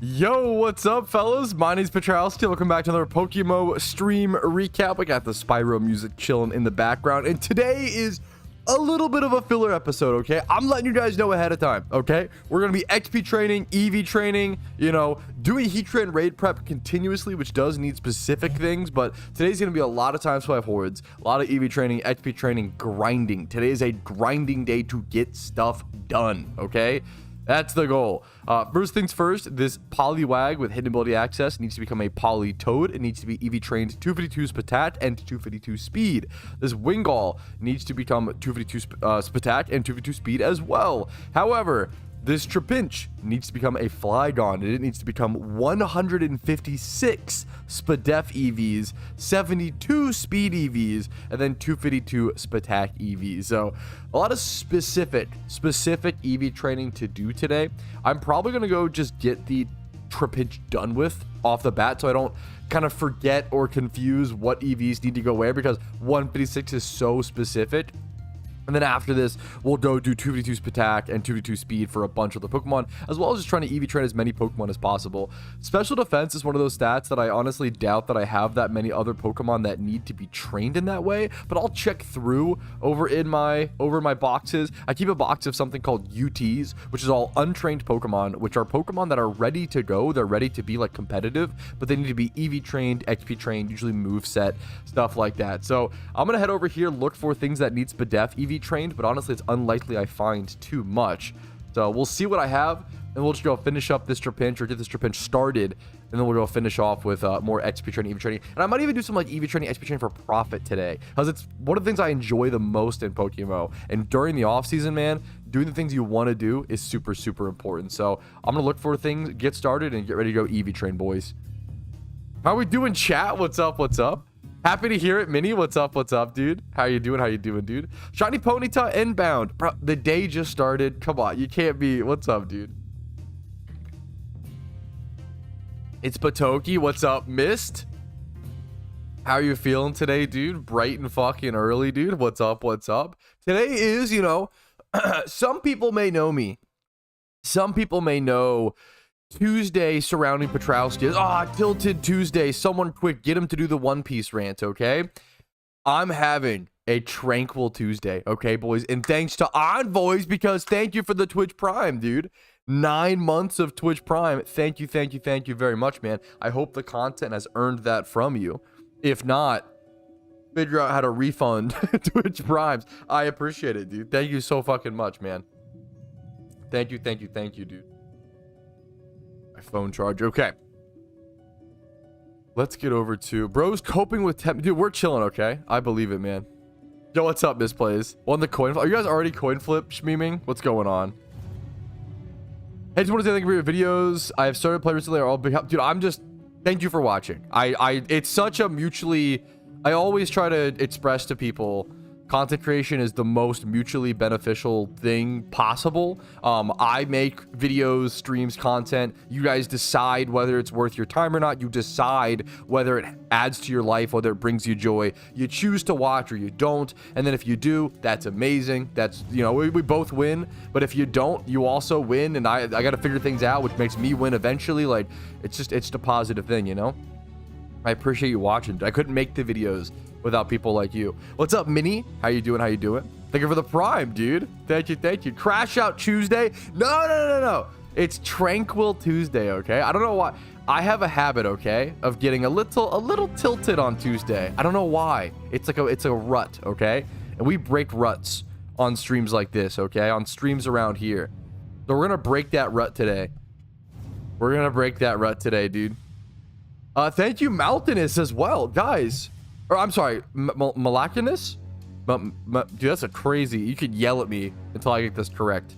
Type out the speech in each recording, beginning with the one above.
Yo, what's up, fellas? My name's Petrowski. Welcome back to another PokeMMO stream recap. I got the Spyro music chilling in the background, and today is a little bit of a filler episode, okay? I'm letting you guys know ahead of time, okay? We're gonna be XP training, Eevee training, you know, doing HEATRAN raid prep continuously, which does need specific things, but today's gonna be a lot of times 5 hordes, a lot of Eevee training, XP training, grinding. Today is a grinding day to get stuff done, okay? That's the goal. First things first, this Poliwag with hidden ability access needs to become a Politoad. It needs to be Eevee trained 252 Spatak and 252 speed. This Wingull needs to become 252 Spatak and 252 speed as well. However, this Trapinch needs to become a Flygon, and it needs to become 156 Spadef EVs, 72 Speed EVs, and then 252 Spatak EVs. So a lot of specific EV training to do today. I'm probably going to go just get the Trapinch done with off the bat so I don't kind of forget or confuse what EVs need to go where, because 156 is so specific. And then after this, we'll go do 252 Spatak and 252 speed for a bunch of the Pokemon, as well as just trying to Eevee train as many Pokemon as possible. Special defense is one of those stats that I honestly doubt that I have that many other Pokemon that need to be trained in that way, but I'll check through over my boxes. I keep a box of something called UTs, which is all untrained Pokemon, which are Pokemon that are ready to go. They're ready to be like competitive, but they need to be Eevee trained, XP trained, usually move set, stuff like that. So I'm going to head over here, look for things that need Spadef Eevee trained, but honestly it's unlikely I find too much, so we'll see what I have, and we'll just go finish up this Trapinch, or get this Trapinch started, and then we'll go finish off with more XP training, Eevee training, and I might even do some like Eevee training, XP training for profit today, because it's one of the things I enjoy the most in PokeMMO. And during the off season, man, doing the things you want to do is super important. So I'm gonna look for things, get started, and get ready to go Eevee train, boys. How we doing, chat? What's up? Happy to hear it, Minnie. What's up, dude? How you doing, dude? Shiny Ponyta inbound. Bro, the day just started. Come on, you can't be... What's up, dude? It's Patoki. What's up, Mist? How you feeling today, dude? Bright and fucking early, dude. What's up? Today is, you know, some people may know me. Some people may know Tuesday surrounding Petrowski is Tilted Tuesday. Someone quick get him to do the One Piece rant, okay? I'm having a tranquil Tuesday, okay, boys? And thanks to Envoys, because thank you for the Twitch Prime, dude. 9 months of Twitch Prime. Thank you very much, man. I hope the content has earned that from you. If not, figure out how to refund Twitch Primes. I appreciate it, dude. Thank you so fucking much, man. Thank you, dude. Phone charge. Okay, let's get over to bro's coping with temp. Dude, we're chilling, okay? I believe it, man. Yo, what's up, Misplays? On the coin flip. Are you guys already coin flip schmeeming? What's going on? Hey, just want to say thank you for your videos. I have started playing recently. Are all big help. Dude, I'm just... Thank you for watching. It's such a mutually... I always try to express to people... Content creation is the most mutually beneficial thing possible. I make videos, streams, content. You guys decide whether it's worth your time or not. You decide whether it adds to your life, whether it brings you joy. You choose to watch or you don't. And then if you do, that's amazing. That's, you know, we both win. But if you don't, you also win. And I got to figure things out, which makes me win eventually. Like, it's just a positive thing, you know? I appreciate you watching. I couldn't make the videos without people like you. What's up, Minnie? How you doing? Thank you for the Prime, dude. Thank you. Crash Out Tuesday? No. It's Tranquil Tuesday, okay? I don't know why. I have a habit, okay, of getting a little tilted on Tuesday. I don't know why. It's a rut, okay? And we break ruts on streams like this, okay? On streams around here. So we're gonna break that rut today. Dude. Thank you, Mountainous, as well, guys. Or I'm sorry, Malakinus? Dude, that's a crazy... You could yell at me until I get this correct.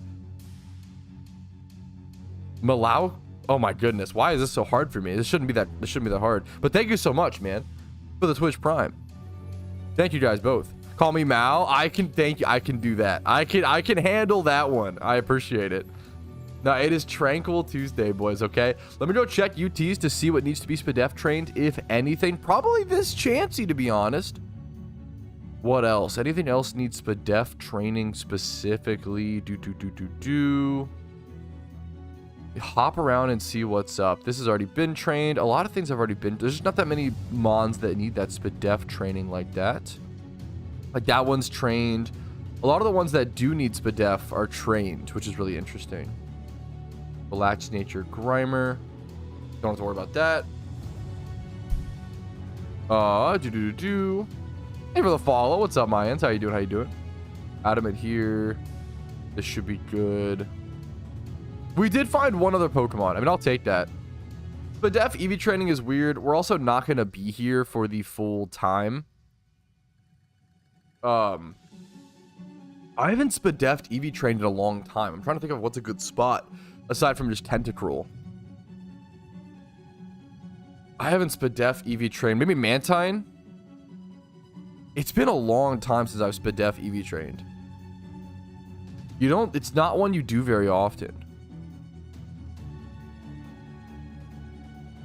Malau? Oh my goodness, why is this so hard for me? This shouldn't be that hard. But thank you so much, man, for the Twitch Prime. Thank you guys both. Call me Mal. I can do that. I can handle that one. I appreciate it. Now, it is Tranquil Tuesday, boys, okay? Let me go check UTs to see what needs to be Spadef trained, if anything. Probably this Chansey, to be honest. What else? Anything else needs Spadef training specifically? hop around and see what's up. This has already been trained. A lot of things have already been. There's just not that many mons that need that SPDEF training like that. Like that one's trained. A lot of the ones that do need SPDEF are trained, which is really interesting. Relaxed Nature Grimer. Don't have to worry about that. Hey for the follow. What's up, Mayans? How you doing? How you doing? Adamant here. This should be good. We did find one other Pokemon. I mean, I'll take that. SPDEF Eevee training is weird. We're also not going to be here for the full time. I haven't SPDEF'd Eevee trained in a long time. I'm trying to think of what's a good spot aside from just Tentacruel. I haven't SPDEF Eevee trained. Maybe Mantine? It's been a long time since I've SPDEF Eevee trained. You don't... It's not one you do very often.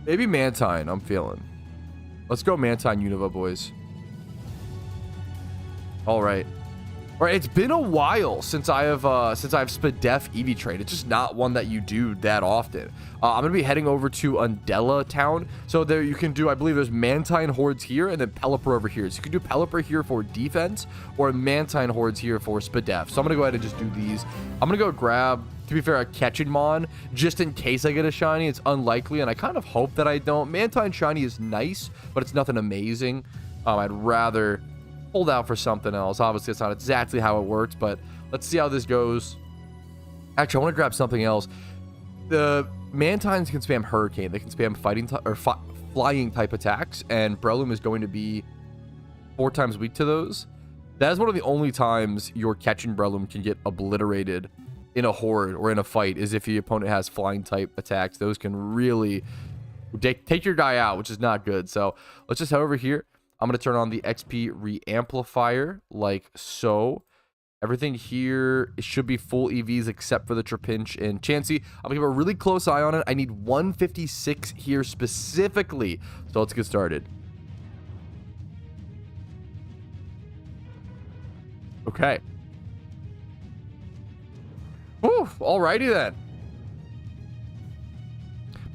Maybe Mantine, I'm feeling. Let's go Mantine Unova, boys. All right. All right, it's been a while since I've SPDEF Eevee trained. It's just not one that you do that often. I'm gonna be heading over to Undella Town. So there you can do, I believe there's Mantine hordes here and then Pelipper over here. So you can do Pelipper here for defense or Mantine hordes here for SPDEF. So I'm gonna go ahead and just do these. I'm gonna go grab, to be fair, a Catchinmon just in case I get a shiny. It's unlikely, and I kind of hope that I don't. Mantine shiny is nice, but it's nothing amazing. I'd rather hold out for something else. Obviously, it's not exactly how it works, but let's see how this goes. Actually, I want to grab something else. The Mantines can spam Hurricane. They can spam flying type attacks, and Breloom is going to be 4 times weak to those. That is one of the only times your catching Breloom can get obliterated in a horde or in a fight, is if your opponent has flying type attacks. Those can really take your guy out, which is not good. So let's just head over here. I'm going to turn on the XP re-amplifier like so. Everything here, it should be full EVs except for the Trapinch and Chansey. I'm going to keep a really close eye on it. I need 156 here specifically. So let's get started. Okay. Whew, alrighty then.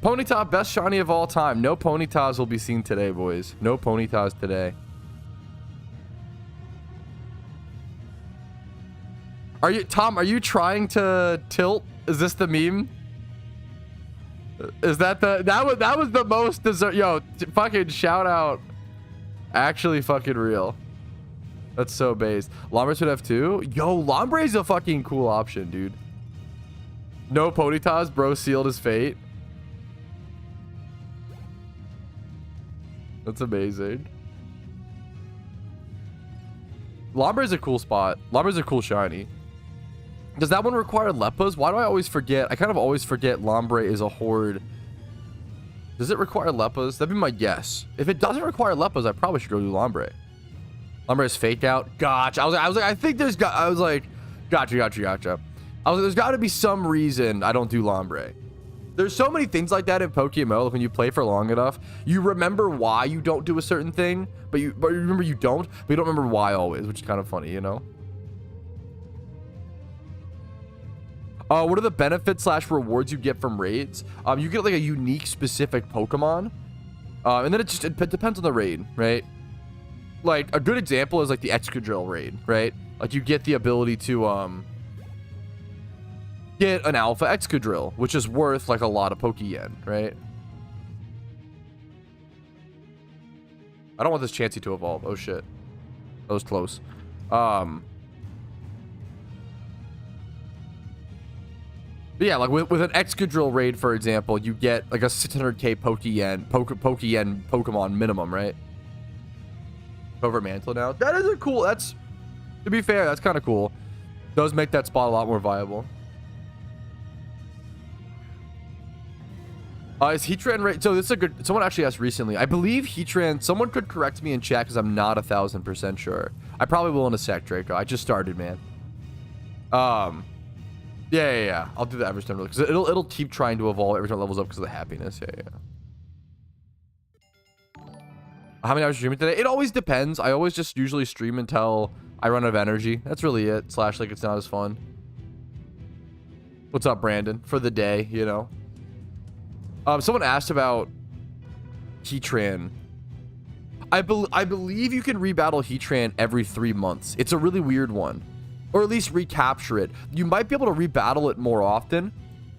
Ponyta, best shiny of all time. No Ponytas will be seen today, boys. No Ponytas today. Are you, Tom, are you trying to tilt? Is this the meme? Is that the... That was the most dessert... Yo, fucking shout out. Actually fucking real. That's so based. Lombre should have 2. Yo, Lombre's a fucking cool option, dude. No Ponytas, bro sealed his fate. That's amazing. Lombre's a cool spot. Lombre's a cool shiny. Does that one require Leppas? Why do I always forget? I kind of always forget Lombre is a horde. Does it require Leppas? That'd be my guess. If it doesn't require Leppas, I probably should go do Lombre. Lombre is fake out. Gotcha. I was like, I think there's got. I was like, gotcha. I was like, there's got to be some reason I don't do Lombre. There's so many things like that in PokeMMO. Like when you play for long enough, you remember why you don't do a certain thing, but you remember you don't, but you don't remember why always, which is kind of funny, you know? What are the benefits / rewards you get from raids? You get like a unique specific Pokemon, and then it depends on the raid, right? Like a good example is like the Excadrill raid, right? Like you get the ability to get an alpha Excadrill, which is worth like a lot of Pokeyen, right? I don't want this Chansey to evolve. Oh shit, that was close. But yeah, like with an Excadrill raid, for example, you get like a 600k Pokeyen Pokemon minimum, right? Over Mantle now. That is a cool. That's, to be fair, that's kind of cool. Does make that spot a lot more viable. Is HEATRAN right? So this is a good. Someone actually asked recently. I believe HEATRAN. Someone could correct me in chat because I'm not 1000% sure. I probably will in a sec, Draco. I just started, man. Yeah. I'll do the average time because it'll keep trying to evolve every time it levels up because of the happiness. Yeah. How many hours are you streaming today? It always depends. I always just usually stream until I run out of energy. That's really it. / like it's not as fun. What's up, Brandon? For the day, you know. Someone asked about HEATRAN. I believe you can rebattle HEATRAN every 3 months. It's a really weird one, or at least recapture it. You might be able to rebattle it more often.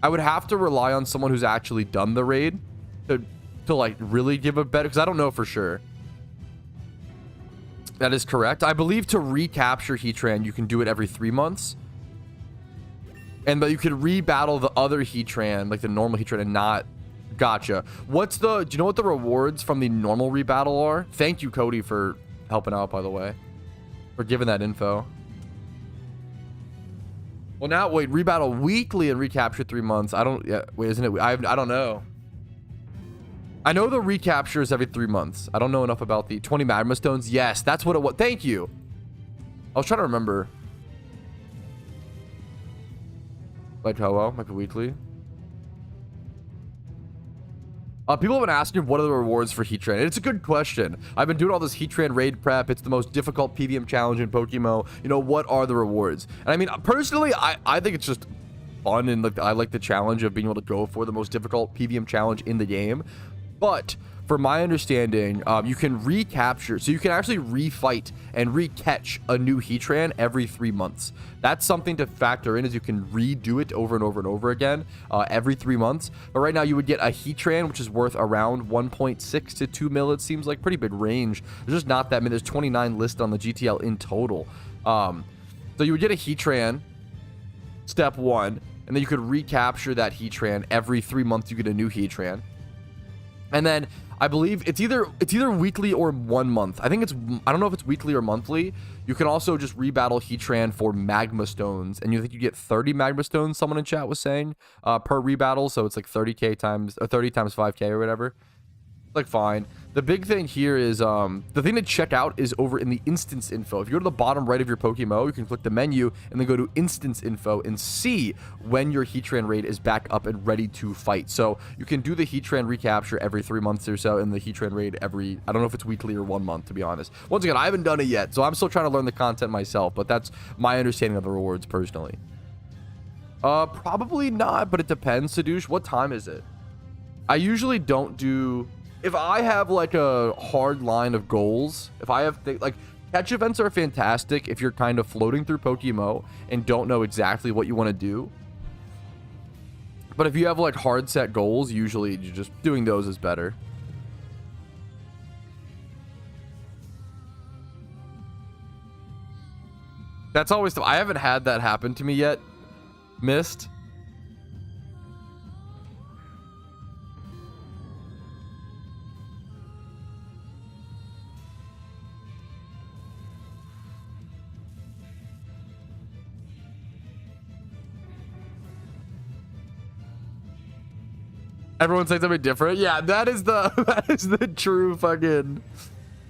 I would have to rely on someone who's actually done the raid to like really give a better, because I don't know for sure. That is correct. I believe to recapture HEATRAN, you can do it every 3 months. And but you can rebattle the other HEATRAN, like the normal HEATRAN, and not. Gotcha. Do you know what the rewards from the normal rebattle are? Thank you, Cody, for helping out, by the way. For giving that info. Well, now, wait, rebattle weekly and recapture 3 months. Wait, isn't it? I don't know. I know the recapture is every 3 months. I don't know enough about the 20 magma stones. Yes, that's what it was. Thank you. I was trying to remember. Like, hello, might be weekly. People have been asking what are the rewards for HEATRAN. It's a good question. I've been doing all this HEATRAN raid prep. It's the most difficult PVM challenge in PokeMMO. You know, what are the rewards? And I mean, personally, I think it's just fun, and like I like the challenge of being able to go for the most difficult PVM challenge in the game. But for my understanding, you can recapture, so you can actually refight and recatch a new HEATRAN every 3 months. That's something to factor in, as you can redo it over and over and over again every 3 months. But right now you would get a HEATRAN, which is worth around 1.6 to 2 mil. It seems like pretty big range. There's just not that many. There's 29 listed on the GTL in total. So you would get a HEATRAN, step 1, and then you could recapture that HEATRAN every 3 months. You get a new HEATRAN. And then I believe it's either weekly or 1 month. I don't know if it's weekly or monthly. You can also just rebattle HEATRAN for magma stones, and you think you get 30 magma stones, someone in chat was saying, per rebattle. So it's like 30k times, or 30 times 5k or whatever. Like, fine. The big thing here is the thing to check out is over in the instance info. If you go to the bottom right of your PokeMMO, you can click the menu and then go to instance info and see when your HEATRAN raid is back up and ready to fight. So you can do the HEATRAN recapture every 3 months or so, and the HEATRAN raid every, I don't know if it's weekly or 1 month, to be honest. Once again, I haven't done it yet, so I'm still trying to learn the content myself, but that's my understanding of the rewards personally. Probably not, but it depends. Sadoosh, what time is it? I usually don't do... If I have like a hard line of goals, if I have like catch events are fantastic if you're kind of floating through PokeMMO and don't know exactly what you want to do. But if you have like hard set goals, usually you're just doing those is better. That's always I haven't had that happen to me yet. Missed. Everyone saying something different. Yeah, that is the true fucking,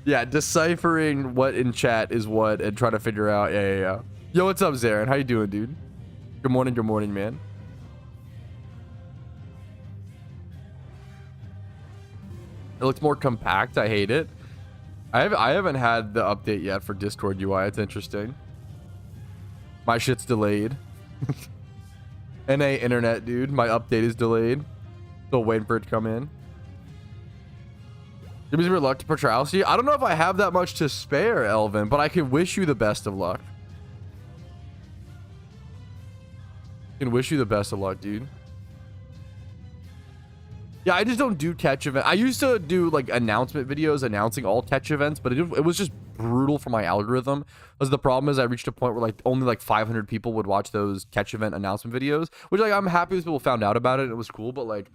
yeah, deciphering what in chat is what and trying to figure out. Yeah. Yo, what's up, Zarin? How you doing, dude? Good morning, man. It looks more compact. I hate it. I haven't had the update yet for Discord UI. It's interesting. My shit's delayed. NA internet, dude. My update is delayed. Still waiting for it to come in. Give me some luck to Petralski. I don't know if I have that much to spare, Elvin, but I can wish you the best of luck. I can wish you the best of luck, dude. Yeah, I just don't do catch events. I used to do like announcement videos announcing all catch events, but it was just brutal for my algorithm. Because the problem is I reached a point where like only like 500 people would watch those catch event announcement videos, which like I'm happy those people found out about it and it was cool, but like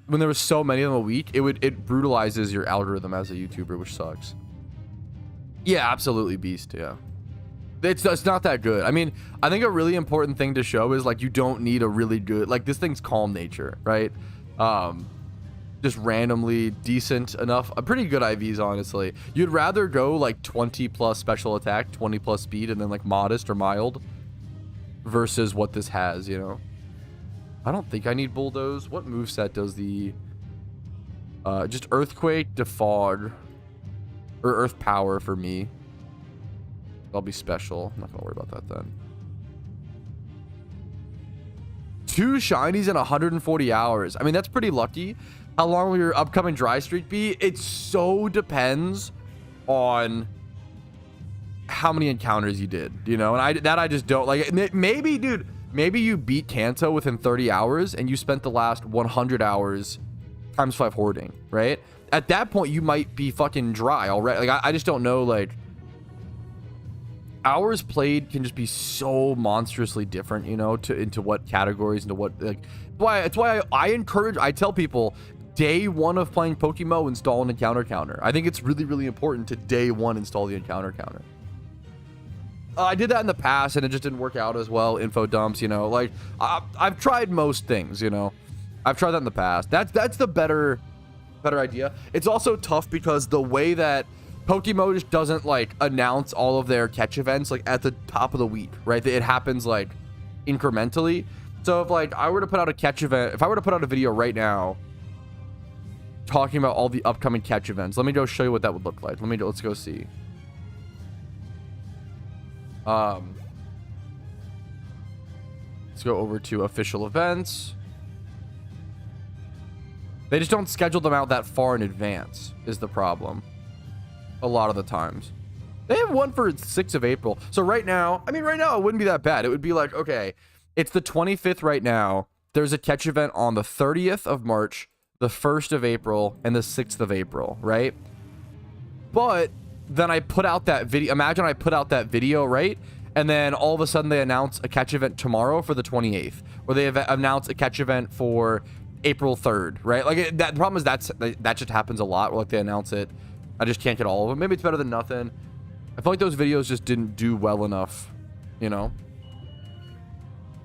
when there was so many of them a week, it brutalizes your algorithm as a YouTuber, which sucks. Yeah, absolutely, beast. Yeah, it's not that good. I mean, I think a really important thing to show is like you don't need a really good, like this thing's calm nature, right? Just randomly decent enough, a pretty good IVs, honestly. You'd rather go like 20 plus special attack, 20 plus speed, and then like modest or mild versus what this has, you know. I don't think I need bulldoze. What moveset does the just earthquake, defog, or earth power for me? I'll be special. I'm not gonna worry about that then. 2 shinies in 140 hours. I mean, that's pretty lucky. how long will your upcoming dry streak be? It so depends on how many encounters you did, you know. And I just don't like. Maybe, dude, maybe you beat Kanto within 30 hours and you spent the last 100 hours times 5 hoarding, right? At that point you might be fucking dry already. Like I just don't know. Like, hours played can just be so monstrously different, you know, into what categories, into what, like, it's why I tell people day one of playing PokeMMO, install an encounter counter. I think it's really, really important to day one install the encounter counter. I did that in the past and it just didn't work out as well. Info dumps, you know, like I've tried most things, you know. I've tried that in the past. That's the better idea. It's also tough because the way that PokeMMO just doesn't like announce all of their catch events like at the top of the week, right? It happens like incrementally. So if like I were to put out a catch event, if I were to put out a video right now talking about all the upcoming catch events, let me go show you what that would look like. Let's go see. Let's go over to official events. They just don't schedule them out that far in advance is the problem. A lot of the times. They have one for 6th of April. So right now, I mean, right now it wouldn't be that bad. It would be like, okay, it's the 25th right now. There's a catch event on the 30th of March, the 1st of April, and the 6th of April, right? But then I put out that video. Imagine I put out that video, right? And then all of a sudden they announce a catch event tomorrow for the 28th, or they have announced a catch event for April 3rd, right? Like the problem is that just happens a lot. Where like they announce it, I just can't get all of them. Maybe it's better than nothing. I feel like those videos just didn't do well enough, you know.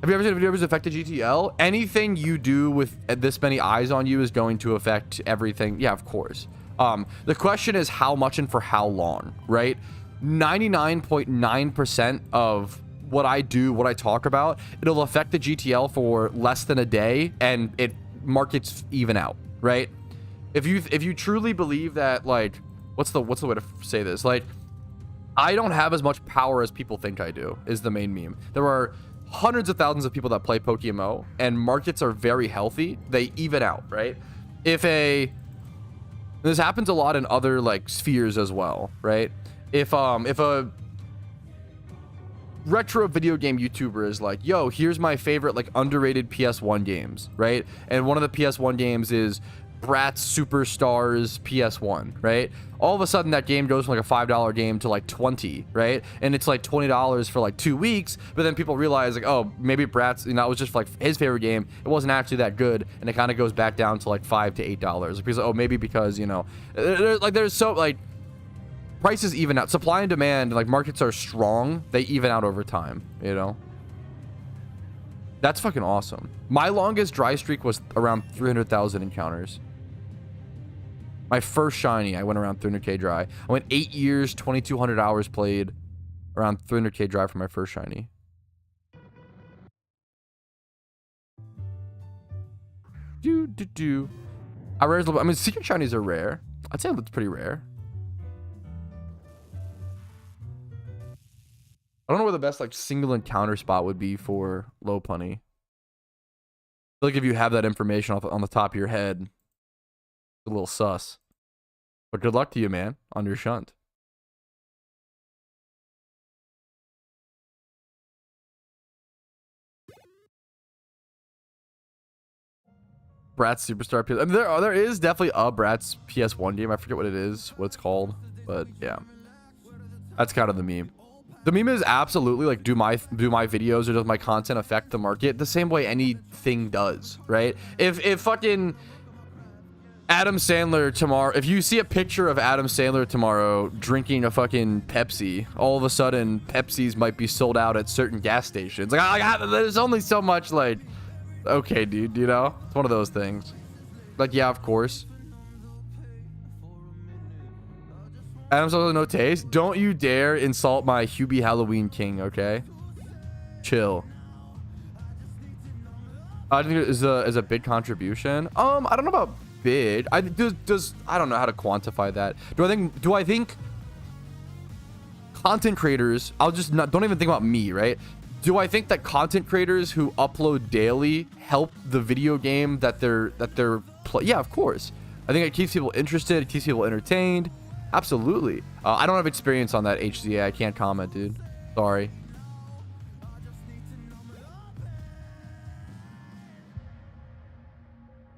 Have you ever seen a video that affected GTL? Anything you do with this many eyes on you is going to affect everything. Yeah, of course. The question is how much and for how long, right? 99.9% of what I do, what I talk about, it'll affect the GTL for less than a day and it markets even out, right? If you truly believe that, like, what's the way to say this? Like, I don't have as much power as people think I do is the main meme. There are hundreds of thousands of people that play PokeMMO and markets are very healthy. They even out, right? This happens a lot in other like spheres as well, right? If a retro video game YouTuber is like, yo, here's my favorite like underrated PS1 games, right? And one of the PS1 games is Bratz Superstars PS1, right? All of a sudden that game goes from like a $5 game to like 20, right? And it's like $20 for like 2 weeks, but then people realize like, oh, maybe Bratz, you know, it was just like his favorite game. It wasn't actually that good, and it kind of goes back down to like $5 to $8. Because oh, maybe because, you know, there's so like prices even out, supply and demand, like markets are strong, they even out over time, you know. That's fucking awesome. My longest dry streak was around 300,000 encounters. My first shiny, I went around 300k dry. I went 8 years, 2,200 hours played, around 300k dry for my first shiny. I mean, secret shinies are rare. I'd say it's pretty rare. I don't know where the best like single encounter spot would be for low punny. I feel like if you have that information on the top of your head, it's a little sus. But good luck to you, man, on your shunt. Bratz Superstar PS. I mean, there is definitely a Bratz PS1 game. I forget what it is, what it's called, but yeah, that's kind of the meme. The meme is absolutely like, do my videos or does my content affect the market the same way anything does, right? If fucking Adam Sandler tomorrow, if you see a picture of Adam Sandler tomorrow drinking a fucking Pepsi, all of a sudden Pepsis might be sold out at certain gas stations. Like there's only so much, like, okay, dude, you know, it's one of those things. Like, yeah, of course. Adam's also no taste. Don't you dare insult my Hubie Halloween King, okay? Chill. I think it is a big contribution. I don't know about big. I don't know how to quantify that. Do I think content creators, don't even think about me, right? Do I think that content creators who upload daily help the video game that they're yeah, of course. I think it keeps people interested, it keeps people entertained. Absolutely. I don't have experience on that HZA. I can't comment, dude. Sorry.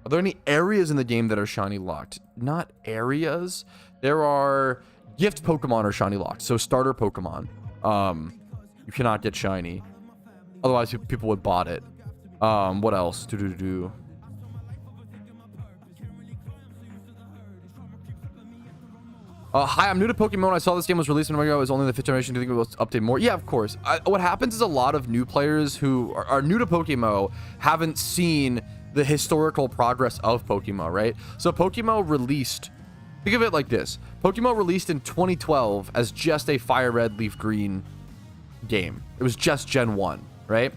Are there any areas in the game that are shiny locked? Not areas. There are gift Pokemon are shiny locked. So starter Pokemon. You cannot get shiny. Otherwise, people would bought it. What else? Hi, I'm new to Pokemon. I saw this game was released when it was only in the 5th generation. Do you think it will update more? Yeah, of course. What happens is a lot of new players who are new to Pokemon haven't seen the historical progress of Pokemon, right? So Pokemon released, think of it like this. Pokemon released in 2012 as just a Fire Red, Leaf Green game. It was just Gen 1, right?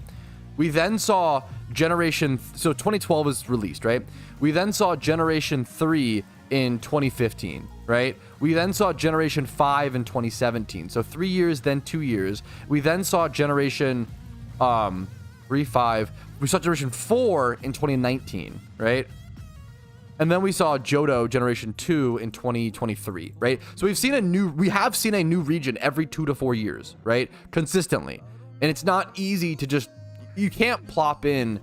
We then saw Generation, so 2012 is released, right? We then saw Generation 3 in 2015, right? We then saw Generation 5 in 2017. So 3 years, then 2 years. We then saw Generation 3, 5. We saw Generation 4 in 2019, right? And then we saw Johto Generation 2 in 2023, right? So we have seen a new region every 2 to 4 years, right? Consistently. And it's not easy to just, you can't plop in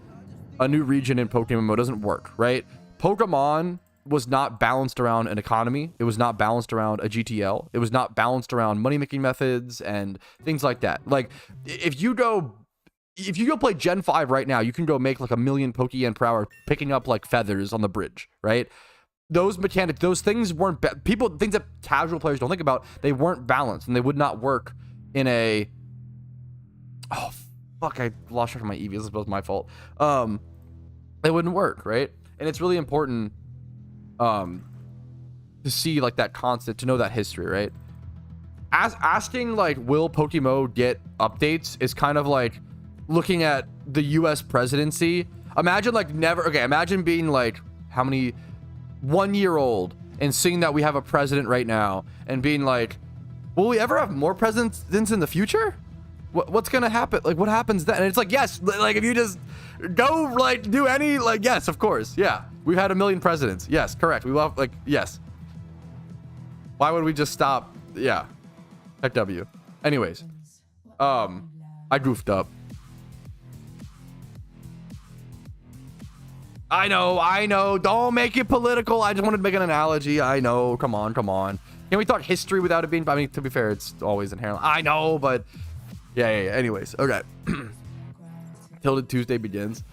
a new region in Pokemon. It doesn't work, right? Pokemon was not balanced around an economy. It was not balanced around a GTL. It was not balanced around money-making methods and things like that. Like, if you go play Gen 5 right now, you can go make like 1 million Pokeyen per hour picking up like feathers on the bridge, right? Those mechanics, those things weren't, things that casual players don't think about, they weren't balanced and they would not work in a, oh, fuck, I lost track of my Eevee. This is my fault. They wouldn't work, right? And it's really important to see like that constant, to know that history, right? Asking like, will Pokemon get updates is kind of like looking at the US presidency. Imagine like imagine being like, how many, 1 year old, and seeing that we have a president right now and being like, will we ever have more presidents in the future? What's gonna happen? Like, what happens then? And it's like, yes, like if you just go like do any, like, yes, of course, yeah, we've had 1 million presidents, yes, correct, we love, like, yes, why would we just stop? Yeah, heck W. Anyways, I goofed up. I know, don't make it political. I just wanted to make an analogy. I know, come on. Can we talk history without it being, I mean, to be fair, it's always inherent. I know, but yeah. Anyways, okay. Tilted Tuesday begins.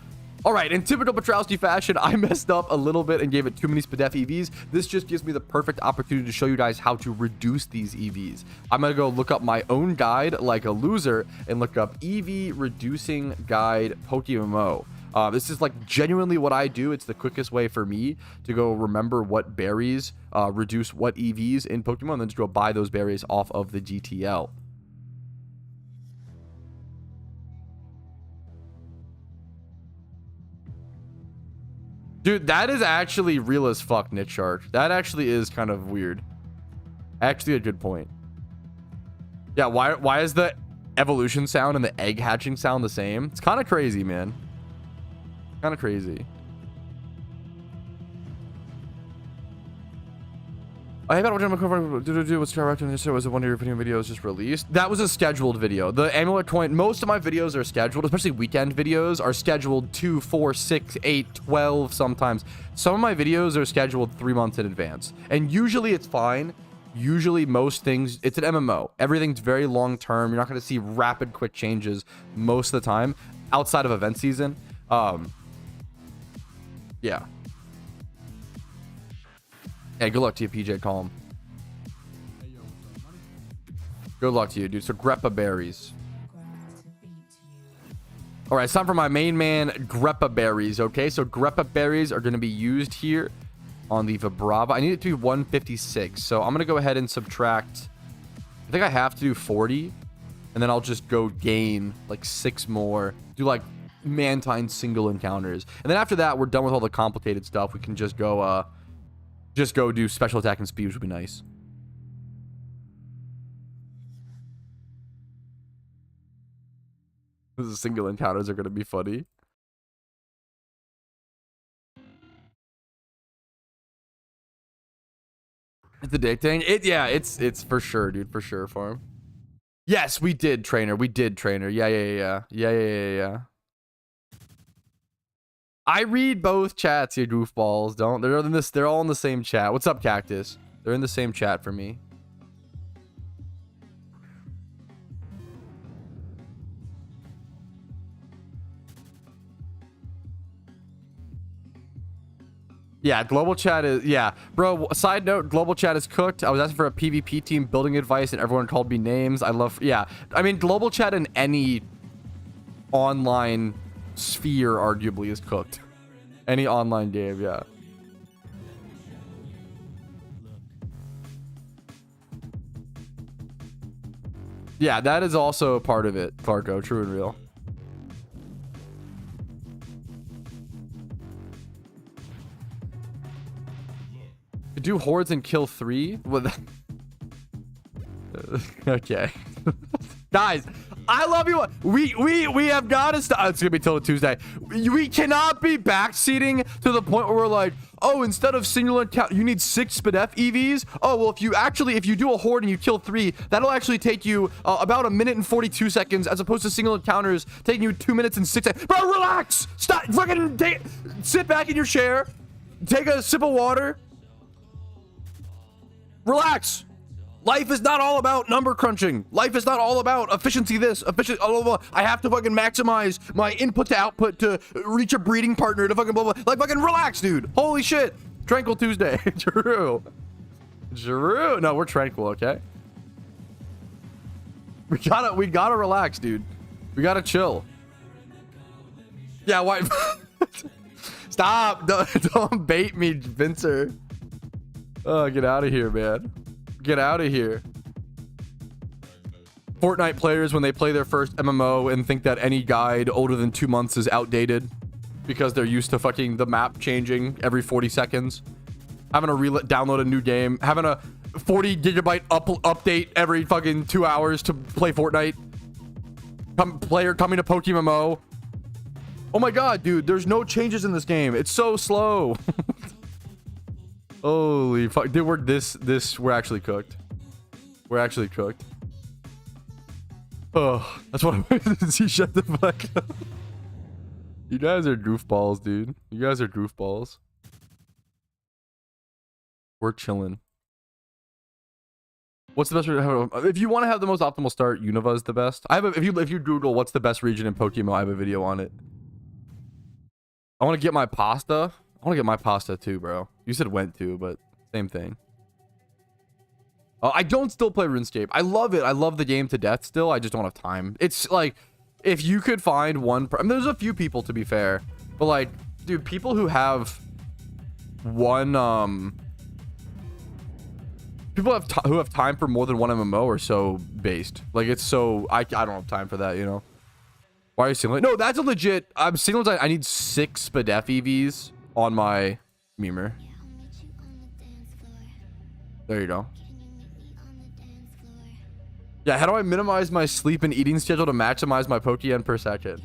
All right, in typical Petrowski fashion, I messed up a little bit and gave it too many Spadef EVs. This just gives me the perfect opportunity to show you guys how to reduce these EVs. I'm gonna go look up my own guide like a loser and look up EV reducing guide PokeMMO. This is like genuinely what I do. It's the quickest way for me to go remember what berries reduce what EVs in Pokemon, and then just go buy those berries off of the GTL. Dude, that is actually real as fuck, Nitshark. That actually is kind of weird. Actually a good point. Yeah, why is the evolution sound and the egg hatching sound the same? It's kind of crazy, man. Kind of crazy. I got what's correct in this was one of your video videos just released. That was a scheduled video. The amulet coin, most of my videos are scheduled, especially weekend videos are scheduled 2, 4, 6, 8, 12 sometimes. Some of my videos are scheduled 3 months in advance. And usually it's fine. Usually most things, it's an MMO. Everything's very long term. You're not going to see rapid quick changes most of the time outside of event season. Yeah. Hey, good luck to you, PJ Calm. Good luck to you, dude. So, Greppa berries. All right, it's time for my main man, Greppa berries. Okay, so Greppa berries are going to be used here on the Vibrava. I need it to be 156. So, I'm going to go ahead and subtract. I think I have to do 40. And then I'll just go gain like 6 more. Do like Mantine single encounters. And then after that, we're done with all the complicated stuff. We can just go do special attack and speed, which would be nice. The single encounters are gonna be funny. The date thing? Yeah, it's for sure, dude, for sure, Farm. Yes, we did, trainer. We did, trainer. Yeah. I read both chats, you goofballs. Don't. They're all in the same chat. What's up, Cactus? They're in the same chat for me. Yeah, global chat is, yeah. Bro, side note, global chat is cooked. I was asking for a PvP team building advice and everyone called me names. I love, yeah. I mean, global chat in any online sphere arguably is cooked. Any online game, yeah. Yeah, that is also part of it, Clarko, true and real. Do hordes and kill 3? Okay. Guys, I love you. We have got to stop. It's gonna be till Tuesday. We cannot be backseating to the point where we're like, oh, instead of singular count, you need 6 SPDF EVs. Oh, well, if you do a horde and you kill 3, that'll actually take you about 1 minute and 42 seconds, as opposed to single encounters taking you 2 minutes and 6 seconds. Bro, relax. Stop. Fucking sit back in your chair. Take a sip of water. Relax. Life is not all about number crunching. Life is not all about efficiency this, efficient, blah, blah, blah. I have to fucking maximize my input to output to reach a breeding partner to fucking blah, blah. Like, fucking relax, dude. Holy shit. Tranquil Tuesday. Drew. No, we're tranquil, okay? We gotta relax, dude. We gotta chill. Yeah, why? Stop. Don't bait me, Vincer. Oh, get out of here, man. Get out of here. Fortnite players, when they play their first MMO and think that any guide older than 2 months is outdated because they're used to fucking the map changing every 40 seconds. Having to download a new game. Having a 40 gigabyte update every fucking 2 hours to play Fortnite. Player coming to PokeMMO. Oh my god, dude. There's no changes in this game. It's so slow. Holy fuck, dude, we're actually cooked. We're actually cooked. Oh, that's what I wanted to see. Shut the fuck up. You guys are goofballs, dude. You guys are goofballs. We're chilling. What's the best region? If you want to have the most optimal start, Unova is the best. If you Google what's the best region in PokeMMO, I have a video on it. I want to get my pasta. I want to get my pasta too, bro. You said went to, but same thing. I don't still play RuneScape. I love it. I love the game to death still. I just don't have time. It's like, if you could find one... I mean, there's a few people, to be fair. But like, dude, people who have one... People who have time for more than one MMO are so based. Like, it's so... I don't have time for that, you know? Why are you single? No, that's a legit... I'm single. I need 6 SPDF EVs on my memer. There you go. Yeah, how do I minimize my sleep and eating schedule to maximize my Pokeyen per second?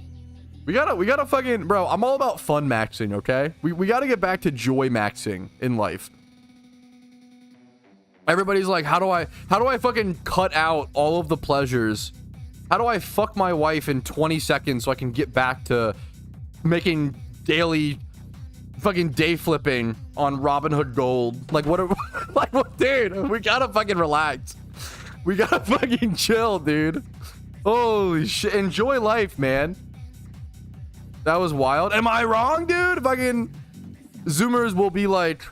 We gotta fucking, bro, I'm all about fun maxing, okay? We gotta get back to joy maxing in life. Everybody's like, how do I fucking cut out all of the pleasures? How do I fuck my wife in 20 seconds so I can get back to making daily fucking day flipping on Robinhood Gold? Like, what are, like, what, dude, we gotta fucking relax. We gotta fucking chill, dude. Holy shit. Enjoy life, man. That was wild. Am I wrong, dude? Fucking Zoomers will be like,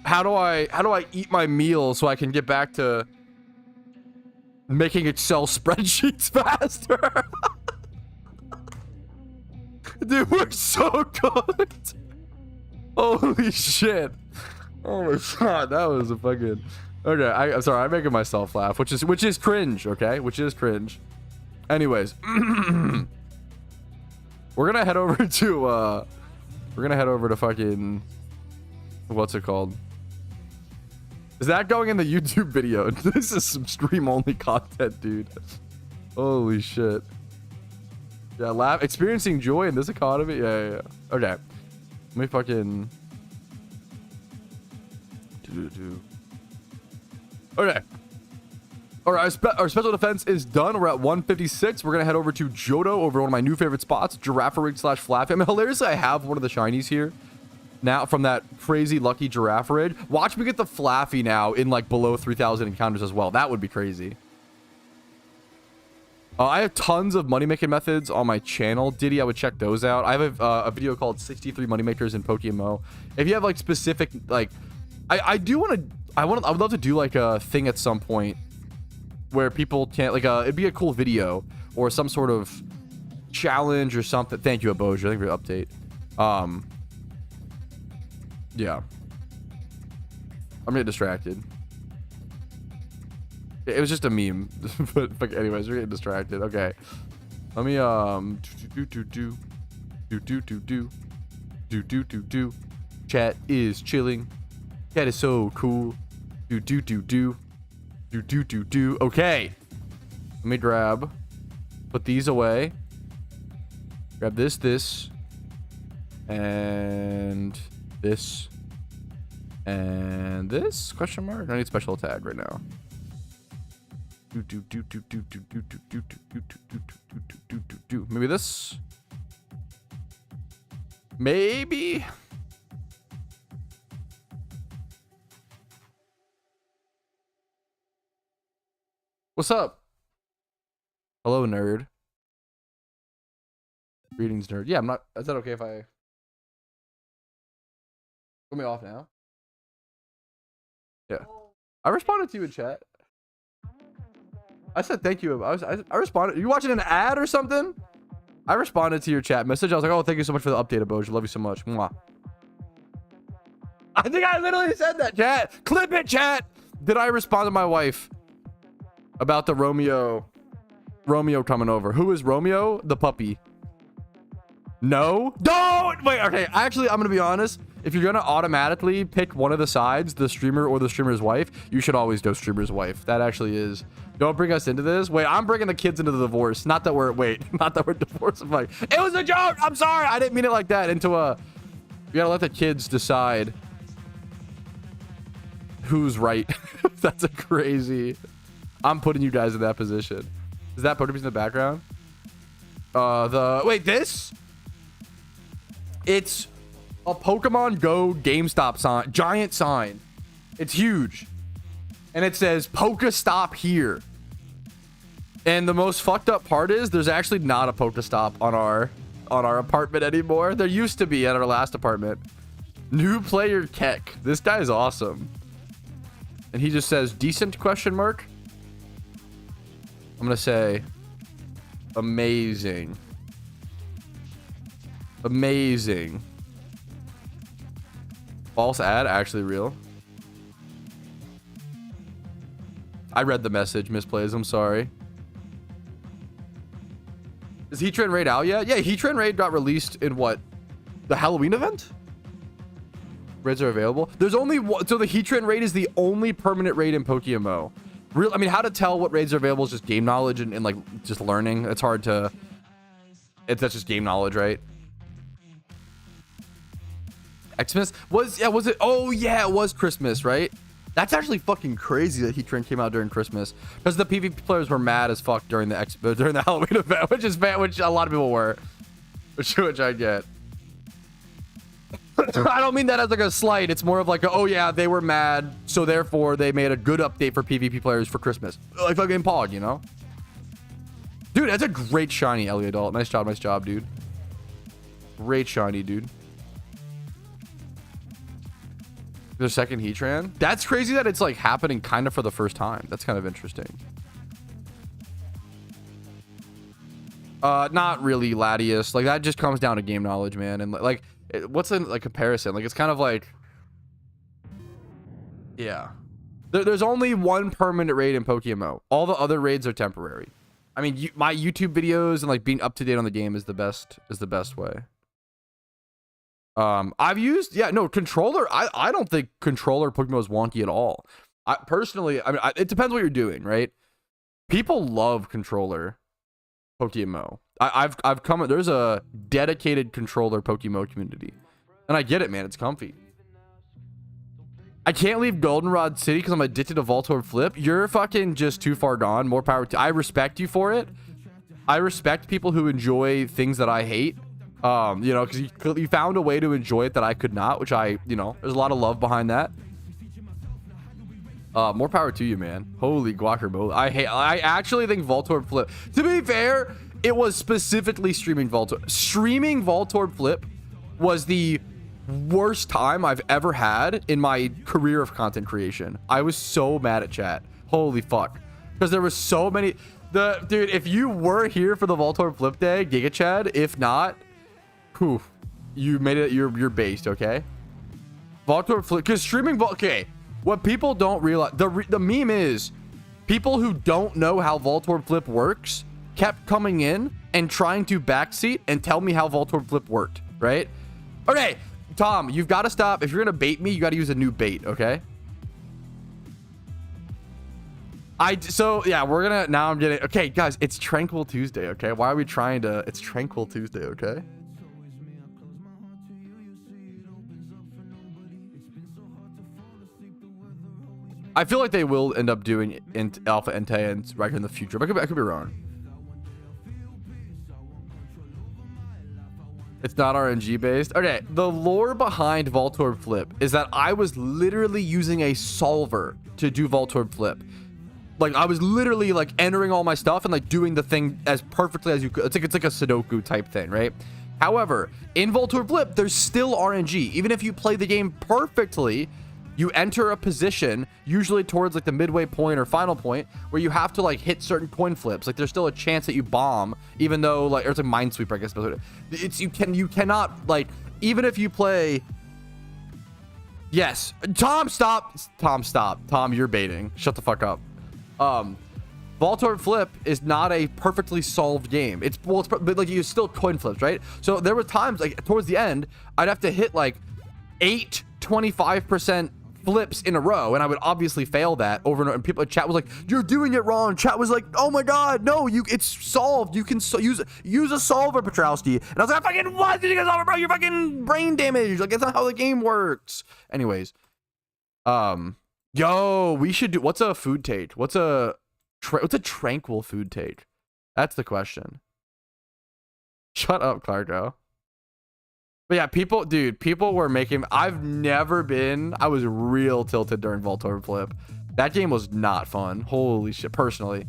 how do I eat my meal so I can get back to making Excel spreadsheets faster? Dude, we're so good. Holy shit. Oh my god, that was a fucking... Okay, I'm sorry, I'm making myself laugh, which is cringe, okay? Which is cringe. Anyways, we're gonna head over to fucking, what's it called? Is that going in the YouTube video? This is some stream only content, dude. Holy shit. Yeah, experiencing joy in this economy. Yeah. Okay. Let me fucking. Okay. All right, our special defense is done. We're at 156. We're gonna head over to Johto, over one of my new favorite spots, Giraffe Rig / Flaffy. I mean, hilariously, I have one of the shinies here now from that crazy lucky Giraffe Rig. Watch me get the Flaffy now in like below 3,000 encounters as well. That would be crazy. I have tons of money making methods on my channel. Diddy, I would check those out. I have a video called 63 money makers in PokeMMO. If you have like specific, like, I would love to do like a thing at some point where people can't, like, it'd be a cool video or some sort of challenge or something. Thank you, Aboja. Thank you for the update. Yeah. I'm getting distracted. It was just a meme. But anyways, we're getting distracted. Okay. Let me, Chat is chilling. Chat is so cool. Okay. Let me put these away. Grab this, and this, and this, question mark? I need special tag right now. Maybe this? Maybe? What's up? Hello, nerd. Greetings, nerd. Yeah, I'm not. Is that okay if I put me off now? Yeah. I responded to you in chat. I said thank you. I responded. You watching an ad or something? I responded to your chat message. I was like, oh, thank you so much for the update, Aboja. Love you so much. Mwah. I think I literally said that, chat. Clip it, chat. Did I respond to my wife about the Romeo coming over? Who is Romeo? The puppy. No, don't wait. Okay, actually, I'm gonna be honest. If you're gonna automatically pick one of the sides, the streamer or the streamer's wife, you should always go streamer's wife. That actually is. Don't bring us into this. Wait, I'm bringing the kids into the divorce. Not that we're divorced. I'm like, it was a joke. I'm sorry. I didn't mean it like that. You gotta let the kids decide who's right. That's a crazy. I'm putting you guys in that position. Is that Pokepiece in the background? Wait, this? It's a Pokemon Go GameStop sign, giant sign. It's huge. And it says Pokestop here. And the most fucked up part is there's actually not a Pokestop on our apartment anymore. There used to be at our last apartment. New player Keck. This guy is awesome. And he just says decent question mark. I'm gonna say amazing. Amazing. False ad, actually real. I read the message, misplays. I'm sorry. Is HEATRAN raid out yet? Yeah, HEATRAN raid got released in what? The Halloween event? Raids are available. There's only one. So the HEATRAN raid is the only permanent raid in PokeMMO. Real, I mean, how to tell what raids are available is just game knowledge and like just learning. It's hard to. That's just game knowledge, right? Xmas was it? Oh yeah, it was Christmas, right? That's actually fucking crazy that HEATRAN came out during Christmas because the PvP players were mad as fuck during the Halloween event, which a lot of people were, which I get. I don't mean that as like a slight. It's more of like, oh yeah, they were mad, so therefore they made a good update for PvP players for Christmas, like fucking Pog, you know? Dude, that's a great shiny, Eliadult. Nice job, dude. Great shiny, dude. The second HEATRAN? That's crazy that it's like happening kind of for the first time. That's kind of interesting. Not really, Latius. Like that just comes down to game knowledge, man. And like, what's in like comparison? Like it's kind of like, yeah. There's only one permanent raid in PokeMMO. All the other raids are temporary. I mean, my YouTube videos and like being up to date on the game is the best way. I've used, controller. I don't think controller Pokemon is wonky at all. Personally, it depends what you're doing, right? People love controller Pokemon. I've come. There's a dedicated controller PokeMMO community, and I get it, man. It's comfy. I can't leave Goldenrod City because I'm addicted to Voltorb Flip. You're fucking just too far gone. More power to. I respect you for it. I respect people who enjoy things that I hate. You know, because you found a way to enjoy it that I could not, which you know, there's a lot of love behind that. More power to you, man. Holy guacamole. I actually think Voltorb Flip, to be fair, it was specifically streaming Voltorb. Streaming Voltorb Flip was the worst time I've ever had in my career of content creation. I was so mad at chat. Holy fuck. Because there was so many. Dude, if you were here for the Voltorb Flip day, Giga Chad, if not, poof, you made it. You're based, okay? Voltorb Flip, because streaming okay. What people don't realize, the meme is, people who don't know how Voltorb Flip works kept coming in and trying to backseat and tell me how Voltorb Flip worked, right? Okay, Tom, you've got to stop. If you're gonna bait me, you got to use a new bait, okay? So yeah, we're gonna, now I'm getting, okay, guys, it's Tranquil Tuesday, okay? Why are we trying to, it's Tranquil Tuesday, okay? I feel like they will end up doing Alpha Entei and Riker in the future, but I could be wrong. It's not RNG based. Okay, the lore behind Voltorb Flip is that I was literally using a solver to do Voltorb Flip. Like, I was literally like entering all my stuff and like doing the thing as perfectly as you could. It's like a Sudoku type thing, right? However, in Voltorb Flip, there's still RNG. Even if you play the game perfectly, you enter a position, usually towards like the midway point or final point, where you have to like hit certain coin flips. Like, there's still a chance that you bomb, even though like, or it's a Minesweeper, I guess. It's you cannot, like, even if you play. Yes, Tom, stop. Tom, stop. Tom, you're baiting. Shut the fuck up. Voltorb Flip is not a perfectly solved game. But like, you still coin flips, right? So there were times like towards the end, I'd have to hit like 8 25% flips in a row, and I would obviously fail that over and over, and people in chat was like, you're doing it wrong. Chat was like, oh my god, no, it's solved. You can use a solver, Petrowski. And I was like, I fucking, what did you guys solve, bro? You're fucking brain damage. Like, it's not how the game works. Anyways, yo, we should do, what's a food take? What's a tranquil food take? That's the question. Shut up, Clarko. But yeah, people were making, I was real tilted during Voltorb Flip. That game was not fun. Holy shit, personally.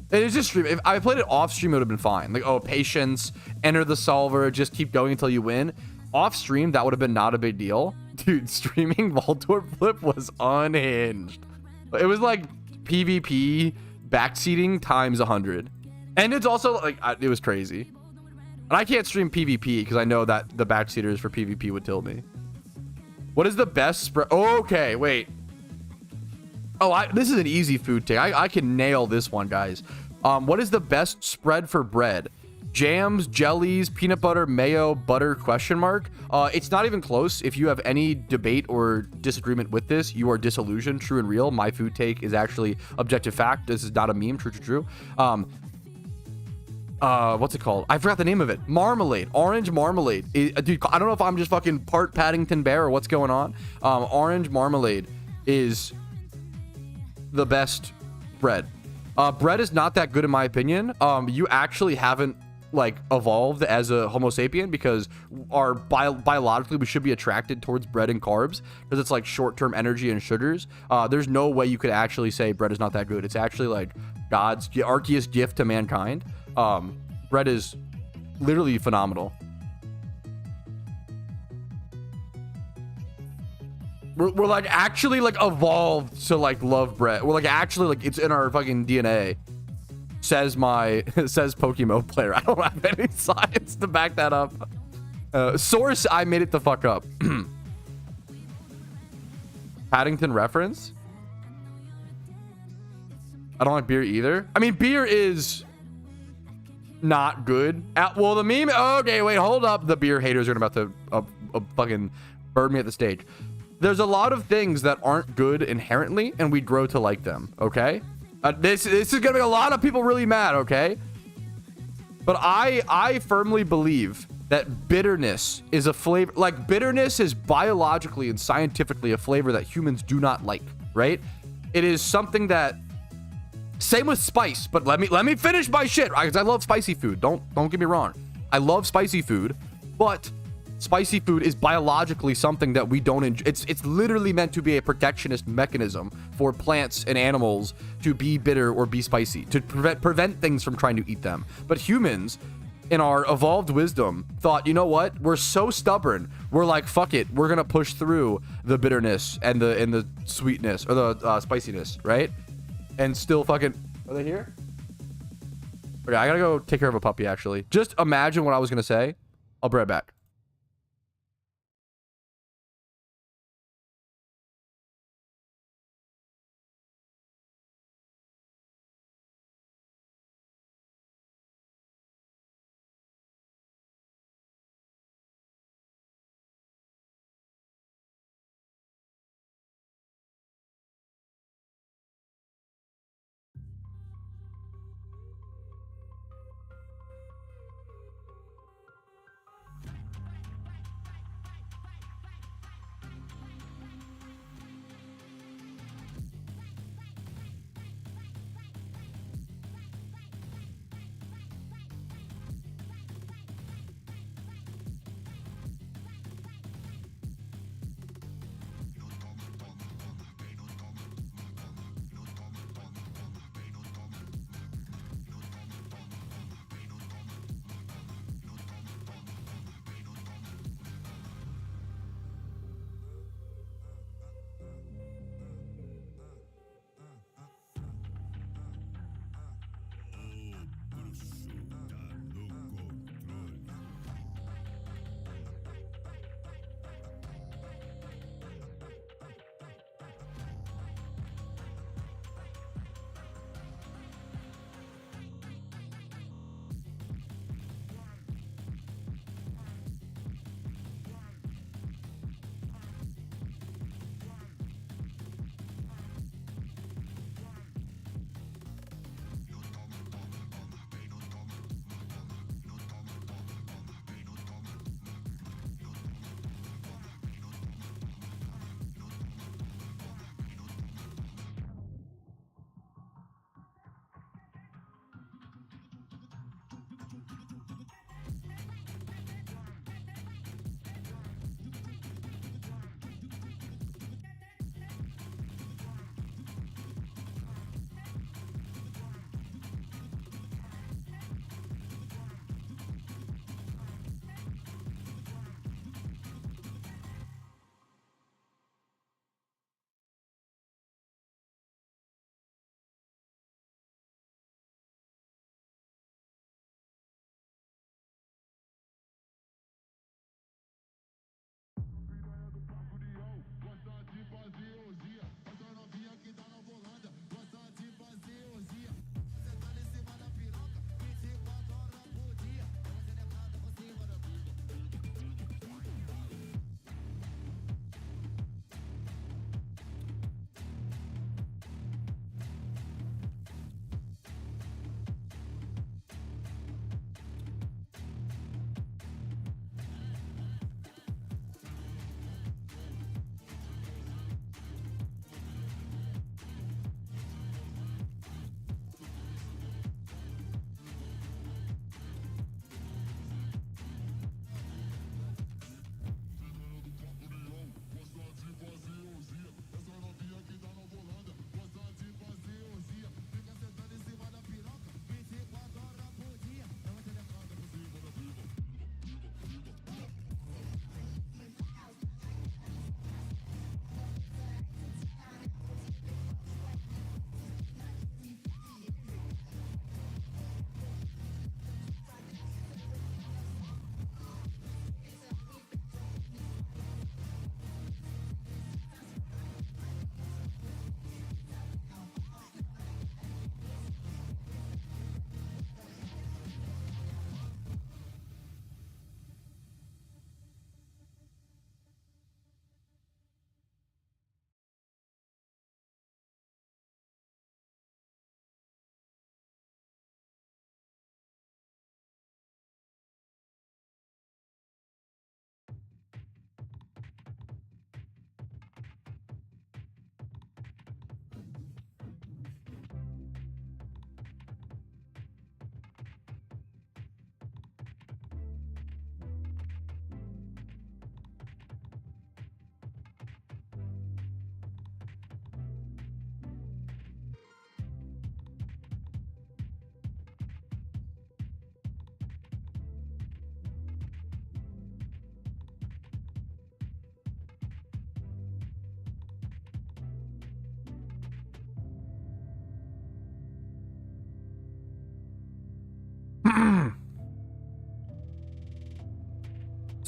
It is just stream. If I played it off stream, it would have been fine. Like, oh, patience, enter the solver, just keep going until you win. Off stream, that would have been not a big deal. Dude, streaming Voltorb Flip was unhinged. It was like PvP backseating times 100. And it's also like, it was crazy. And I can't stream PvP because I know that the backseaters for PvP would tilt me. What is the best spread? Oh, okay, wait. Oh, this is an easy food take. I can nail this one, guys. What is the best spread for bread? Jams, jellies, peanut butter, mayo, butter, question mark. It's not even close. If you have any debate or disagreement with this, you are disillusioned. True and real. My food take is actually objective fact. This is not a meme. True. What's it called? I forgot the name of it. Marmalade. Orange marmalade. Dude, I don't know if I'm just fucking part Paddington Bear or what's going on. Orange marmalade is the best bread. Bread is not that good in my opinion. You actually haven't like evolved as a Homo sapien because our biologically we should be attracted towards bread and carbs because it's like short-term energy and sugars. There's no way you could actually say bread is not that good. It's actually like God's archiest gift to mankind. Bread is literally phenomenal. We're like actually like evolved to like love bread. We're like actually like it's in our fucking DNA. Says PokeMMO player. I don't have any science to back that up. Source, I made it the fuck up. Paddington reference. I don't like beer either. I mean, beer is not good. Well, the meme. Okay, wait, hold up. The beer haters are about to fucking burn me at the stage. There's a lot of things that aren't good inherently, and we grow to like them. Okay, this is gonna make a lot of people really mad. Okay, But I firmly believe that bitterness is a flavor. Like, bitterness is biologically and scientifically a flavor that humans do not like, right? It is something that, same with spice, but let me finish my shit, right? Because I love spicy food. Don't get me wrong. I love spicy food, but spicy food is biologically something that we don't enjoy. It's literally meant to be a protectionist mechanism for plants and animals to be bitter or be spicy, to prevent things from trying to eat them. But humans, in our evolved wisdom, thought, you know what? We're so stubborn. We're like, fuck it. We're gonna push through the bitterness and the sweetness or the spiciness, right? And still fucking... Are they here? Okay, I gotta go take care of a puppy, actually. Just imagine what I was gonna say. I'll be right back.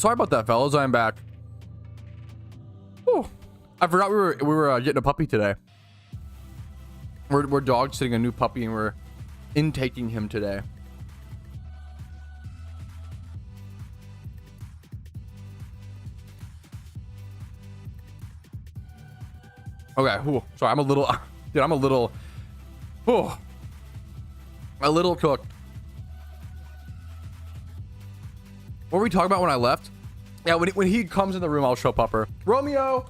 Sorry about that, fellas. I'm back. Whew. I forgot we were getting a puppy today. We're dog sitting a new puppy and we're intaking him today. Okay, whew. Sorry, I'm a little, dude, I'm a little, whew, a little cooked. What were we talking about when I left? Yeah, when he comes in the room, I'll show Pupper. Romeo!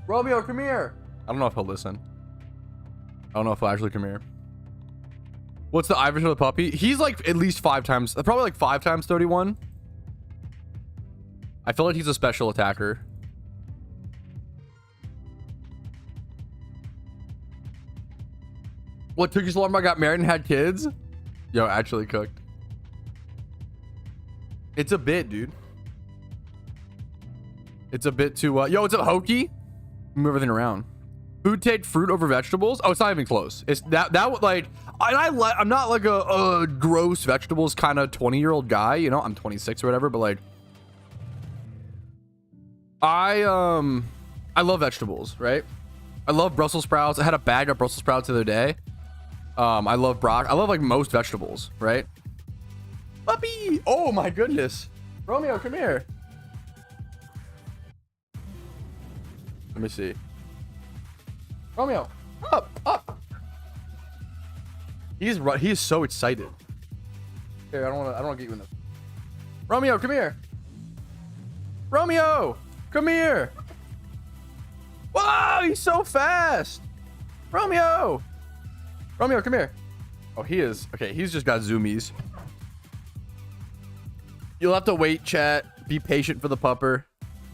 Romeo, come here! I don't know if he'll listen. I don't know if he'll actually come here. What's the average of the puppy? He's like at least 5 times, probably like 5 times 31. I feel like he's a special attacker. What took you so long? I got married and had kids? Yo, actually cooked. It's a bit, dude. It's a bit too, yo, what's up, Hokey? Move everything around. Food take fruit over vegetables? Oh, it's not even close. It's that like, I'm not like a gross vegetables kind of 20-year-old guy, you know? I'm 26 or whatever, but like, I love vegetables, right? I love Brussels sprouts. I had a bag of Brussels sprouts the other day. I love broccoli. I love like most vegetables, right? Puppy! Oh my goodness. Romeo, come here. Let me see. Romeo, up. He is so excited. Here, I don't want to get you in this. Romeo, come here. Romeo, come here. Whoa, he's so fast. Romeo, come here. Oh, he is. Okay, he's just got zoomies. You'll have to wait, chat. Be patient for the pupper.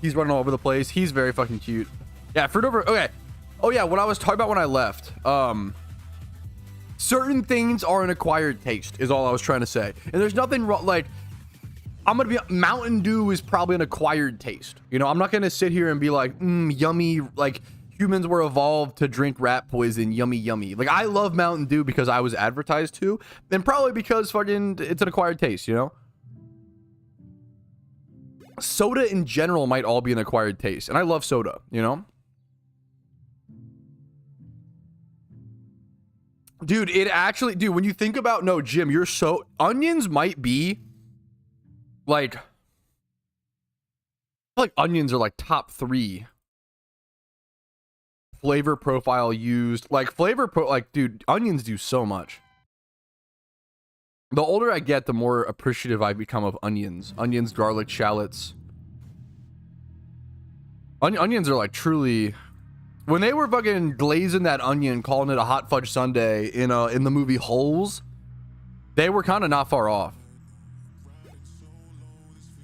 He's running all over the place. He's very fucking cute. Yeah, fruit over. Okay. Oh yeah, what I was talking about when I left. Certain things are an acquired taste, is all I was trying to say. And there's nothing wrong. Like, I'm gonna be Mountain Dew is probably an acquired taste. You know, I'm not gonna sit here and be like, yummy. Like, humans were evolved to drink rat poison. Yummy, yummy. Like, I love Mountain Dew because I was advertised to, and probably because fucking it's an acquired taste. You know. Soda in general might all be an acquired taste, and I love soda, you know. Dude, it actually, dude, when you think about, no, Jim, you're so, onions might be like onions are like top 3 flavor profile used, like like, dude, onions do so much. The older I get, the more appreciative I become of onions. Onions, garlic, shallots. Onions are like truly... When they were fucking glazing that onion, calling it a hot fudge sundae in the movie Holes, they were kind of not far off.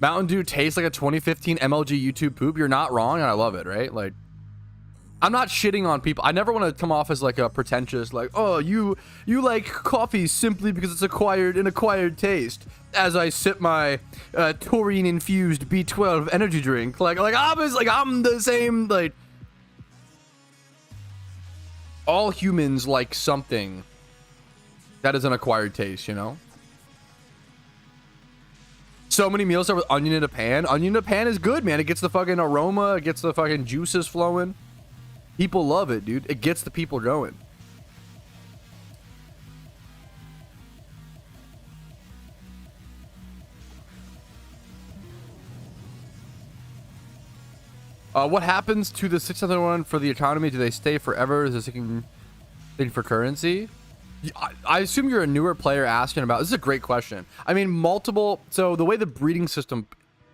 Mountain Dew tastes like a 2015 MLG YouTube poop. You're not wrong, and I love it, right? Like, I'm not shitting on people. I never want to come off as like a pretentious, like, oh, you like coffee simply because it's an acquired taste. As I sip my taurine infused B12 energy drink, like I'm the same. Like, all humans like something that is an acquired taste, you know. So many meals start with onion in a pan. Onion in a pan is good, man. It gets the fucking aroma. It gets the fucking juices flowing. People love it, dude. It gets the people going. What happens to the 601 for the economy? Do they stay forever? Is this a thing for currency? I assume you're a newer player asking about. This is a great question. I mean, multiple. So the way the breeding system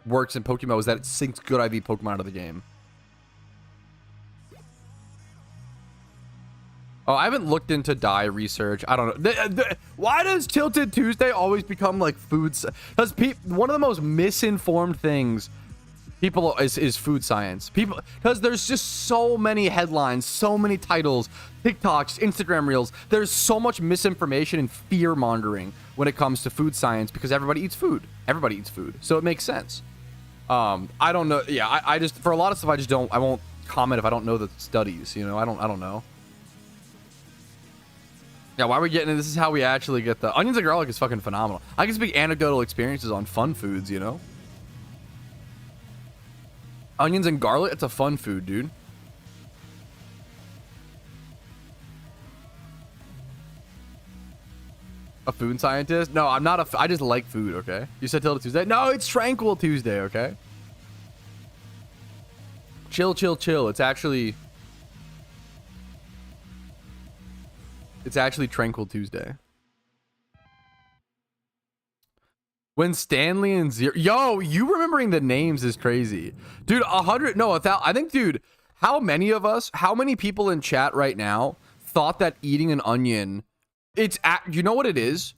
works in PokeMMO is that it sinks good IV Pokemon out of the game. Oh, I haven't looked into dye research. I don't know. Why does Tilted Tuesday always become like foods? Because one of the most misinformed things people is food science. People, because there's just so many headlines, so many titles, TikToks, Instagram reels. There's so much misinformation and fear mongering when it comes to food science because everybody eats food. Everybody eats food, so it makes sense. I don't know. Yeah, I just, for a lot of stuff, I won't comment if I don't know the studies. You know, I don't know. Yeah, why are we getting it? This is how we actually get the onions and garlic is fucking phenomenal. I can speak anecdotal experiences on fun foods, you know? Onions and garlic. It's a fun food, dude. A food scientist? No, I'm not I just like food, okay? You said Tilda Tuesday? No, it's Tranquil Tuesday, okay? Chill, chill, chill. It's actually Tranquil Tuesday. When Stanley and Zero... Yo, you remembering the names is crazy. Dude, 100... No, 1,000... I think, dude, how many people in chat right now thought that eating an onion... You know what it is?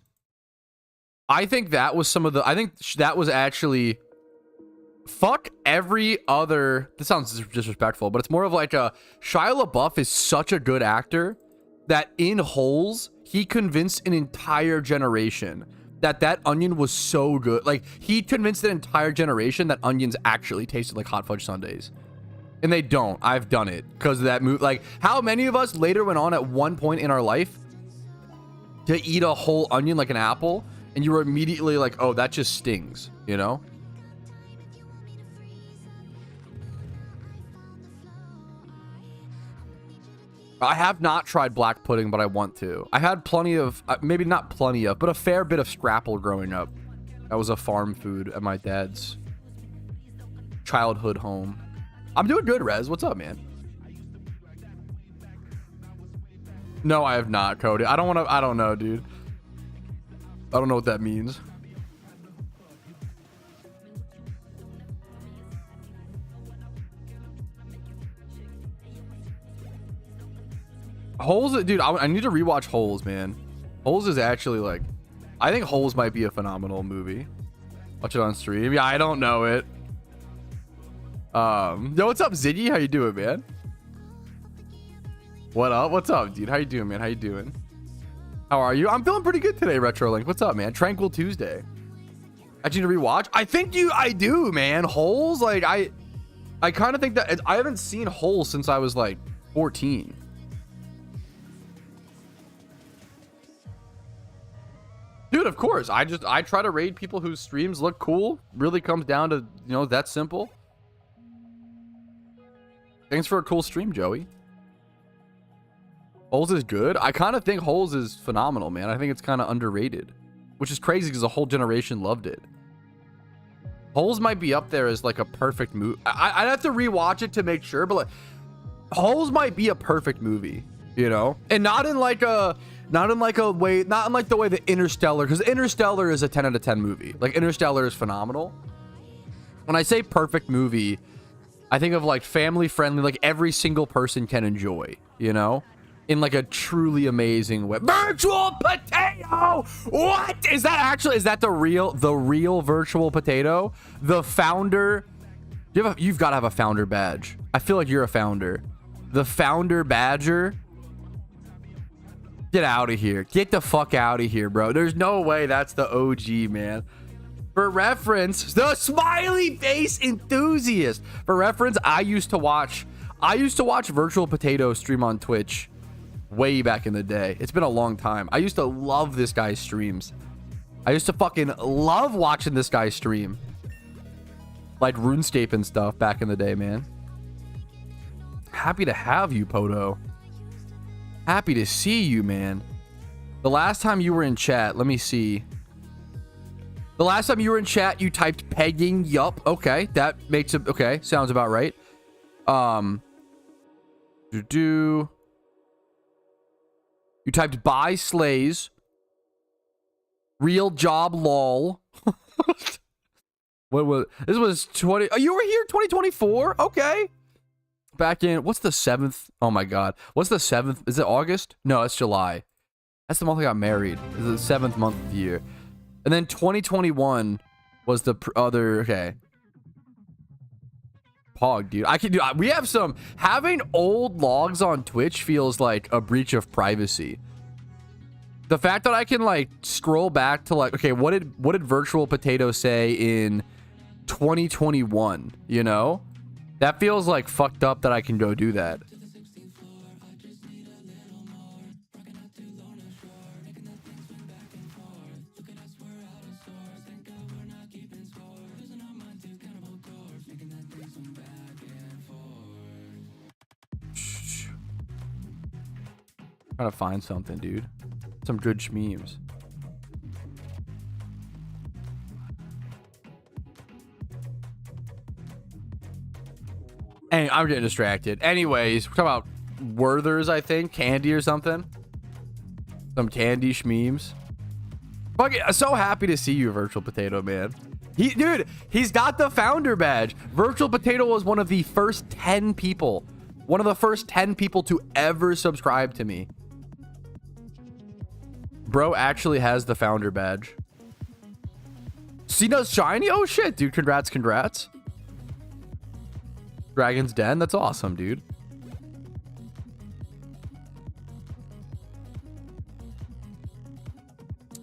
I think that was I think that was actually... Fuck every other... This sounds disrespectful, but it's more of like a... Shia LaBeouf is such a good actor that in Holes, he convinced an entire generation that onion was so good. Like, he convinced an entire generation that onions actually tasted like hot fudge sundaes. And they don't. I've done it because of that move. Like, how many of us later went on at one point in our life to eat a whole onion like an apple, and you were immediately like, oh, that just stings, you know? I have not tried black pudding, but I want to. I had plenty of, maybe not plenty of, but a fair bit of scrapple growing up. That was a farm food at my dad's childhood home. I'm doing good, Rez. What's up, man? No, I have not, Cody. I don't know, dude. I don't know what that means. Holes, dude, I need to rewatch Holes, man. Holes is actually like, I think Holes might be a phenomenal movie. Watch it on stream. Yeah, I don't know it. Yo, what's up, Ziggy? How you doing, man? What up? What's up, dude? How you doing, man? How you doing? How are you? I'm feeling pretty good today, Retrolink. What's up, man? Tranquil Tuesday. I need to rewatch. I do, man. Holes, like, I kind of think that I haven't seen Holes since I was like 14. Dude, of course. I try to raid people whose streams look cool. Really comes down to, you know, that simple. Thanks for a cool stream, Joey. Holes is good. I kind of think Holes is phenomenal, man. I think it's kind of underrated, which is crazy because a whole generation loved it. Holes might be up there as like a perfect movie. I'd have to rewatch it to make sure, but like, Holes might be a perfect movie, you know, and not in like the way that Interstellar, because Interstellar is a 10 out of 10 movie. Like, Interstellar is phenomenal. When I say perfect movie, I think of like family friendly, like every single person can enjoy, you know, in like a truly amazing way. Virtual potato. What is that? Actually, is that the real virtual potato? The founder. You've got to have a founder badge. I feel like you're a founder. The founder badger. Get out of here. Get the fuck out of here, bro. There's no way that's the OG, man. For reference, the smiley face enthusiast. For reference, I used to watch Virtual Potato stream on Twitch way back in the day. It's been a long time. I used to love this guy's streams. I used to fucking love watching this guy stream. Like RuneScape and stuff back in the day, man. Happy to have you, Poto. Happy to see you, man. The last time you were in chat, let me see. The last time you were in chat, you typed pegging. Yup. Okay, that makes it okay. Sounds about right. You typed buy slays. Real job lol. What was this? Was 20? Oh, you were here 2024. Okay. Back in, what's the 7th? Oh my god, what's the 7th? Is it August? No, it's July. That's the month I got married. It's the 7th month of the year. And then 2021 was the other. Okay, Pog, dude. I can do. We have some. Having old logs on Twitch feels like a breach of privacy. The fact that I can like scroll back to like, okay, what did Virtual Potato say in 2021? You know, that feels like fucked up that I can go do that. Trying to find something, dude. Some good memes. And I'm getting distracted. Anyways, we're talking about Werther's, I think. Candy or something. Some candy schmemes. Fucking so happy to see you, Virtual Potato, man. Dude, he's got the founder badge. Virtual Potato was one of the first 10 people. One of the first 10 people to ever subscribe to me. Bro actually has the founder badge. Cena's shiny? Oh shit, dude. Congrats, congrats. Dragon's Den? That's awesome, dude.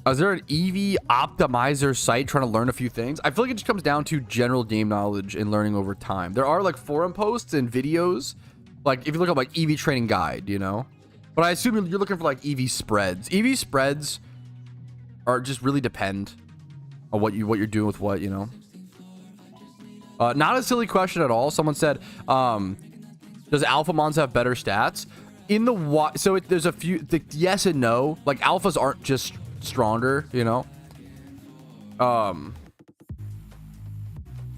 Is there an Eevee optimizer site trying to learn a few things? I feel like it just comes down to general game knowledge and learning over time. There are like forum posts and videos. Like if you look up like Eevee training guide, you know? But I assume you're looking for like Eevee spreads. Eevee spreads are just really depend on what you're doing with what, you know? Not a silly question at all. Someone said, does Alpha Mons have better stats? In the so there's a few yes and no. Like alphas aren't just stronger, you know?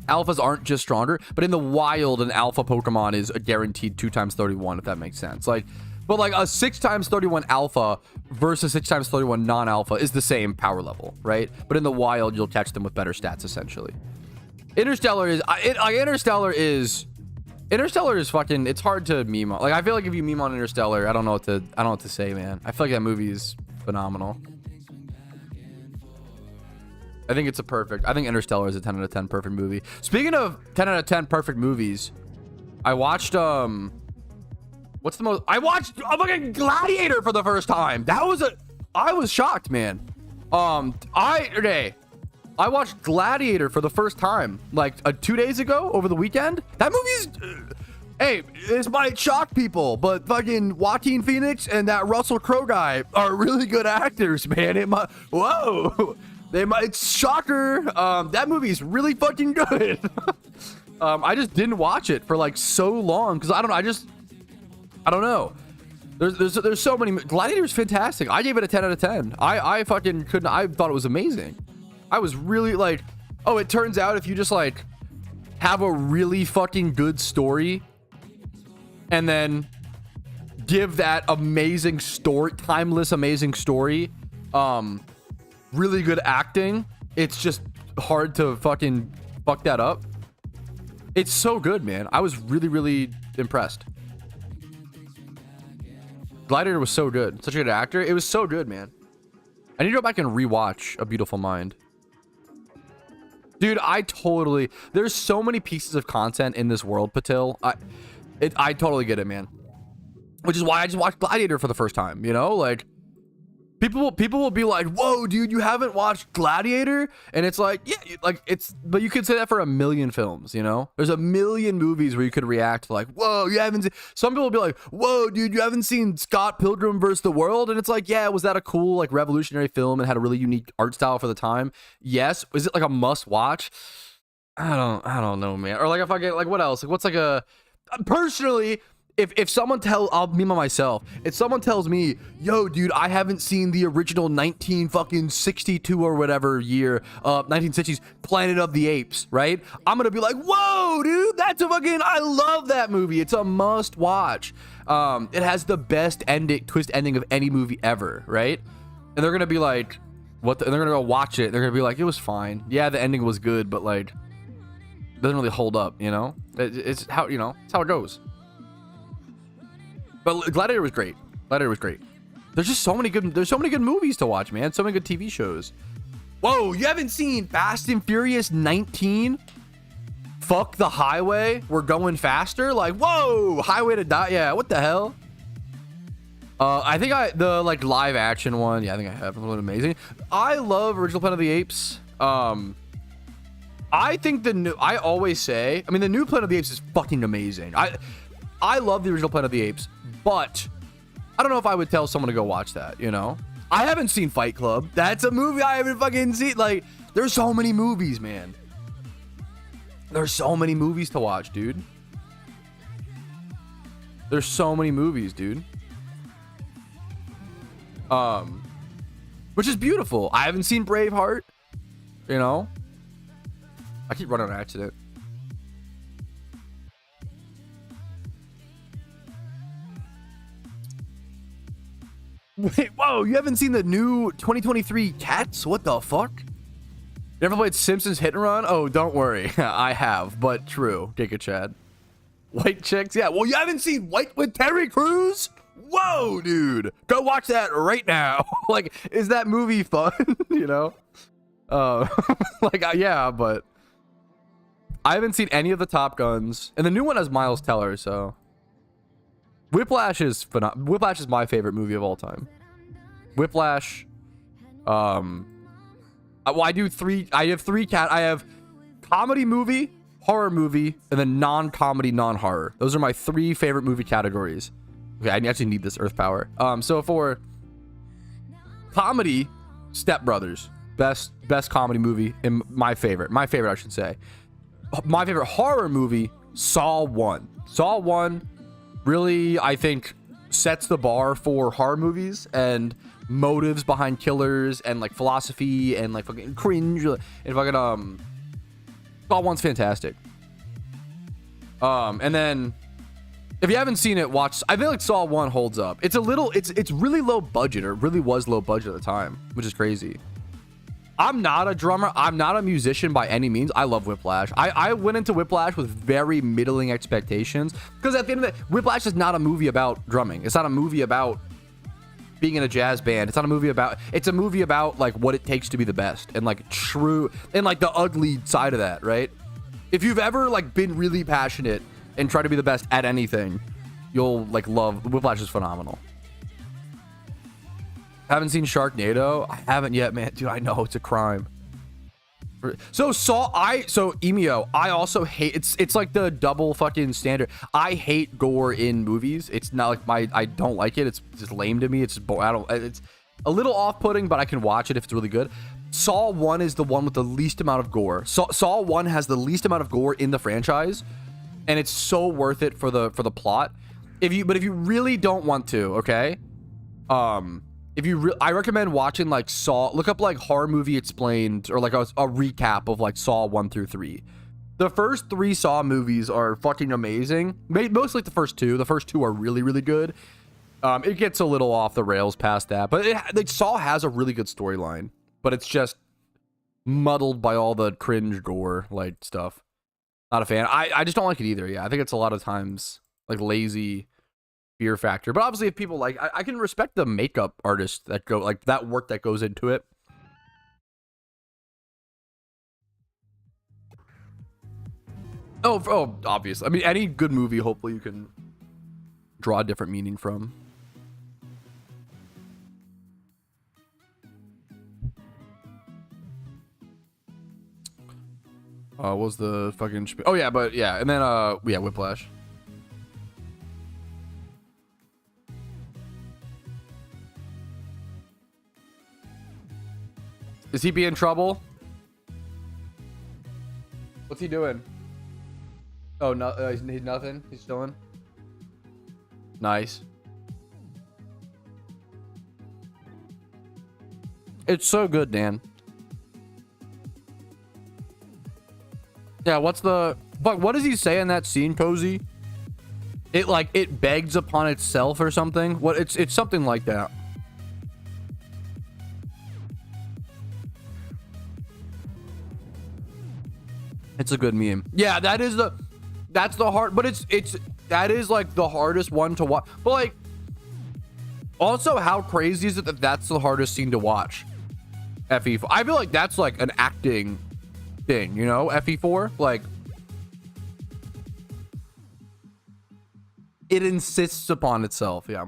Alphas aren't just stronger, but in the wild, an alpha Pokemon is a guaranteed 2x31, if that makes sense. Like, but like a 6x31 alpha versus 6x31 non-alpha is the same power level, right? But in the wild, you'll catch them with better stats, essentially. Interstellar is fucking, it's hard to meme on. Like I feel like if you meme on Interstellar, I don't know what to say, man. I feel like that movie is phenomenal. I think Interstellar is a 10 out of 10 perfect movie. Speaking of 10 out of 10 perfect movies, I watched I watched a fucking Gladiator for the first time. I was shocked, man. I watched Gladiator for the first time like 2 days ago over the weekend. That movie's hey, this might shock people, but fucking Joaquin Phoenix and that Russell Crowe guy are really good actors, man. It's shocker. That movie's really fucking good. I just didn't watch it for like so long because I don't know. There's so many. Gladiator's fantastic. I gave it a 10 out of 10. I fucking couldn't. I thought it was amazing. I was really like, oh, it turns out if you just like have a really fucking good story and then give that amazing story, timeless, amazing story, really good acting, it's just hard to fucking fuck that up. It's so good, man. I was really, really impressed. Gladiator was so good. Such a good actor. It was so good, man. I need to go back and rewatch A Beautiful Mind. Dude, there's so many pieces of content in this world, Patil. I totally get it, man. Which is why I just watched Gladiator for the first time, you know? Like, people will be like, whoa, dude, you haven't watched Gladiator? And it's like, yeah, but you could say that for a million films, you know? There's a million movies where you could react like, whoa, you haven't seen, some people will be like, whoa, dude, you haven't seen Scott Pilgrim vs. the World? And it's like, yeah, was that a cool, like, revolutionary film and had a really unique art style for the time? Yes. Is it like a must watch? I don't know, man. Or like if I get, like, what else? Like, what's like a, personally, If someone I'll meme on myself. If someone tells me, yo, dude, I haven't seen the original 1962 or whatever year, 1960s Planet of the Apes, right? I'm gonna be like, whoa, dude, that's a fucking, I love that movie. It's a must watch. It has the best twist ending of any movie ever, right? And they're gonna be like, what? And they're gonna go watch it. They're gonna be like, it was fine. Yeah, the ending was good, but like, it doesn't really hold up, you know? It's how, you know, it's how it goes. But Gladiator was great. There's just so many good movies to watch, man. So many good TV shows. Whoa, you haven't seen Fast and Furious 19? Fuck the highway. We're going faster. Like, whoa, Highway to Die. Yeah, what the hell? I think the like live action one. Yeah, I think I have. It was amazing. I love original Planet of the Apes. I think I always say, I mean, the new Planet of the Apes is fucking amazing. I love the original Planet of the Apes, but I don't know if I would tell someone to go watch that, you know? I haven't seen Fight Club. That's a movie I haven't fucking seen. Like, there's so many movies, man. There's so many movies to watch, dude. There's so many movies, dude. which is beautiful. I haven't seen Braveheart, you know. I keep running on accident. Wait, whoa, you haven't seen the new 2023 Cats? What the fuck? You ever played Simpsons Hit and Run? Oh, don't worry. I have, but true. Giga Chad. White Chicks? Yeah, well, you haven't seen White with Terry Crews? Whoa, dude. Go watch that right now. Like, is that movie fun? You know? Like, yeah, but I haven't seen any of the Top Guns. And the new one has Miles Teller, so... Whiplash is Whiplash is my favorite movie of all time. Whiplash, well, I have comedy movie, horror movie, and then non-comedy, non-horror. Those are my 3 favorite movie categories. Okay, I actually need this Earth Power. So for comedy, Step Brothers, best comedy movie, and my favorite I should say. My favorite horror movie, Saw 1. Saw 1 really, I think, sets the bar for horror movies and motives behind killers and like philosophy and like fucking cringe and fucking Saw 1's fantastic. And then if you haven't seen it, watch. I feel like Saw 1 holds up. It's really low budget, or it really was low budget at the time, which is crazy. I'm not a drummer. I'm not a musician by any means. I love Whiplash. I went into Whiplash with very middling expectations, because at the end of the day, Whiplash is not a movie about drumming. It's not a movie about being in a jazz band. It's not a movie about, it's a movie about like what it takes to be the best, and like true, and like the ugly side of that, right? If you've ever like been really passionate and try to be the best at anything, you'll like love Whiplash. Is phenomenal. Haven't seen Sharknado? I haven't yet, man. Dude, I know it's a crime. So Emio, I also hate, it's like the double fucking standard. I hate gore in movies. It's not like I don't like it. It's just lame to me. It's it's a little off-putting, but I can watch it if it's really good. Saw 1 is the one with the least amount of gore. Saw 1 has the least amount of gore in the franchise, and it's so worth it for the plot. If you really don't want to, okay? I recommend watching like Saw. Look up like Horror Movie Explained, or like a recap of like Saw 1 through 3. The first 3 Saw movies are fucking amazing. Mostly the first 2. The first 2 are really, really good. It gets a little off the rails past that, but like Saw has a really good storyline, but it's just muddled by all the cringe gore like stuff. Not a fan. I just don't like it either. Yeah, I think it's a lot of times like lazy fear factor, but obviously if people like, I can respect the makeup artists that go like that work that goes into it. Oh, obviously. I mean, any good movie, hopefully you can draw a different meaning from. What was the fucking oh yeah, but yeah, and then yeah, Whiplash. Is he being in trouble? What's he doing? Oh, no, he's nothing. He's chilling. Nice. It's so good, Dan. Yeah, what's the... But what does he say in that scene, Cozy? It, like, it begs upon itself or something? What? It's something like that. It's a good meme. Yeah, that's the hard, but that is like the hardest one to watch. But like, also how crazy is it that that's the hardest scene to watch? FE4. I feel like that's like an acting thing, you know? FE4, like it insists upon itself. Yeah.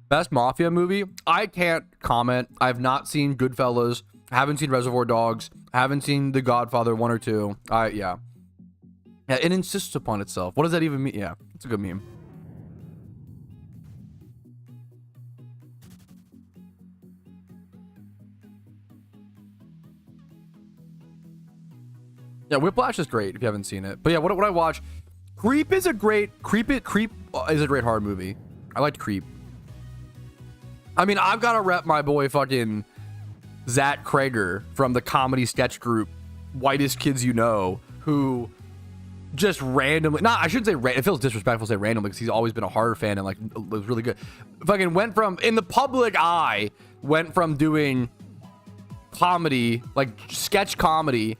Best mafia movie? I can't comment. I've not seen Goodfellas. Haven't seen Reservoir Dogs. Haven't seen The Godfather 1 or 2. Yeah, it insists upon itself. What does that even mean? Yeah, it's a good meme. Yeah, Whiplash is great if you haven't seen it. But yeah, what I watch? Creep is a great horror movie. I liked Creep. I mean, I've got to rep my boy fucking Zach Krager from the comedy sketch group Whitest Kids You Know, who just randomly, I shouldn't say it feels disrespectful to say randomly because he's always been a horror fan and like was really good. Fucking went from, in the public eye, went from doing comedy, like sketch comedy,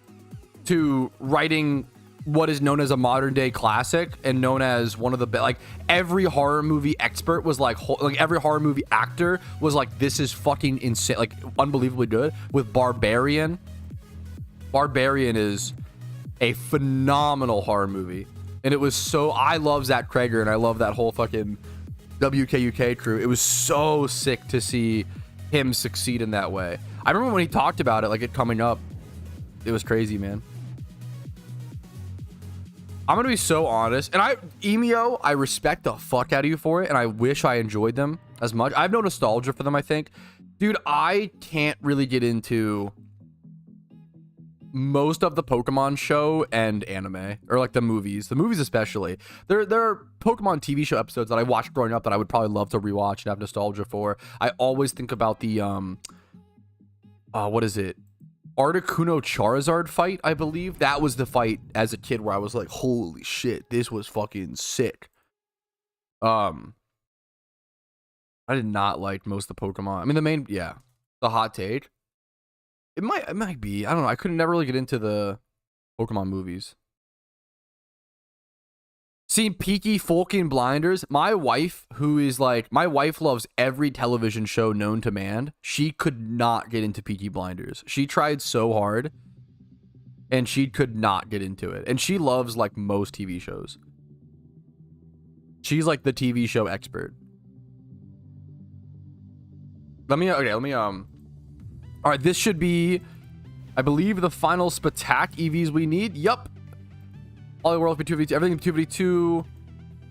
to writing what is known as a modern day classic and known as one of the best. Like every horror movie expert was like every horror movie actor was like, this is fucking insane, like unbelievably good. With Barbarian is a phenomenal horror movie, and it was so, I love Zach Krager and I love that whole fucking WKUK crew. It was so sick to see him succeed in that way. I remember when he talked about it, like it coming up, it was crazy, man. I'm gonna be so honest, and Emio, I respect the fuck out of you for it, and I wish I enjoyed them as much. I have no nostalgia for them, I think. Dude, I can't really get into most of the Pokemon show and anime, or like the movies especially. There are Pokemon TV show episodes that I watched growing up that I would probably love to rewatch and have nostalgia for. I always think about the what is it, Articuno Charizard fight, I believe. That was the fight as a kid where I was like, holy shit, this was fucking sick. I did not like most of the Pokemon. I mean, the hot take. It might be. I don't know. I couldn't never really get into the Pokemon movies. Seen Peaky fucking Blinders. My wife loves every television show known to man. She could not get into Peaky Blinders. She tried so hard, and she could not get into it. And she loves like most TV shows. She's like the TV show expert. Let me all right, this should be, I believe, the final Spatak EVs we need. Yup. All the world for 2v2, everything 2v2.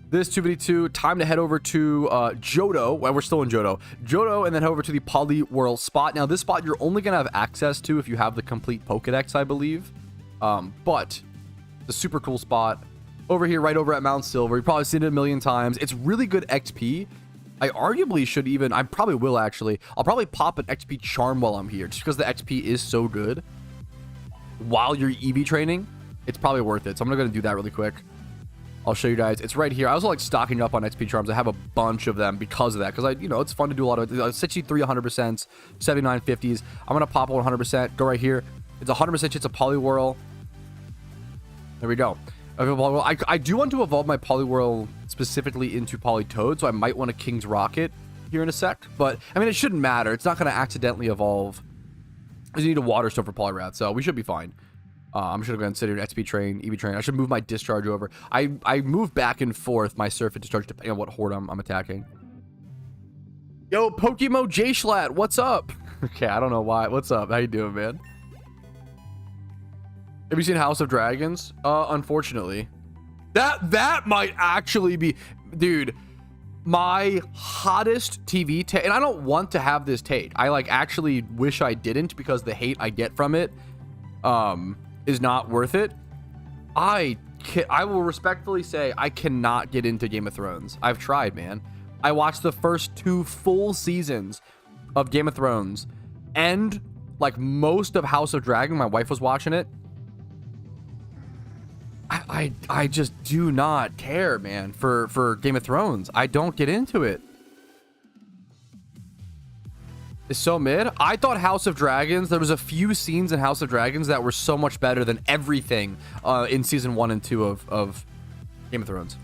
This 2v2. Time to head over to Johto. Well, we're still in Johto, and then head over to the Poliwhirl spot. Now, this spot you're only going to have access to if you have the complete Pokedex, I believe. But the super cool spot over here, right over at Mount Silver. You've probably seen it a million times. It's really good XP. I arguably should even, I probably will actually. I'll probably pop an XP charm while I'm here, just because the XP is so good. While you're EV training, it's probably worth it. So I'm gonna do that really quick. I'll show you guys. It's right here. I was like stocking up on XP charms. I have a bunch of them because of that. Because it's fun to do a lot of 63 100%, 79 50s. I'm gonna pop 100%. Go right here. It's 100% chance of Poliwhirl. There we go. I do want to evolve my Poliwhirl specifically into Politoed, so I might want a King's Rocket here in a sec. But, I mean, it shouldn't matter. It's not going to accidentally evolve. You need a Water Stone for Poliwrath, so we should be fine. I'm just going to go ahead and sit here in XP train, EV train. I should move my Discharge over. I move back and forth my Surf and Discharge depending on what horde I'm attacking. Yo, PokeMMO J-Schlatt, what's up? Okay, I don't know why. What's up? How you doing, man? Have you seen House of Dragons? Unfortunately. That might actually be, dude, my hottest TV take, and I don't want to have this take. I like actually wish I didn't, because the hate I get from it is not worth it. I will respectfully say I cannot get into Game of Thrones. I've tried, man. I watched the first 2 full seasons of Game of Thrones and like most of House of Dragon. My wife was watching it. I just do not care, man, for Game of Thrones. I don't get into it. It's so mid. I thought House of Dragons, there was a few scenes in House of Dragons that were so much better than everything in season 1 and 2 of Game of Thrones.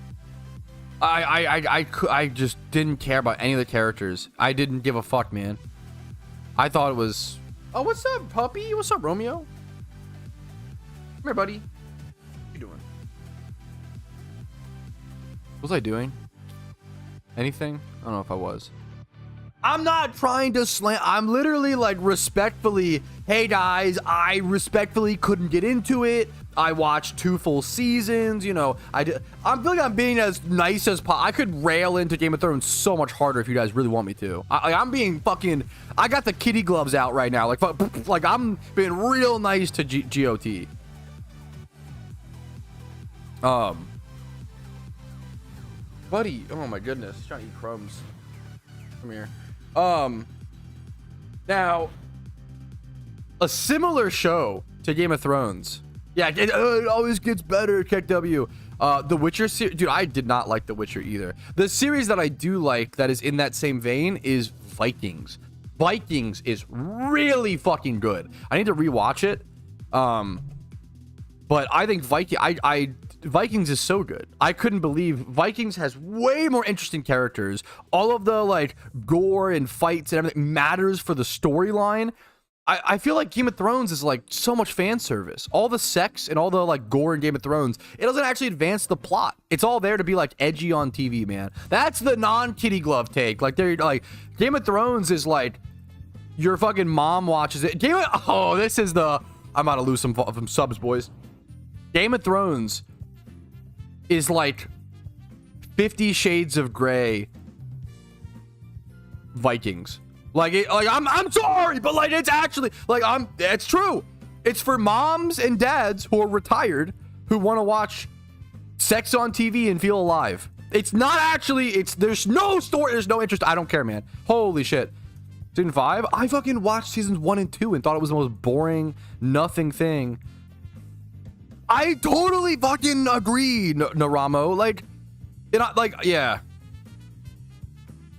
I just didn't care about any of the characters. I didn't give a fuck, man. I thought it was... Oh, what's up, puppy? What's up, Romeo? Come here, buddy. What you doing? What was I doing? Anything? I don't know if I was. I'm not trying to slam. I'm literally like respectfully, hey guys, I respectfully couldn't get into it. I watched 2 full seasons, you know. I'm feeling like I'm being as nice as possible. I could rail into Game of Thrones so much harder if you guys really want me to. I'm being fucking, I got the kitty gloves out right now. Like I'm being real nice to GOT. Buddy, oh my goodness, he's trying to eat crumbs. Come here. Now, a similar show to Game of Thrones. Yeah, it always gets better, KW. The Witcher series, dude, I did not like The Witcher either. The series that I do like that is in that same vein is Vikings. Vikings is really fucking good. I need to rewatch it. But I think Vikings is so good. I couldn't believe Vikings has way more interesting characters. All of the like gore and fights and everything matters for the storyline. I feel like Game of Thrones is like so much fan service. All the sex and all the like gore in Game of Thrones, it doesn't actually advance the plot. It's all there to be like edgy on TV, man. That's the non-kitty glove take. Like they're like Game of Thrones is like your fucking mom watches it. This is the I'm about to lose some subs, boys. Game of Thrones is like 50 Shades of Grey Vikings. I'm sorry, but like it's actually like it's true. It's for moms and dads who are retired who want to watch sex on TV and feel alive. It's not actually, there's no story, there's no interest. I don't care, man. Holy shit. Season 5, I fucking watched seasons 1 and 2 and thought it was the most boring, nothing thing. I totally fucking agree, Naramo. Yeah.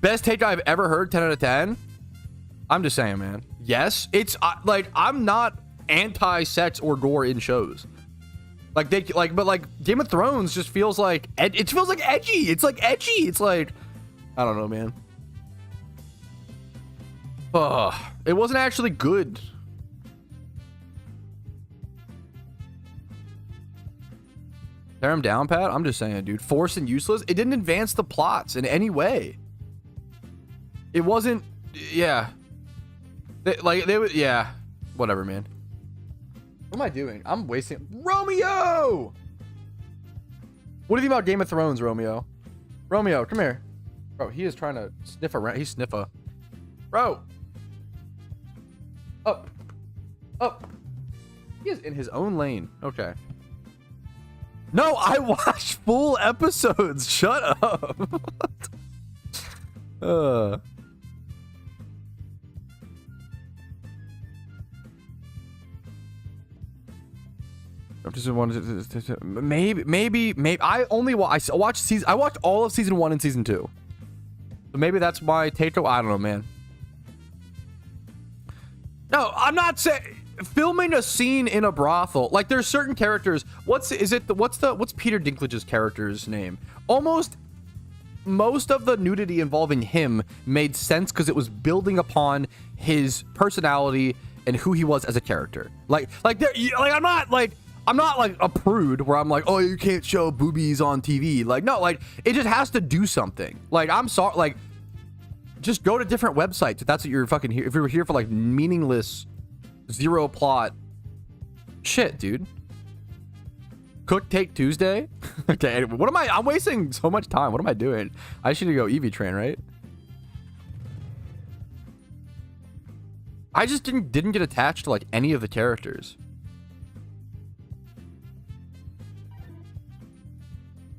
Best take I've ever heard, 10 out of 10. I'm just saying, man. Yes, it's I'm not anti-sex or gore in shows. But Game of Thrones just feels like it feels like edgy. It's like edgy. It's like I don't know, man. It wasn't actually good. Tear him down, Pat. I'm just saying, dude. Forced and useless. It didn't advance the plots in any way. It wasn't. Yeah. Yeah. Whatever, man. What am I doing? I'm wasting. Romeo! What do you think about Game of Thrones, Romeo? Romeo, come here. Bro, he is trying to sniff around. He's sniffa. Bro. Up. Up. He is in his own lane. Okay. No, I watched full episodes. Shut up. Maybe I watched all of season 1 and season 2. So maybe that's my take. I don't know, man. No, I'm not saying filming a scene in a brothel. Like there's certain characters. What's Peter Dinklage's character's name? Almost most of the nudity involving him made sense because it was building upon his personality and who he was as a character. I'm not like a prude where I'm like, oh, you can't show boobies on TV. Like, no, like it just has to do something. Like, I'm sorry, like just go to different websites if that's what you're fucking here. If you were here for like meaningless, zero plot shit, dude. Cook Take Tuesday. Okay, anyway, what am I'm wasting so much time. What am I doing? I should go HEATRAN, right? I just didn't get attached to like any of the characters.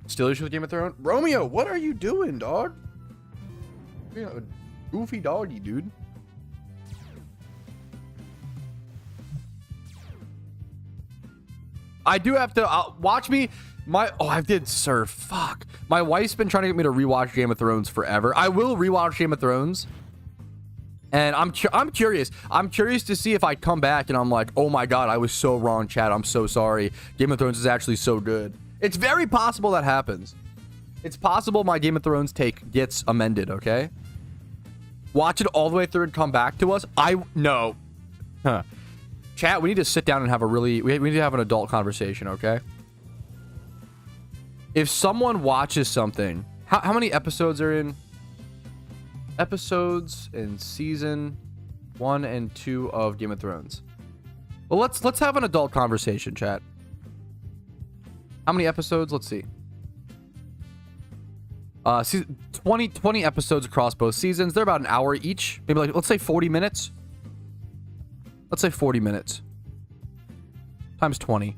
Still issue with Game of Thrones? Romeo, what are you doing, dog? You're a goofy doggy, dude. I do have to watch me. I did surf. Fuck. My wife's been trying to get me to rewatch Game of Thrones forever. I will rewatch Game of Thrones. And I'm curious. I'm curious to see if I come back and I'm like, oh my god, I was so wrong, chat. I'm so sorry. Game of Thrones is actually so good. It's very possible that happens. It's possible my Game of Thrones take gets amended, okay? Watch it all the way through and come back to us. No. Huh. Chat, we need to sit down and have we need to have an adult conversation, okay? If someone watches something, how many episodes are in? Episodes in season 1 and 2 of Game of Thrones. Well, let's have an adult conversation, chat. How many episodes? Let's see. 20 episodes across both seasons. They're about an hour each. Maybe like, let's say 40 minutes. Let's say 40 minutes. Times 20.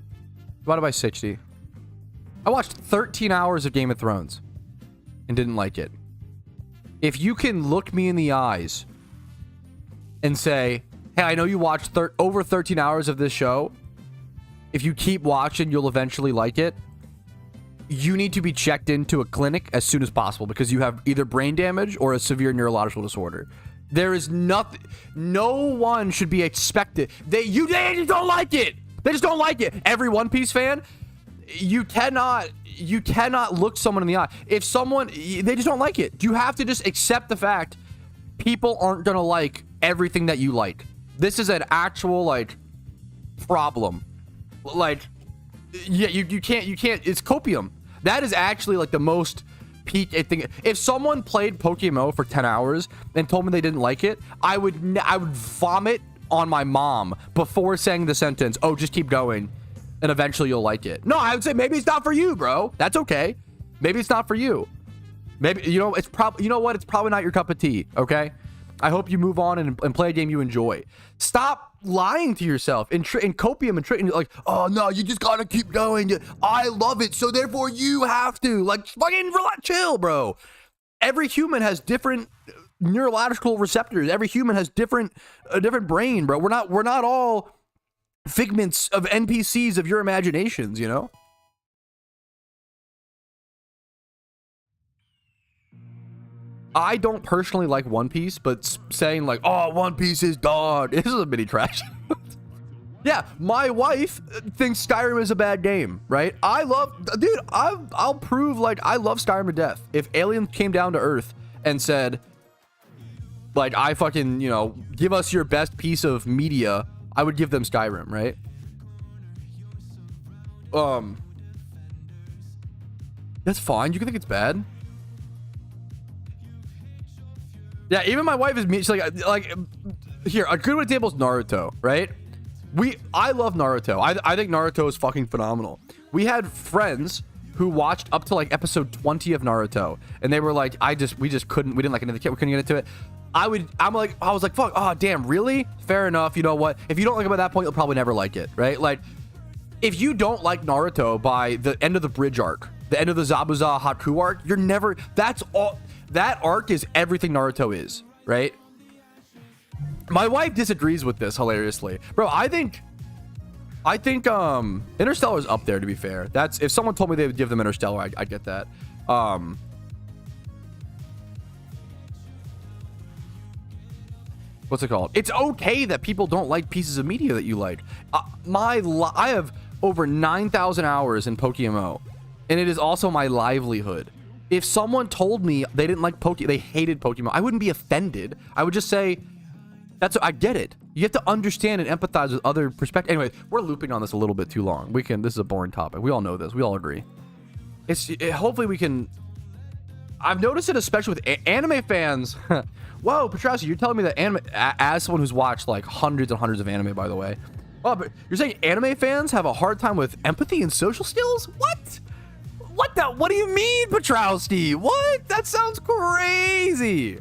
Divided by 60. I watched 13 hours of Game of Thrones and didn't like it. If you can look me in the eyes and say, hey, I know you watched over 13 hours of this show. If you keep watching, you'll eventually like it. You need to be checked into a clinic as soon as possible because you have either brain damage or a severe neurological disorder. There is nothing. No one should be expected. They just don't like it. They just don't like it. Every One Piece fan, you cannot look someone in the eye. If someone, they just don't like it. You have to just accept the fact people aren't gonna like everything that you like. This is an actual like problem. Like, yeah, you can't. It's copium. That is actually like the most peak thing. If someone played PokeMMO for 10 hours and told me they didn't like it, I would vomit on my mom before saying the sentence, oh, just keep going and eventually you'll like it. No, I would say maybe it's not for you, bro. That's okay. Maybe it's not for you. Maybe, you know, it's probably, you know what? It's probably not your cup of tea. Okay. I hope you move on and play a game you enjoy. Stop lying to yourself and copium and tricking like, oh no, you just gotta keep going. I love it, so therefore you have to. Like, fucking chill, bro. Every human has different neurological receptors. Every human has a different brain, bro. We're not all figments of NPCs of your imaginations, you know? I don't personally like One Piece, but saying like, oh, One Piece is dog. This is a mini trash. Yeah, my wife thinks Skyrim is a bad game, right? Dude, I'll prove like I love Skyrim to death. If aliens came down to Earth and said, like, I fucking, you know, give us your best piece of media, I would give them Skyrim, right? That's fine. You can think it's bad. Yeah, even my wife is me. She's like, here, a good example is Naruto, right? I love Naruto. I think Naruto is fucking phenomenal. We had friends who watched up to like episode 20 of Naruto, and they were like, we didn't like any of the kid. We couldn't get into it. I was like, fuck, oh damn, really? Fair enough. You know what? If you don't like it by that point, you'll probably never like it, right? Like, if you don't like Naruto by the end of the bridge arc, the end of the Zabuza Haku arc, you're never. That's all. That arc is everything Naruto is, right? My wife disagrees with this hilariously. Bro, I think Interstellar is up there, to be fair. That's, if someone told me they would give them Interstellar, I'd get that. What's it called? It's okay that people don't like pieces of media that you like. I have over 9,000 hours in PokeMMO, and it is also my livelihood. If someone told me they didn't like they hated Pokemon, I wouldn't be offended. I would just say, I get it. You have to understand and empathize with other perspectives. Anyway, we're looping on this a little bit too long. This is a boring topic. We all know this. We all agree. Hopefully we can. I've noticed it especially with anime fans. Whoa, Petrossi, you're telling me that anime, as someone who's watched like hundreds and hundreds of anime, by the way. Oh, but you're saying anime fans have a hard time with empathy and social skills? What? What do you mean, Petrowski? What? That sounds crazy.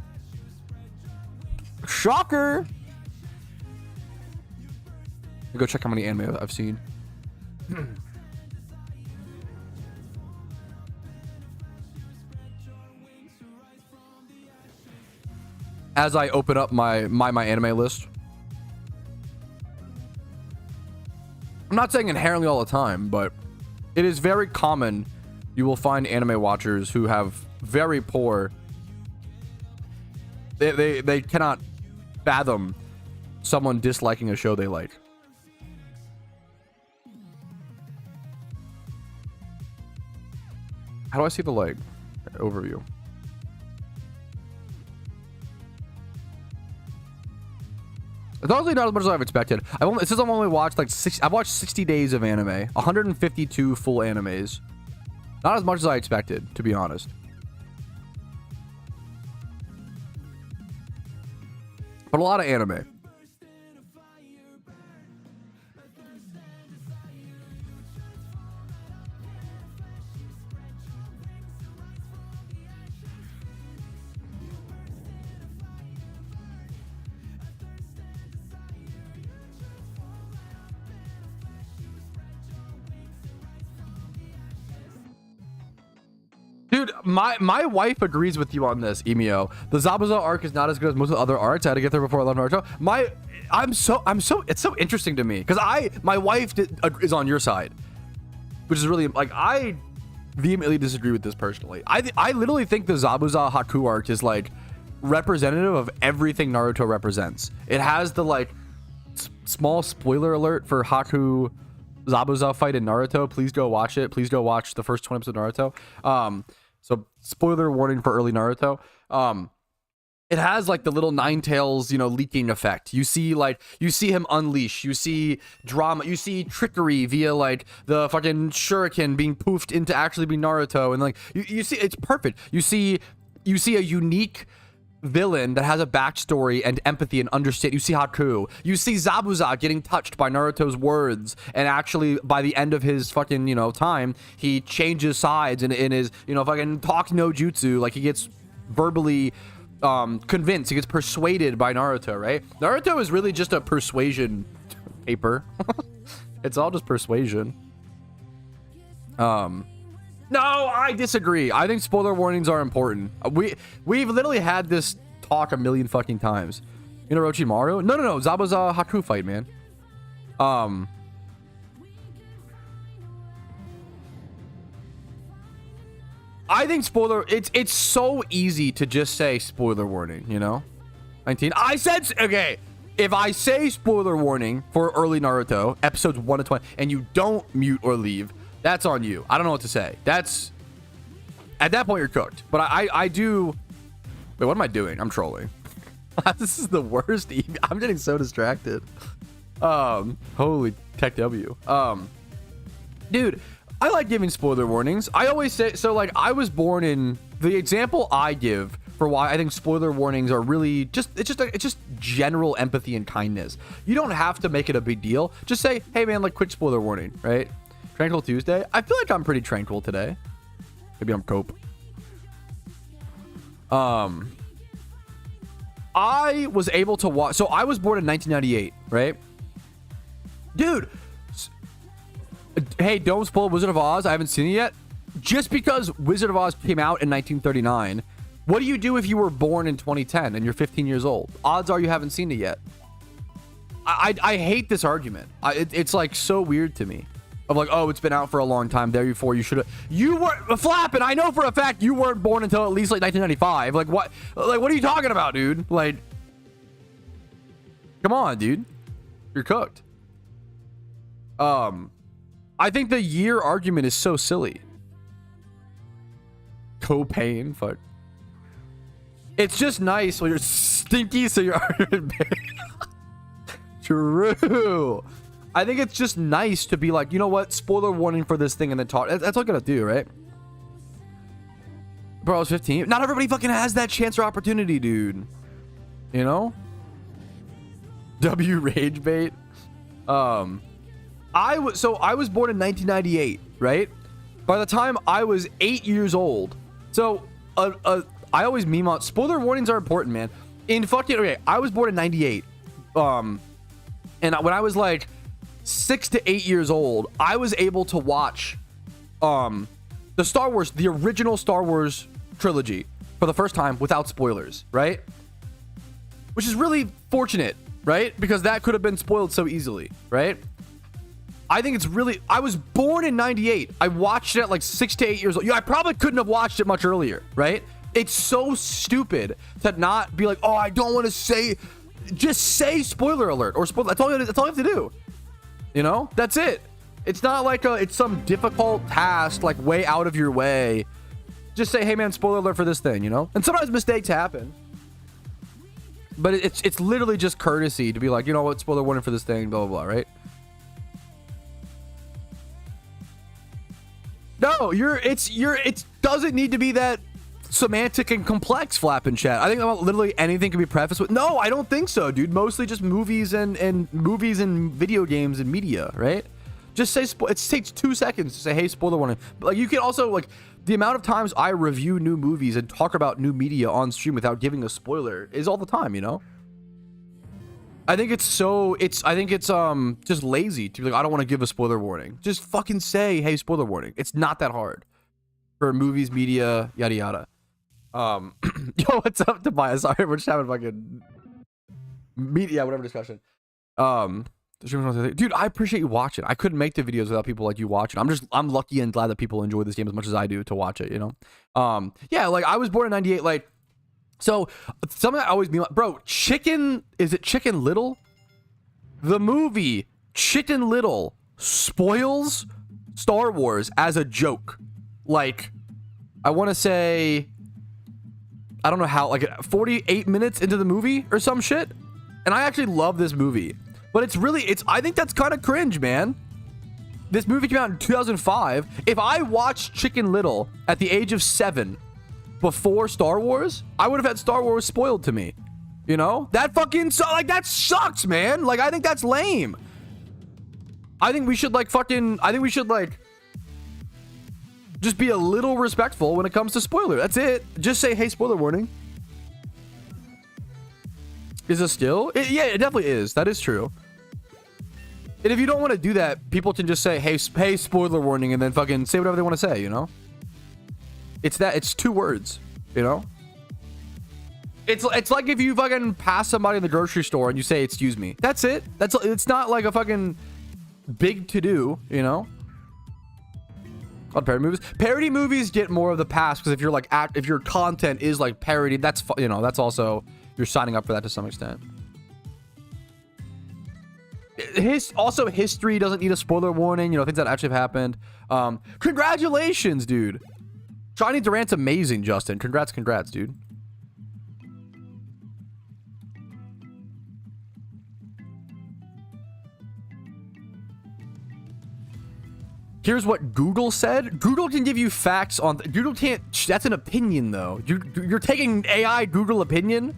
Shocker. Go check how many anime I've seen. As I open up my anime list. I'm not saying inherently all the time, but it is very common. You will find anime watchers who have very poor. They cannot fathom someone disliking a show they like. How do I see the like overview? It's honestly not as much as I've expected. It says I've only watched like I've watched 60 days of anime, 152 full animes. Not as much as I expected, to be honest. But a lot of anime. Dude, my wife agrees with you on this, Emio. The Zabuza arc is not as good as most of the other arcs. I had to get there before I left Naruto. It's so interesting to me because my wife is on your side, which is really like I vehemently disagree with this personally. I literally think the Zabuza Haku arc is like representative of everything Naruto represents. It has the like small spoiler alert for Haku Zabuza fight in Naruto. Please go watch it. Please go watch the first 20 episodes of Naruto. So spoiler warning for early Naruto. It has like the little Nine Tails, leaking effect. You see him unleash. You see drama. You see trickery via like the fucking shuriken being poofed into actually being Naruto, and like you see it's perfect. You see a unique villain that has a backstory and empathy and understand. You see Haku. You see Zabuza getting touched by Naruto's words, and actually by the end of his fucking time, he changes sides and in his fucking talk no jutsu. Like he gets verbally convinced. He gets persuaded by Naruto. Right? Naruto is really just a persuasion paper. It's all just persuasion. No, I disagree. I think spoiler warnings are important. We've literally had this talk a million fucking times. Orochimaru? No. Zabuza Haku fight, man. I think spoiler. It's so easy to just say spoiler warning. 19. I said okay. If I say spoiler warning for early Naruto episodes 1 to 20, and you don't mute or leave, that's on you. I don't know what to say. That's at that point you're cooked. But I do. Wait, what am I doing? I'm trolling. This is the worst. I'm getting so distracted. Holy tech W. Dude, I like giving spoiler warnings. I always say so. Like I was born in the example I give for why I think spoiler warnings are really it's just general empathy and kindness. You don't have to make it a big deal. Just say, hey man, like quick spoiler warning, right? Tranquil Tuesday. I feel like I'm pretty tranquil today. Maybe I'm cope. I was able to watch. So I was born in 1998, right? Dude. Hey, don't spoil Wizard of Oz. I haven't seen it yet. Just because Wizard of Oz came out in 1939, what do you do if you were born in 2010 and you're 15 years old? Odds are you haven't seen it yet. I hate this argument. It's like so weird to me. Of like, oh, it's been out for a long time. Therefore, you should have. You were flapping. I know for a fact you weren't born until at least like 1995. Like what? Like what are you talking about, dude? Like, come on, dude. You're cooked. I think the year argument is so silly. Copain, fuck. It's just nice when you're stinky, so you're True. I think it's just nice to be like, you know what? Spoiler warning for this thing and then talk. That's all I gotta do, right? Bro, I was 15. Not everybody fucking has that chance or opportunity, dude. W rage bait. I was born in 1998, right? By the time I was 8 years old. So, I always meme on spoiler warnings are important, man. I was born in 98. And when I was like 6 to 8 years old, I was able to watch the original Star Wars trilogy for the first time without spoilers, right? Which is really fortunate, right? Because that could have been spoiled so easily, right? I think it's really. I was born in 98. I watched it at like 6 to 8 years old. I probably couldn't have watched it much earlier, right? It's so stupid to not be like, oh, I don't want to say. Just say spoiler alert or spoiler. That's all you have to do. That's it. It's not like it's some difficult task, like way out of your way. Just say, hey man, spoiler alert for this thing, And sometimes mistakes happen. But it's literally just courtesy to be like, you know what, spoiler warning for this thing, blah, blah, blah, right? No, it doesn't need to be that semantic and complex, flap in chat. I think literally anything can be prefaced with. No, I don't think so, dude. Mostly just movies and video games and media, right? Just say it takes 2 seconds to say, hey, spoiler warning. But like you can also like the amount of times I review new movies and talk about new media on stream without giving a spoiler is all the time, I think it's just lazy to be like, I don't want to give a spoiler warning. Just fucking say, hey, spoiler warning. It's not that hard. for movies, media, yada yada. Yo, what's up, Tobias? Sorry, we're just having fucking media, whatever discussion. Dude, I appreciate you watching. I couldn't make the videos without people like you watching. I'm lucky and glad that people enjoy this game as much as I do to watch it, you know? Yeah, like I was born in 98, like, so something I always mean, like, bro, is it Chicken Little? The movie Chicken Little spoils Star Wars as a joke. Like, I want to say, I don't know how, like 48 minutes into the movie or some shit. And I actually love this movie. But I think that's kind of cringe, man. This movie came out in 2005. If I watched Chicken Little at the age of 7 before Star Wars, I would have had Star Wars spoiled to me. You know? That fucking, like, that sucks, man. Like, I think that's lame. I think we should, like, just be a little respectful when it comes to spoiler. That's it. Just say, hey, spoiler warning. Is it still? Yeah, it definitely is. That is true. And if you don't want to do that, people can just say, hey, spoiler warning, and then fucking say whatever they want to say, you know? It's 2 words, you know? It's like if you fucking pass somebody in the grocery store and you say, excuse me. That's it. It's not like a fucking big to-do, you know? On parody movies. Parody movies get more of the pass because if you're like, if your content is like parody, that's, you know, that's also, you're signing up for that to some extent. Also, history doesn't need a spoiler warning, you know, things that actually have happened. Congratulations, dude. Johnny Durant's amazing, Justin. Congrats, dude. Here's what Google said. Google can give you facts on... Google can't... That's an opinion, though. You're taking AI Google opinion?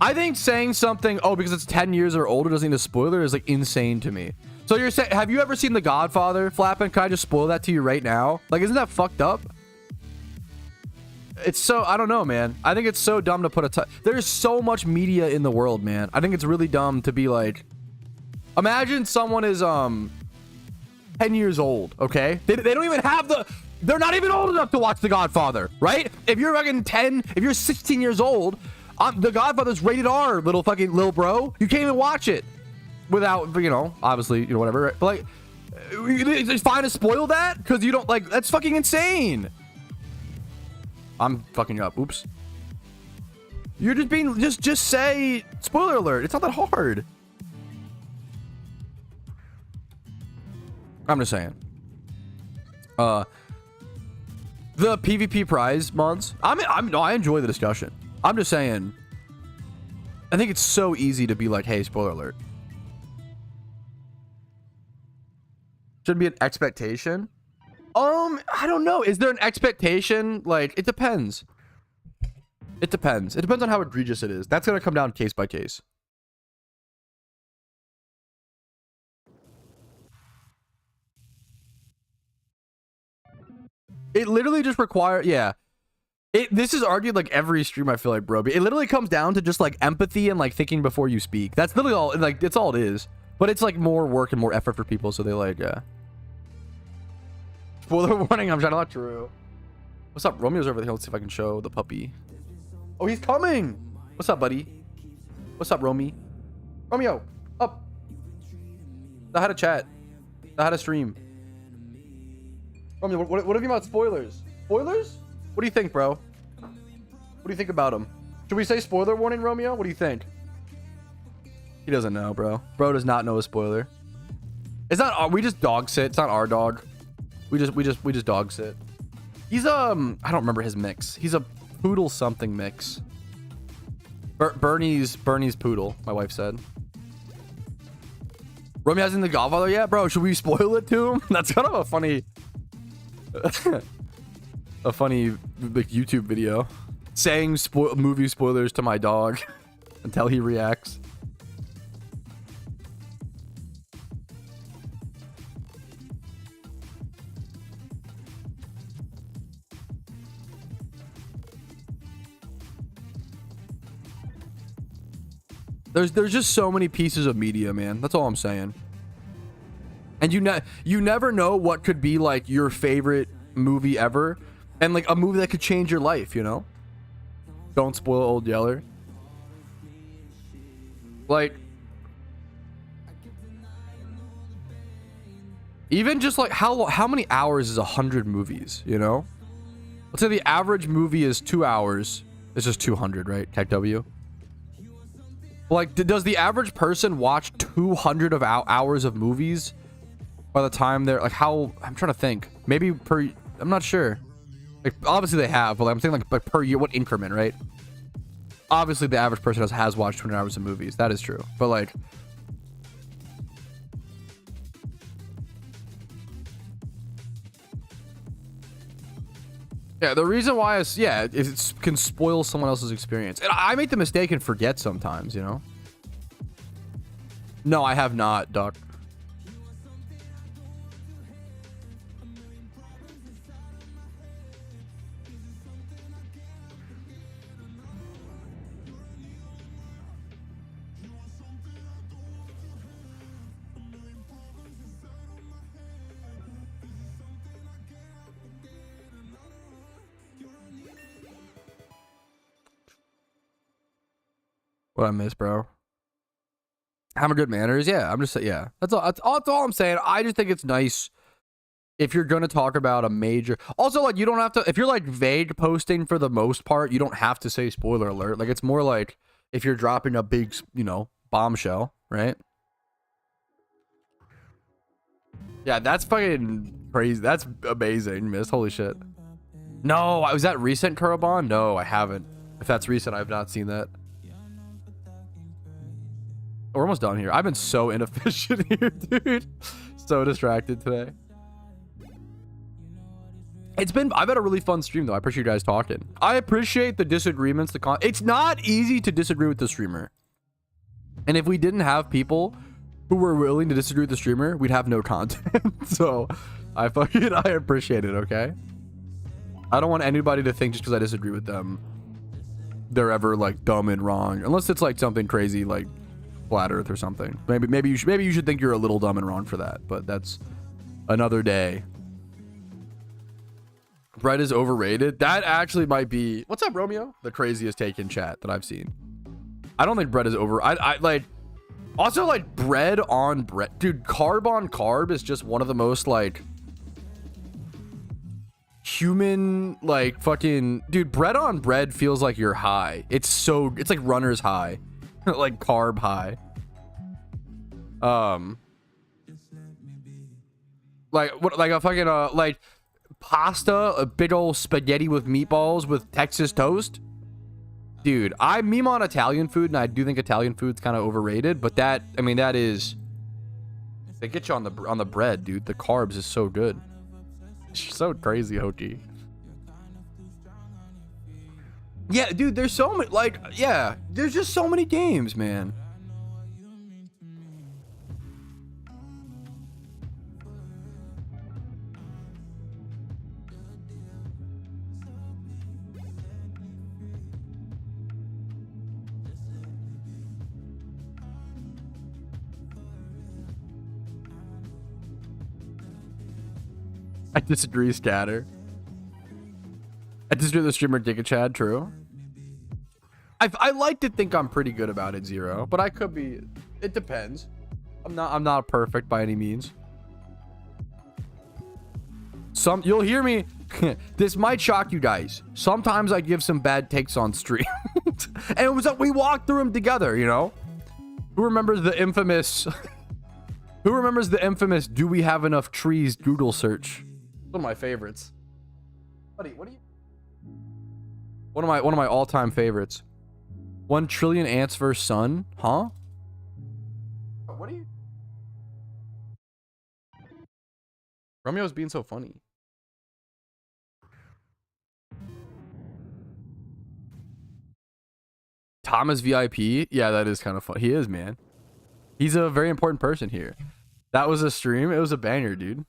I think saying something, oh, because it's 10 years or older doesn't need a spoiler is, like, insane to me. So you're saying... Have you ever seen The Godfather, Flappin'? Can I just spoil that to you right now? Like, isn't that fucked up? It's so... I don't know, man. I think it's so dumb to put a... There's so much media in the world, man. I think it's really dumb to be like... Imagine someone is 10 years old, okay? They don't even have the... They're not even old enough to watch The Godfather, right? If you're fucking 10, if you're 16 years old, The Godfather's rated R, little bro. You can't even watch it without, you know, obviously, you know, whatever. Right? But like, it's fine to spoil that because you don't like... That's fucking insane. I'm fucking up. Oops. You're just being... Just say spoiler alert. It's not that hard. I'm just saying. The PvP prize mods. No, I enjoy the discussion. I'm just saying. I think it's so easy to be like, hey, spoiler alert. Should be an expectation. I don't know. Is there an expectation? Like, it depends. It depends. It depends on how egregious it is. That's gonna come down case by case. It literally just requires, yeah. This is argued like every stream, I feel like, bro. It literally comes down to just like empathy and like thinking before you speak. That's literally all, like, it's all it is. But it's like more work and more effort for people, so they like, yeah. Spoiler warning, I'm trying to not true. What's up? Romeo's over there. Let's see if I can show the puppy. Oh, he's coming. What's up, buddy? What's up, Romy? Romeo, up. I had a chat. I had a stream. Romeo, what have you about spoilers? Spoilers? What do you think, bro? What do you think about them? Should we say spoiler warning, Romeo? What do you think? He doesn't know, bro. Bro does not know a spoiler. It's not. We just dog sit. It's not our dog. We just dog sit. He's I don't remember his mix. He's a poodle something mix. Bernie's poodle. My wife said. Romeo hasn't the Godfather yet, bro. Should we spoil it to him? That's kind of a funny. A funny like YouTube video saying movie spoilers to my dog until he reacts. There's just so many pieces of media, man. That's all I'm saying. And you never know what could be like your favorite movie ever, and like a movie that could change your life, you know? Don't spoil Old Yeller. Like, even just like how many hours is 100 movies, you know? Let's say the average movie is 2 hours. It's just 200, right? Tech W. Like, does the average person watch 200 of hours of movies by the time they're like, how? I'm trying to think. Maybe per, I'm not sure. Like, obviously they have, but I'm thinking like per year, what increment, right? Obviously the average person has watched 200 hours of movies. That is true. But like, yeah, the reason why is, yeah, it can spoil someone else's experience. And I make the mistake and forget sometimes, you know? No, I have not, Doc. What I miss, bro? Having good manners. Yeah, I'm just saying. Yeah, that's all I'm saying. I just think it's nice if you're gonna talk about a major. Also, like, you don't have to. If you're like vague posting for the most part, you don't have to say spoiler alert. Like, it's more like if you're dropping a big, you know, bombshell, right? Yeah, that's fucking crazy. That's amazing, miss. Holy shit. No, was that recent, Kurabon? No, I haven't. If that's recent, I've not seen that. We're almost done here. I've been so inefficient here, dude. So distracted today. I've had a really fun stream though. I appreciate you guys talking. I appreciate the disagreements. It's not easy to disagree with the streamer. And if we didn't have people who were willing to disagree with the streamer, we'd have no content. So I appreciate it, okay? I don't want anybody to think just because I disagree with them, they're ever like dumb and wrong. Unless it's like something crazy like Flat Earth or something. Maybe you should think you're a little dumb and wrong for that, but that's another day. Bread is overrated. That actually might be, what's up, Romeo? The craziest take in chat that I've seen. I don't think bread is over. I like, also like bread on bread, dude. Carb on carb is just one of the most like human, like, fucking, dude. Bread on bread feels like you're high. It's like runner's high. Like carb high. Like what? Like a fucking like pasta, a big old spaghetti with meatballs with Texas toast. Dude, I meme on Italian food, and I do think Italian food's kind of overrated. But that, I mean, that is, they get you on the bread, dude. The carbs is so good. It's so crazy, Hoki. Yeah, dude, there's so many, like, yeah, there's just so many games, man. I disagree, Scatter. I disagree with the streamer Giga Chad, true. I like to think I'm pretty good about it, Zero, but I could be. It depends. I'm not perfect by any means. You'll hear me. This might shock you guys. Sometimes I give some bad takes on stream. And it was like we walked through them together, you know? Who remembers the infamous do we have enough trees Google search? One of my favorites. Buddy, what do you? One of my all-time favorites. 1 trillion ants versus sun, huh? What are you? Romeo's being so funny. Thomas VIP? Yeah, that is kind of fun. He is, man. He's a very important person here. That was a stream. It was a banger, dude.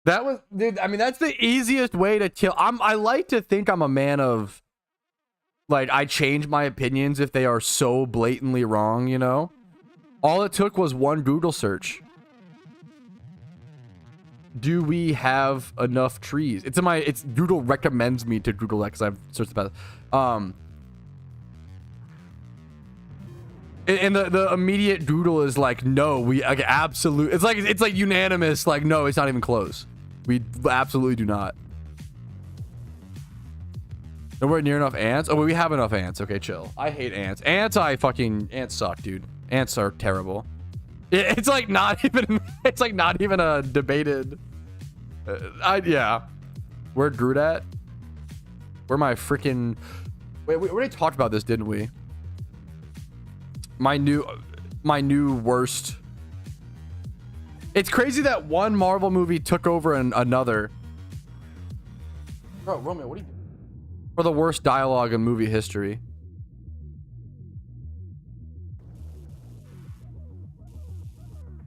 That was, dude, I mean, that's the easiest way to kill. I like to think I'm a man of, like, I change my opinions if they are so blatantly wrong, you know? All it took was one Google search. Do we have enough trees? It's in my, it's Google recommends me to Google that because I've searched about it. And the immediate Google is like, no, we like absolute. It's like unanimous. Like, no, it's not even close. We absolutely do not. Nowhere near enough ants. Oh, we have enough ants. Okay, chill. I hate ants. Ants suck, dude. Ants are terrible. It's like not even. It's like not even a debated. Yeah. Where Groot at? Where my freaking? Wait, we already talked about this, didn't we? My new worst. It's crazy that one Marvel movie took over another. Bro, Romeo, what are you doing? For the worst dialogue in movie history.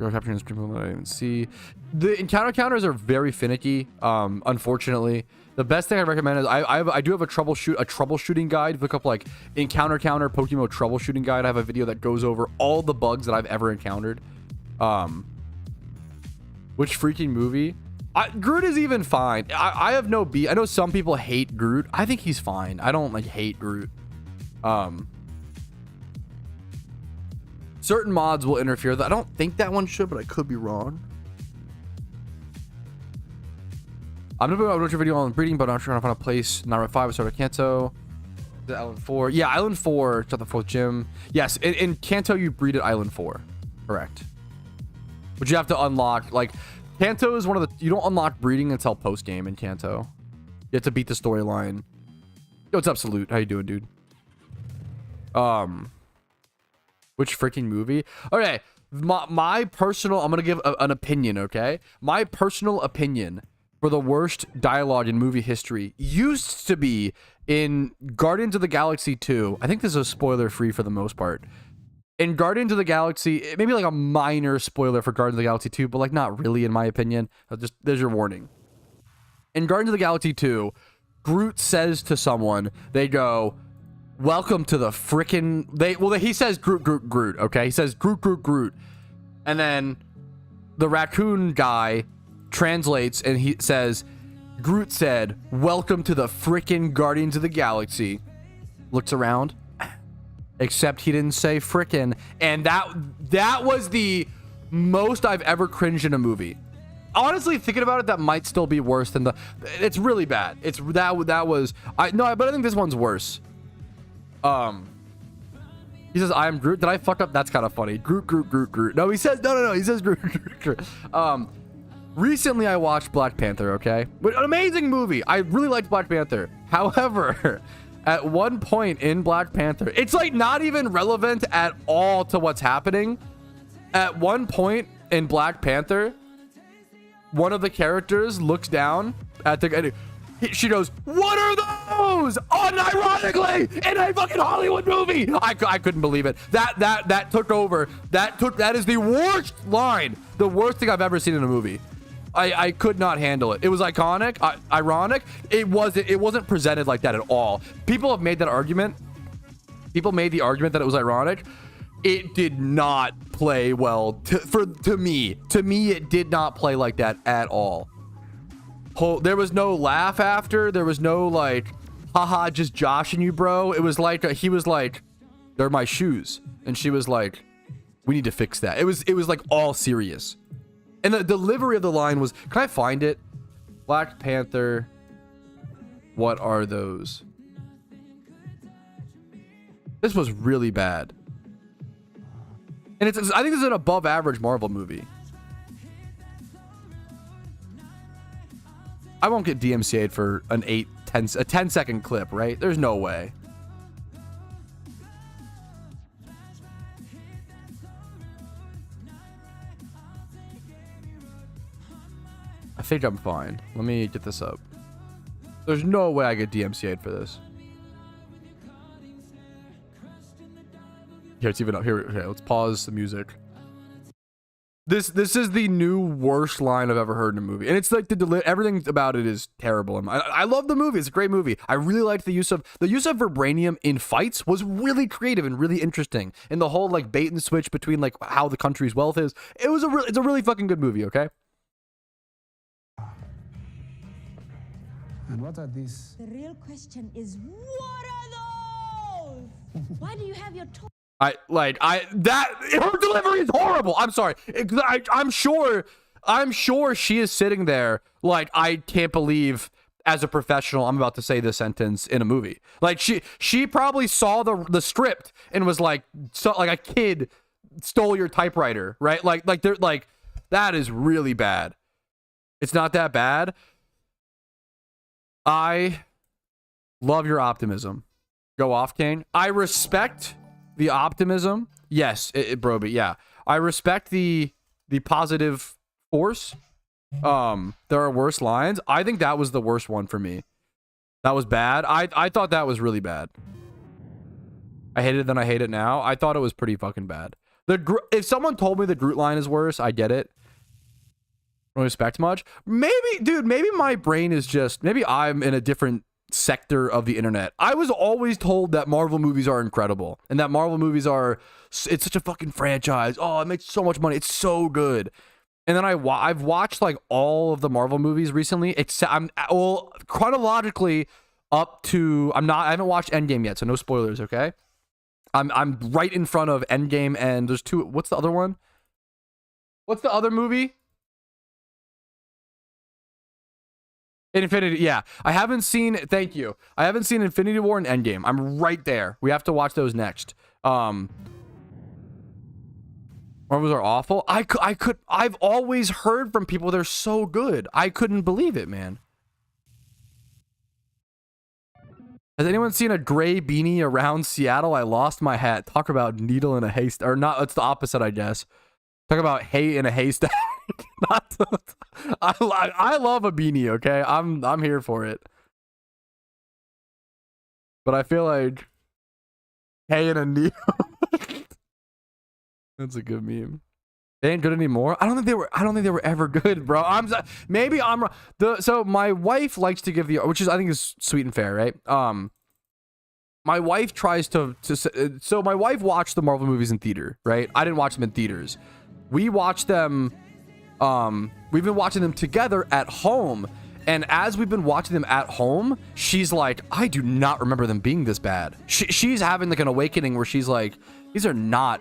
You're capturing people that I didn't even see. The encounter counters are very finicky. Unfortunately, the best thing I recommend is I do have a troubleshooting guide. Look up like encounter counter PokeMMO troubleshooting guide. I have a video that goes over all the bugs that I've ever encountered. Which freaking movie? Groot is even fine. I have no beef. I know some people hate Groot. I think he's fine. I don't like hate Groot. Certain mods will interfere. I don't think that one should, but I could be wrong. I'm gonna put a video on breeding, but I'm not trying to find a place. Not 5, start at Kanto. The Island 4. Yeah, Island 4. Start the 4th gym. Yes, in Kanto you breed at Island 4. Correct. But you have to unlock, like, Kanto is one of the, you don't unlock breeding until post game in Kanto. You have to beat the storyline. Yo, what's up, Salute? How you doing, dude? Which freaking movie? Okay, my personal, I'm gonna give an opinion, okay? My personal opinion for the worst dialogue in movie history used to be in Guardians of the Galaxy 2. I think this is spoiler free for the most part. In Guardians of the Galaxy, maybe like a minor spoiler for Guardians of the Galaxy 2, but like not really in my opinion. Just, there's your warning. In Guardians of the Galaxy 2, Groot says to someone, they go, welcome to the frickin', he says Groot, Groot, Groot, okay? He says Groot, Groot, Groot. And then the raccoon guy translates and he says, Groot said, welcome to the frickin' Guardians of the Galaxy. Looks around. Except he didn't say frickin'. And that was the most I've ever cringed in a movie. Honestly, thinking about it, that might still be worse than it's really bad. It's that was, but I think this one's worse. He says, I am Groot. Did I fuck up? That's kind of funny. Groot, Groot, Groot, Groot. No, he says, no. He says Groot, Groot, Groot. Recently I watched Black Panther, okay? But an amazing movie. I really liked Black Panther. However, at one point in Black Panther, it's like not even relevant at all to what's happening. At one point in Black Panther, one of the characters looks down at the, she goes, what are those? Unironically in a fucking Hollywood movie. I couldn't believe it. That took over. That is the worst line. The worst thing I've ever seen in a movie. I could not handle it. It was iconic, ironic. It wasn't presented like that at all. People have made that argument. People made the argument that it was ironic. It did not play well to me. To me, it did not play like that at all. There was no laugh after. There was no like, haha, just joshing you, bro. It was like he was like, they're my shoes, and she was like, we need to fix that. It was like all serious. And the delivery of the line was, can I find it? Black Panther, what are those? This was really bad. And I think this is an above average Marvel movie. I won't get DMCA'd for an 10-second clip, right? There's no way. I think I'm fine. Let me get this up. There's no way I get DMCA'd for this. Here, it's even up. Here, okay, let's pause the music. This is the new worst line I've ever heard in a movie, and it's like everything about it is terrible. I love the movie; it's a great movie. I really liked the use of vibranium in fights was really creative and really interesting, and the whole like bait and switch between like how the country's wealth is. It's a really fucking good movie. Okay. And what are these? The real question is, what are those? Why do you have your toy? Her delivery is horrible. I'm sorry. I'm sure she is sitting there like, I can't believe as a professional I'm about to say this sentence in a movie. Like she probably saw the script and was like, so like a kid stole your typewriter, right? Like they're like, that is really bad. It's not that bad. I love your optimism. Go off, Kane. I respect the optimism. Yes, bro, but yeah. I respect the positive force. There are worse lines. I think that was the worst one for me. That was bad. I thought that was really bad. I hate it then I hate it now. I thought it was pretty fucking bad. If someone told me the Groot line is worse, I get it. Don't expect much. Maybe, dude, maybe my brain is just, maybe I'm in a different sector of the internet. I was always told that Marvel movies are incredible and that Marvel movies are, it's such a fucking franchise. Oh, it makes so much money. It's so good. And then I've watched like all of the Marvel movies recently, except chronologically up to, I haven't watched Endgame yet, so no spoilers, okay? I'm right in front of Endgame, and there's two, what's the other one? What's the other movie? Infinity, yeah. I haven't seen, thank you. I haven't seen Infinity War and Endgame. I'm right there. We have to watch those next. Marvels are awful. I've always heard from people they're so good. I couldn't believe it, man. Has anyone seen a gray beanie around Seattle? I lost my hat. Talk about needle in a haystack. Or not, it's the opposite, I guess. Talk about hay in a haystack. I love a beanie, okay? I'm here for it. But I feel like hay in a needle. That's a good meme. They ain't good anymore. I don't think they were ever good, bro. Maybe I'm wrong. So my wife likes to give the, which is I think is sweet and fair, right? My wife tries to so my wife watched the Marvel movies in theater, right? I didn't watch them in theaters. We watched them, we've been watching them together at home. And as we've been watching them at home, she's like, I do not remember them being this bad. She's having like an awakening where she's like, these are not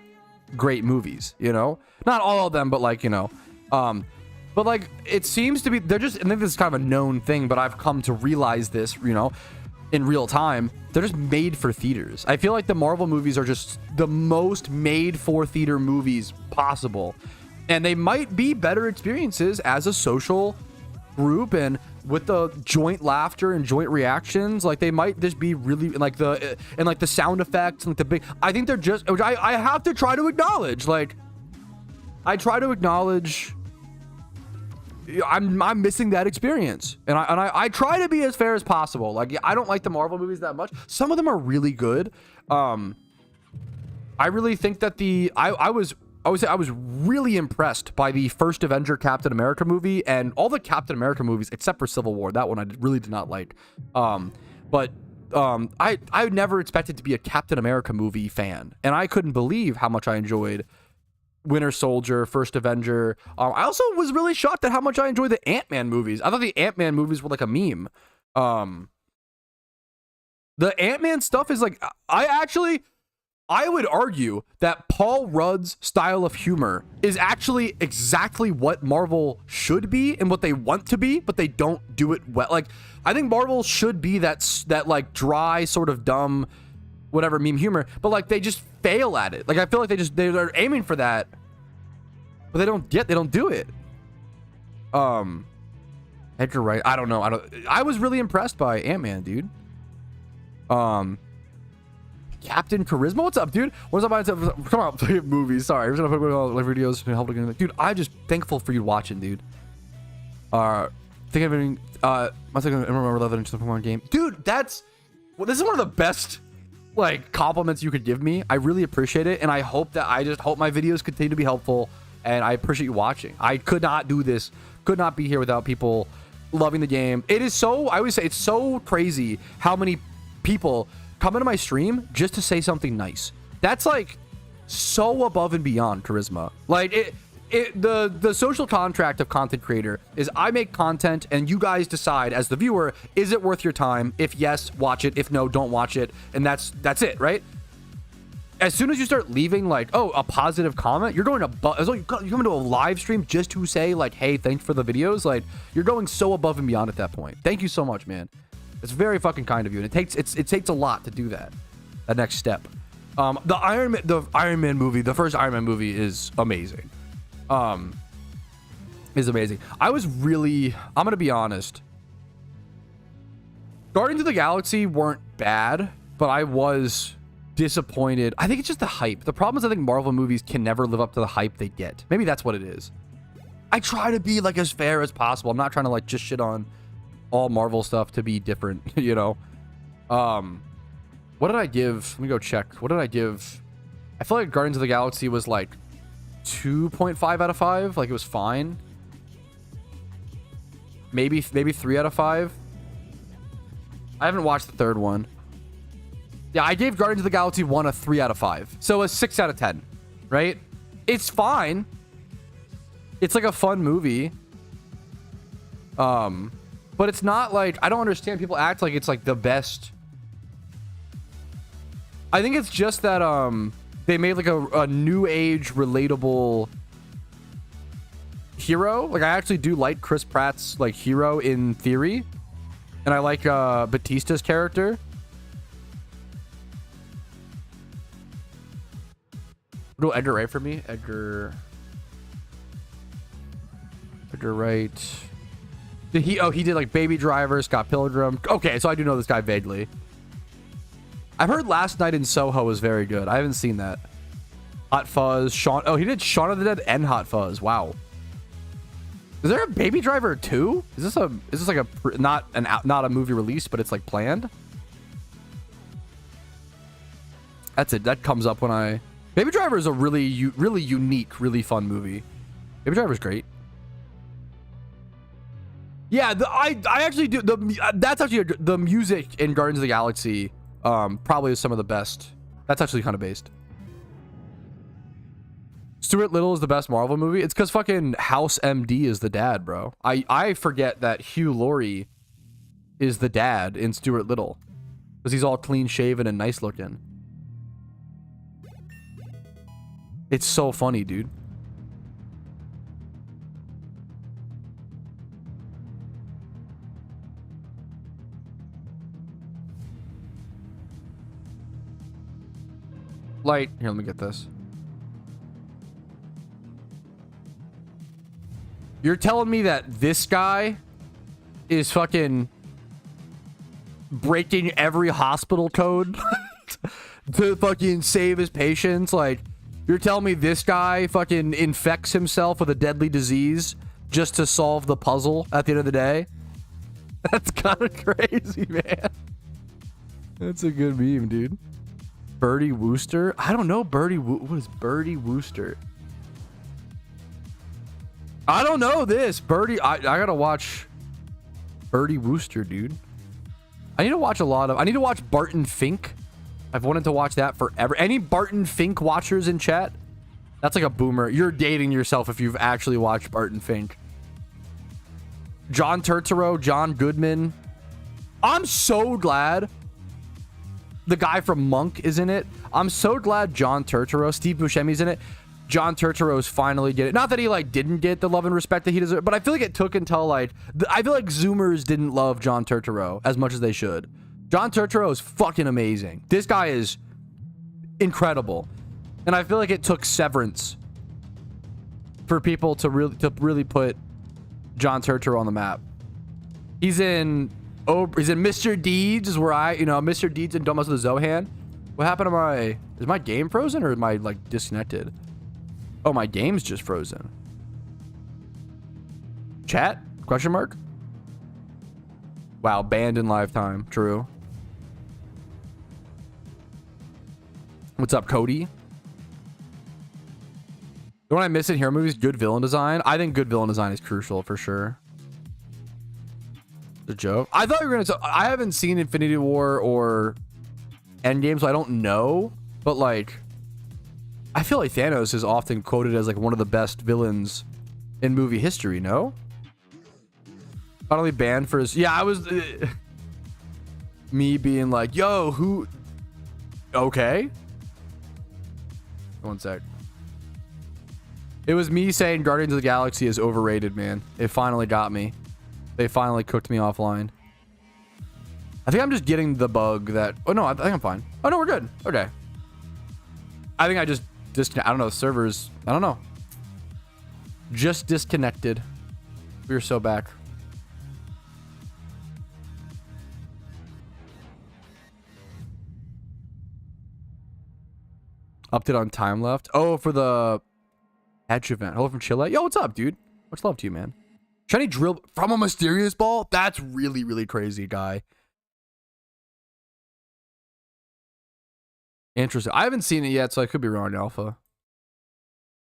great movies, you know? Not all of them, but like, you know, but like, it seems to be, they're just, and I think this is kind of a known thing, but I've come to realize this, you know, in real time, they're just made for theaters. I feel like the Marvel movies are just the most made for theater movies possible. And they might be better experiences as a social group and with the joint laughter and joint reactions. Like they might just be really like the sound effects and like the big, I think they're just, which I have to try to acknowledge, like I try to acknowledge I'm missing that experience, and I try to be as fair as possible. Like I don't like the Marvel movies that much. Some of them are really good. I really think that I was really impressed by the first Avenger Captain America movie and all the Captain America movies except for Civil War. That one I really did not like. I never expected to be a Captain America movie fan, and I couldn't believe how much I enjoyed Winter Soldier, First Avenger. I also was really shocked at how much I enjoyed the Ant-Man movies. I thought the Ant-Man movies were like a meme. The Ant-Man stuff is like, I would argue that Paul Rudd's style of humor is actually exactly what Marvel should be and what they want to be, but they don't do it well. Like, I think Marvel should be that like dry, sort of dumb, whatever meme humor, but like they just fail at it. Like I feel like they're aiming for that, but they don't do it. Edgar Wright, I don't know. I was really impressed by Ant-Man, dude. Captain Charisma, what's up, dude? What's up? Come on, movies. Sorry, I'm just gonna put all the videos and help again. Dude, I'm just thankful for you watching, dude. Think of anything. I remember loving the Pokemon game, dude. This is one of the best like compliments you could give me. I really appreciate it, and I hope my videos continue to be helpful and I appreciate you watching. I could not do this, could not be here without people loving the game. It is so, I always say, it's so crazy how many people come into my stream just to say something nice. That's like so above and beyond charisma. Like the social contract of content creator is I make content and you guys decide as the viewer, is it worth your time? If yes, watch it. If no, don't watch it. And that's it, right? As soon as you start leaving like, oh, a positive comment, you're going to you come into a live stream just to say like, hey, thanks for the videos. Like, you're going so above and beyond at that point. Thank you so much, man. It's very fucking kind of you, and it takes a lot to do that. That next step. The Iron Man movie, the first Iron Man movie is amazing. Is amazing. I was really, I'm gonna be honest. Guardians of the Galaxy weren't bad, but I was disappointed. I think it's just the hype. The problem is I think Marvel movies can never live up to the hype they get. Maybe that's what it is. I try to be like as fair as possible. I'm not trying to like just shit on all Marvel stuff to be different, you know. What did I give? Let me go check. What did I give? I feel like Guardians of the Galaxy was like 2.5 out of 5. Like, it was fine. Maybe 3 out of 5. I haven't watched the third one. Yeah, I gave Guardians of the Galaxy 1 a 3 out of 5. So a 6 out of 10, right? It's fine. It's like a fun movie. But it's not like, I don't understand people act like it's like the best. I think it's just that they made like a new age relatable hero. Like, I actually do like Chris Pratt's like hero in theory, and I like Batista's character. Go Edgar Wright for me. Edgar Wright. Did he? Oh, he did like Baby Driver, Scott Pilgrim. Okay, so I do know this guy vaguely. I've heard Last Night in Soho was very good. I haven't seen that. Hot Fuzz, Shaun. Oh, he did Shaun of the Dead and Hot Fuzz. Wow. Is there a Baby Driver 2? Is this like a not a movie release, but it's like planned? That's it. That comes up when I. Baby Driver is a really unique, really fun movie. Baby Driver's great. Yeah, I actually do that's actually the music in Guardians of the Galaxy probably is some of the best. That's actually kind of based. Stuart Little is the best Marvel movie. It's because fucking House MD is the dad, bro. I forget that Hugh Laurie is the dad in Stuart Little because he's all clean shaven and nice looking. It's so funny, dude. Light. Here, let me get this. You're telling me that this guy is fucking breaking every hospital code to fucking save his patients? Like, you're telling me this guy fucking infects himself with a deadly disease just to solve the puzzle at the end of the day? That's kind of crazy, man. That's a good meme, dude. Birdie Wooster? I don't know what is Birdie Wooster? I don't know this. Birdie, I gotta watch Birdie Wooster, dude. I need to watch I need to watch Barton Fink. I've wanted to watch that forever. Any Barton Fink watchers in chat? That's like a boomer. You're dating yourself if you've actually watched Barton Fink. John Turturro, John Goodman. I'm so glad the guy from Monk is in it. I'm so glad John Turturro, Steve Buscemi's in it. John Turturro's finally get it. Not that he like didn't get the love and respect that he deserved, but I feel like it took until like I feel like Zoomers didn't love John Turturro as much as they should. John Turturro is fucking amazing. This guy is incredible, and I feel like it took Severance for people to really put John Turturro on the map. He's in Mr. Deeds, where Mr. Deeds and Don't Mess with the Zohan. What happened to is my game frozen or am I like disconnected? Oh, my game's just frozen. Chat? Question mark? Wow, banned in lifetime. True. What's up, Cody? When I miss in hero movies, good villain design. I think good villain design is crucial for sure. The joke. I thought you were gonna. I haven't seen Infinity War or Endgame, so I don't know. But like, I feel like Thanos is often quoted as like one of the best villains in movie history. No. Finally banned for his. Yeah, I was. Me being like, yo, who? Okay. One sec. It was me saying Guardians of the Galaxy is overrated, man. It finally got me. They finally cooked me offline. I think I'm just getting the bug that... Oh, no, I think I'm fine. Oh, no, we're good. Okay. I think I just disconnected. I don't know. The servers... I don't know. Just disconnected. We are so back. Update on time left. Oh, for the... Hatch event. Hello from Chile. Yo, what's up, dude? Much love to you, man. Shiny drill from a mysterious ball? That's really, really crazy, guy. Interesting. I haven't seen it yet, so I could be wrong, Alpha.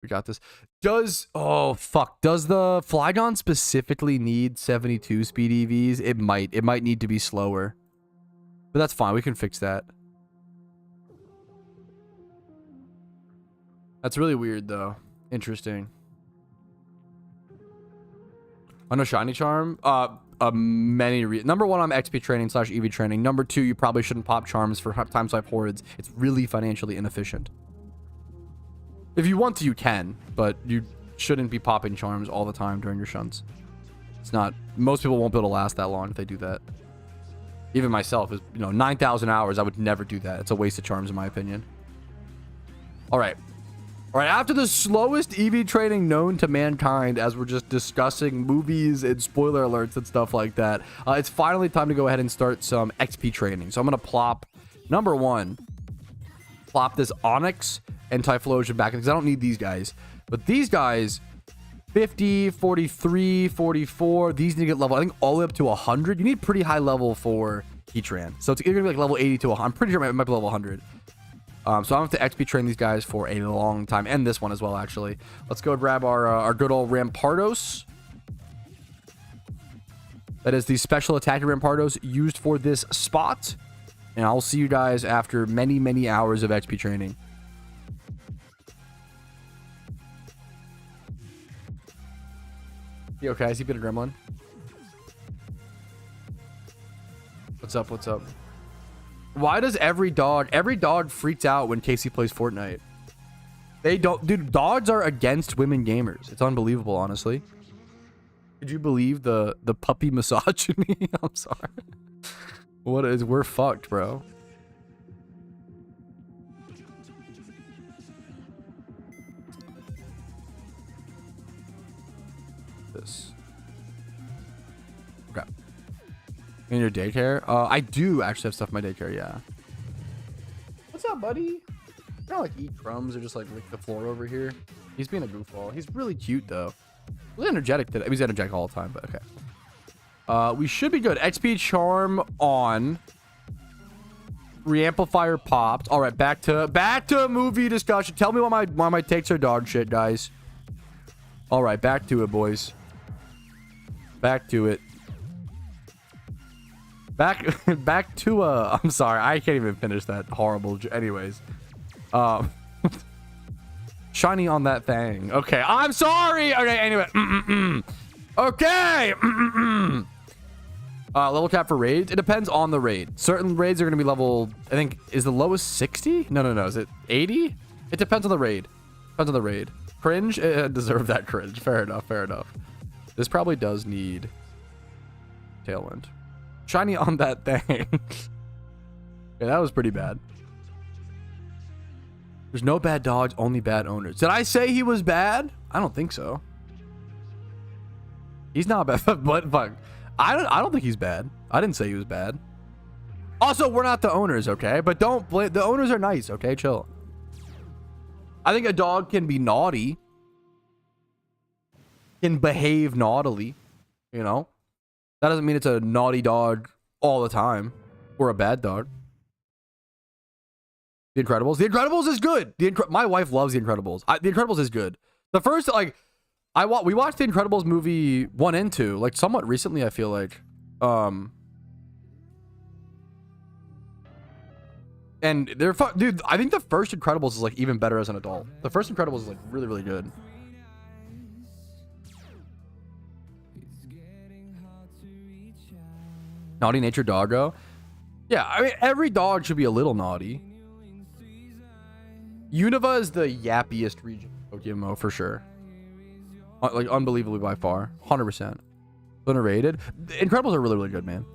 We got this. Does... Oh, fuck. Does the Flygon specifically need 72 speed EVs? It might. It might need to be slower. But that's fine. We can fix that. That's really weird, though. Interesting. On a shiny charm, many reasons. Number one, I'm XP training / Eevee training. Number two, you probably shouldn't pop charms for time swipe hordes. It's really financially inefficient. If you want to, you can, but you shouldn't be popping charms all the time during your shunts. It's not. Most people won't be able to last that long if they do that. Even myself is, 9,000 hours. I would never do that. It's a waste of charms, in my opinion. All right. All right, after the slowest Eevee training known to mankind, as we're just discussing movies and spoiler alerts and stuff like that, it's finally time to go ahead and start some XP training. So I'm going to plop, number one, plop this Onyx and Typhlosion back, because I don't need these guys. But these guys, 50, 43, 44, these need to get level, I think, all the way up to 100. You need pretty high level for HEATRAN. So it's either going to be like level 80 to 100. I'm pretty sure it might be level 100. So I'm going to have to XP train these guys for a long time. And this one as well, actually. Let's go grab our good old Rampardos. That is the special attacker Rampardos used for this spot. And I'll see you guys after many, many hours of XP training. You okay? I see a bit of gremlin. What's up? What's up? Why does every dog freaks out when Casey plays Fortnite? They don't, dude, dogs are against women gamers. It's unbelievable, honestly. Could you believe the puppy misogyny? I'm sorry. We're fucked, bro. This. Okay. In your daycare? I do actually have stuff in my daycare, yeah. What's up, buddy? I don't like eat crumbs or just like lick the floor over here. He's being a goofball. He's really cute though. Really energetic today. He's energetic all the time, but okay. We should be good. XP charm on. Reamplifier popped. All right, back to movie discussion. Tell me why my takes are dog shit, guys. All right, back to it, boys. Back to it. Back to I'm sorry, I can't even finish that horrible. Anyways, shiny on that thing. Okay, I'm sorry. Okay, anyway. Okay. Level cap for raids. It depends on the raid. Certain raids are gonna be level. I think is the lowest 60. No. Is it 80? It depends on the raid. Depends on the raid. Cringe. It deserved that cringe. Fair enough. Fair enough. This probably does need Tailwind. Shiny on that thing. Yeah, that was pretty bad. There's no bad dogs, only bad owners. Did I say he was bad? I don't think so. He's not bad, but fuck. I don't think he's bad. I didn't say he was bad. Also, we're not the owners, okay? But don't blame. The owners are nice, okay? Chill. I think a dog can be naughty. Can behave naughtily, you know? That doesn't mean it's a naughty dog all the time or a bad dog. The Incredibles. The Incredibles is good. My wife loves The Incredibles. The Incredibles is good. The first, like, we watched the Incredibles movie 1 and 2, like, somewhat recently, I feel like. And they're dude, I think the first Incredibles is, like, even better as an adult. The first Incredibles is, like, really, really good. Naughty Nature Doggo. Yeah, I mean, every dog should be a little naughty. Unova is the yappiest region of PokeMMO for sure. Like, unbelievably by far. 100%. Underrated. Incredibles are really, really good, man.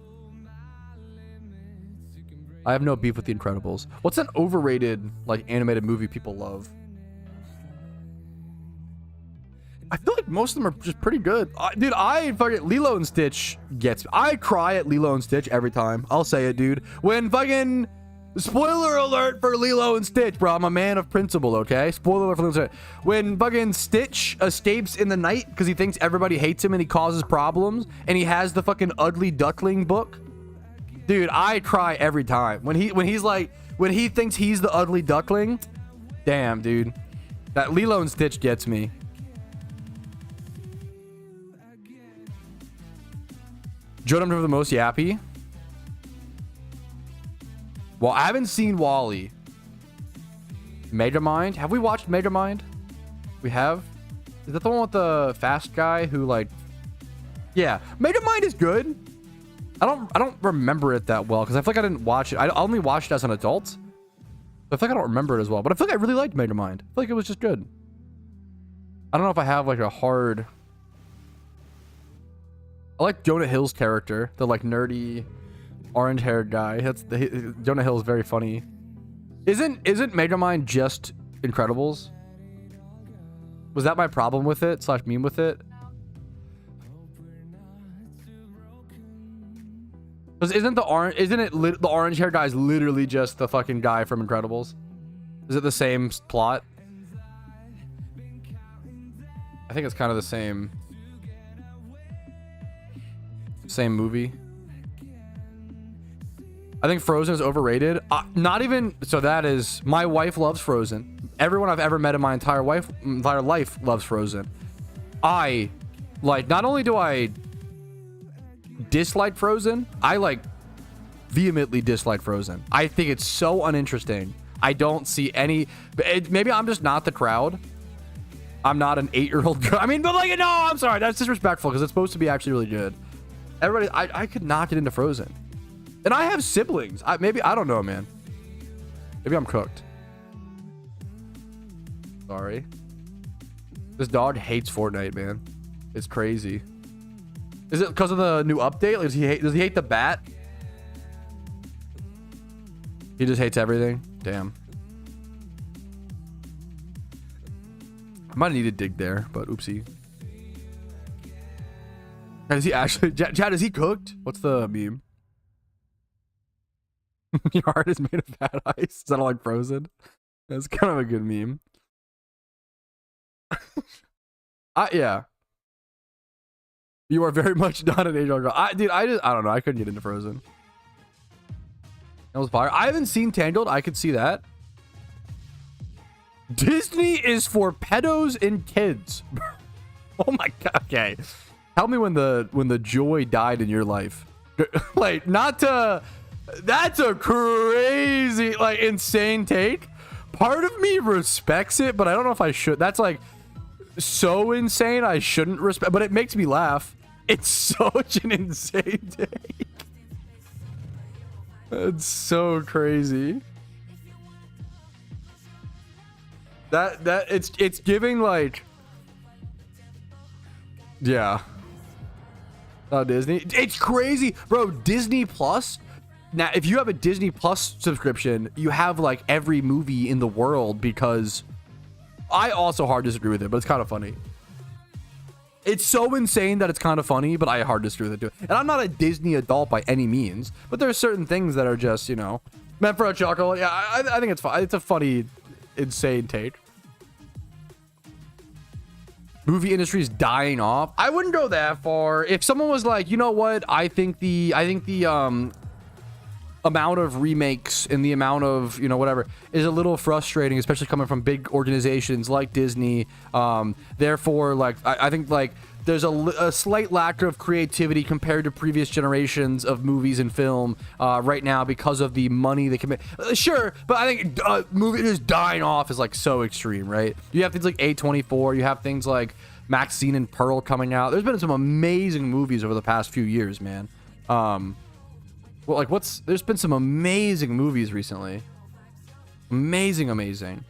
I have no beef with the Incredibles. What's an overrated, like, animated movie people love? I feel like most of them are just pretty good. Dude, I fucking Lilo and Stitch gets. I cry at Lilo and Stitch every time. I'll say it, dude. When fucking spoiler alert for Lilo and Stitch, bro. I'm a man of principle, okay? Spoiler alert for Lilo and Stitch. When fucking Stitch escapes in the night because he thinks everybody hates him and he causes problems, and he has the fucking ugly duckling book. Dude, I cry every time. When he thinks he's the ugly duckling. Damn, dude. That Lilo and Stitch gets me. Joe for the most yappy. Well, I haven't seen Wall-E. Megamind? Have we watched Megamind? We have? Is that the one with the fast guy who, like... Yeah. Megamind is good. I don't remember it that well because I feel like I didn't watch it. I only watched it as an adult. So I feel like I don't remember it as well. But I feel like I really liked Megamind. I feel like it was just good. I don't know if I have, like, a hard... I like Jonah Hill's character, the, like, nerdy, orange-haired guy. Jonah Hill is very funny. Isn't Megamind just Incredibles? Was that my problem with it / meme with it? Because the orange-haired guy is literally just the fucking guy from Incredibles? Is it the same plot? I think it's kind of the same movie. I think Frozen is overrated. Not even so. That is, my wife loves Frozen. Everyone I've ever met in my entire life loves Frozen. I like, not only do I dislike Frozen, I like vehemently dislike Frozen. I think it's so uninteresting. I don't see any. Maybe I'm just not the crowd. I'm not an 8-year-old girl. I mean, but, like, no, I'm sorry. That's disrespectful because it's supposed to be actually really good. Everybody, I could not get into Frozen. And I have siblings. Maybe, I don't know, man. Maybe I'm cooked. Sorry. This dog hates Fortnite, man. It's crazy. Is it because of the new update? Like, does he hate the bat? He just hates everything? Damn. I might need to dig there, but oopsie. Is he actually... Chad, is he cooked? What's the meme? Your heart is made of bad ice. Is that all like Frozen? That's kind of a good meme. Yeah. You are very much not an age-old girl. Dude, I don't know. I couldn't get into Frozen. That was fire. I haven't seen Tangled. I could see that. Disney is for pedos and kids. Oh my god. Okay. Tell me when the joy died in your life. Like, not to... That's a crazy, like, insane take. Part of me respects it, but I don't know if I should. That's, like, so insane I shouldn't respect, but it makes me laugh. It's such an insane take. That's so crazy. It's giving, like... Yeah. Not Disney. It's crazy. Bro, Disney Plus... Now, if you have a Disney Plus subscription, you have, like, every movie in the world because... I also hard disagree with it, but it's kind of funny. It's so insane that it's kind of funny, but I hard disagree with it, too. And I'm not a Disney adult by any means, but there's certain things that are just, you know, meant for a chuckle. Yeah, I think it's fun. It's a funny, insane take. Movie industry is dying off. I wouldn't go that far. If someone was like, you know what, I think the amount of remakes and the amount of, you know, whatever is a little frustrating, especially coming from big organizations like Disney. Therefore, like, I think, like, there's a slight lack of creativity compared to previous generations of movies and film right now because of the money they can make. Sure, but I think movie just dying off is like so extreme, right? You have things like A24, you have things like Maxine and Pearl coming out. There's been some amazing movies over the past few years, man. Well, like, there's been some amazing movies recently. Amazing.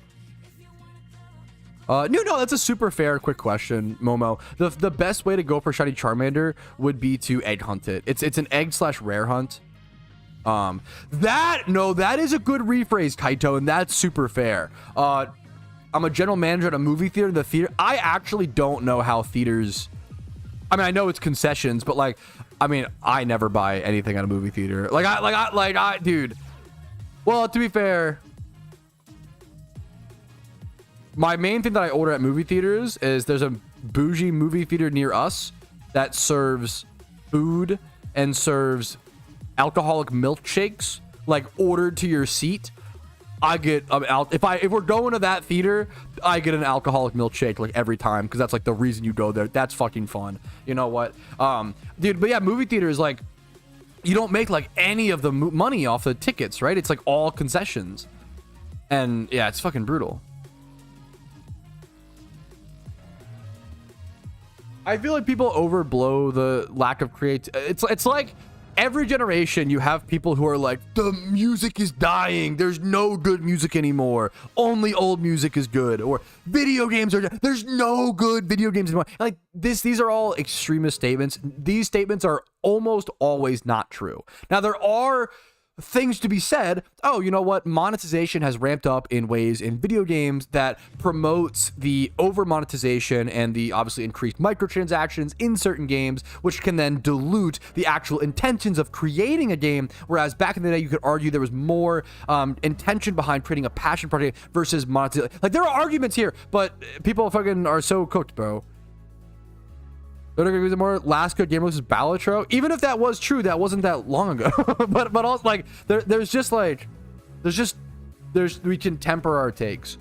No, that's a super fair, quick question, Momo. The best way to go for shiny Charmander would be to egg hunt it. It's an egg/rare hunt. That is a good rephrase, Kaito, and that's super fair. I'm a general manager at a movie theater. The theater, I actually don't know how theaters. I mean, I know it's concessions, but like, I mean, I never buy anything at a movie theater. Dude. Well, to be fair, my main thing that I order at movie theaters is there's a bougie movie theater near us that serves food and serves alcoholic milkshakes, like ordered to your seat. I get if we're going to that theater, I get an alcoholic milkshake like every time because that's like the reason you go there. That's fucking fun. You know what, dude? But yeah, movie theaters, like, you don't make like any of the money off the tickets, right? It's like all concessions, and yeah, it's fucking brutal. I feel like people overblow the lack of it's like every generation you have people who are like, the music is dying, there's no good music anymore, only old music is good, or video games there's no good video games anymore. Like these are all extremist statements. These statements are almost always not true. Now there are things to be said. Oh, you know what? Monetization has ramped up in ways in video games that promotes the over monetization and the obviously increased microtransactions in certain games, which can then dilute the actual intentions of creating a game. Whereas back in the day, you could argue there was more intention behind creating a passion project versus monetization. Like, there are arguments here, but people fucking are so cooked, bro. More last good game was Balatro. Even if that was true, that wasn't that long ago. but also, like, we can temper our takes.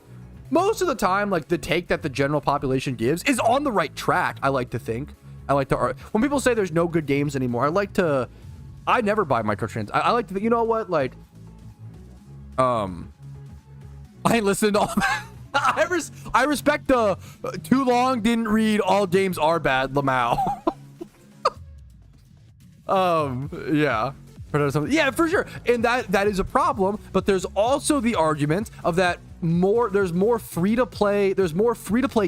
Most of the time, like, the take that the general population gives is on the right track. I like to think. When people say there's no good games anymore, I never buy microtransactions. I like to think, you know what, like, I ain't listening to all that. I respect the too long didn't read all games are bad Lamau. Yeah. Yeah, for sure. And that is a problem, but there's also the argument of that there's more free-to-play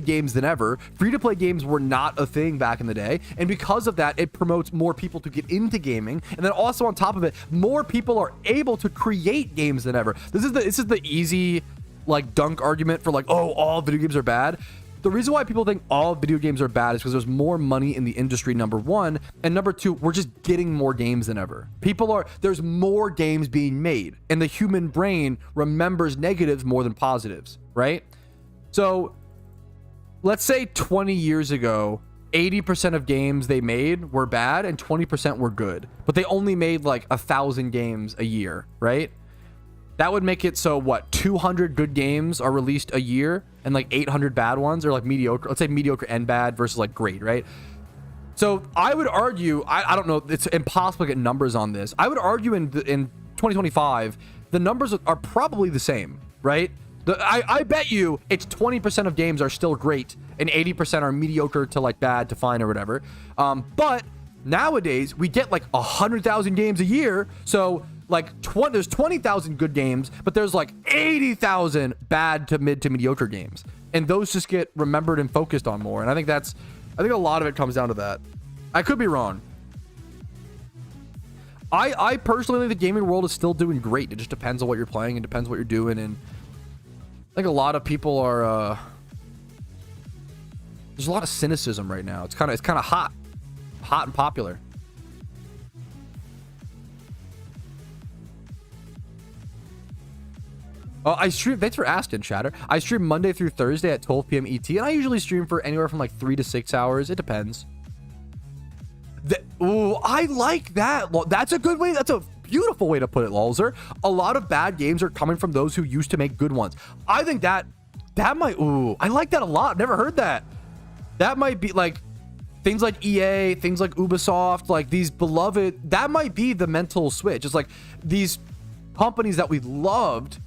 games than ever. Free-to-play games were not a thing back in the day, and because of that, it promotes more people to get into gaming. And then also on top of it, more people are able to create games than ever. This is the easy, like, dunk argument for, like, oh, all video games are bad. The reason why people think all video games are bad is because there's more money in the industry, number one, and number two, we're just getting more games than ever. There's more games being made, and the human brain remembers negatives more than positives, right? So let's say 20 years ago, 80% of games they made were bad and 20% were good, but they only made like 1,000 games a year, right? That would make it so, what, 200 good games are released a year and like 800 bad ones, or like mediocre. Let's say mediocre and bad versus like great, right? So I would argue, I don't know, it's impossible to get numbers on this. I would argue in 2025, the numbers are probably the same, right? I bet you it's 20% of games are still great and 80% are mediocre to like bad to fine or whatever. But nowadays we get like 100,000 games a year. So like there's 20,000 good games, but there's like 80,000 bad to mid to mediocre games. And those just get remembered and focused on more. And I think a lot of it comes down to that. I could be wrong. I personally think the gaming world is still doing great. It just depends on what you're playing and depends what you're doing. And I think a lot of people are, there's a lot of cynicism right now. It's kind of hot and popular. I stream, thanks for asking, Shatter. I stream Monday through Thursday at 12 p.m. ET, and I usually stream for anywhere from like 3 to 6 hours. It depends. Ooh, I like that. That's a good way. That's a beautiful way to put it, Lulzer. A lot of bad games are coming from those who used to make good ones. I think that might, ooh, I like that a lot. Never heard that. That might be like things like EA, things like Ubisoft, like these beloved, that might be the mental switch. It's like these companies that we loved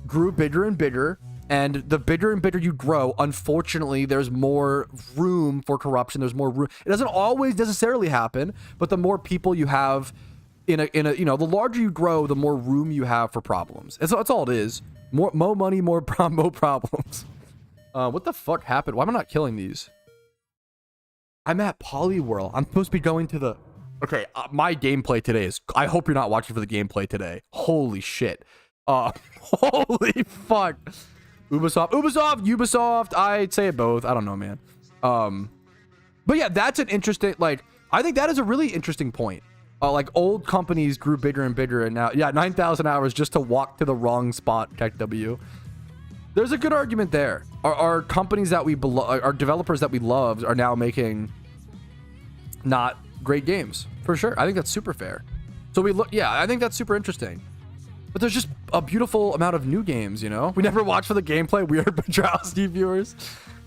grew bigger and bigger, and the bigger and bigger you grow, unfortunately, there's more room for corruption. There's more room. It doesn't always necessarily happen, but the more people you have in a, you know, the larger you grow, the more room you have for problems. That's all it is. More money, more problems. What the fuck happened? Why am I not killing these? I'm at Polyworld. I'm supposed to be going to the... Okay, my gameplay today is... I hope you're not watching for the gameplay today. Holy shit. Holy fuck. Ubisoft. I'd say it both. I don't know, man. But yeah, that's an interesting... Like, I think that is a really interesting point. Like, old companies grew bigger and bigger, and now... Yeah, 9,000 hours just to walk to the wrong spot, Tech W. There's a good argument there. Our companies that we our developers that we loved are now making not great games, for sure. I think that's super fair. So we look, yeah, I think that's super interesting. But there's just a beautiful amount of new games, you know. We never watch for the gameplay. We are Petrowski viewers.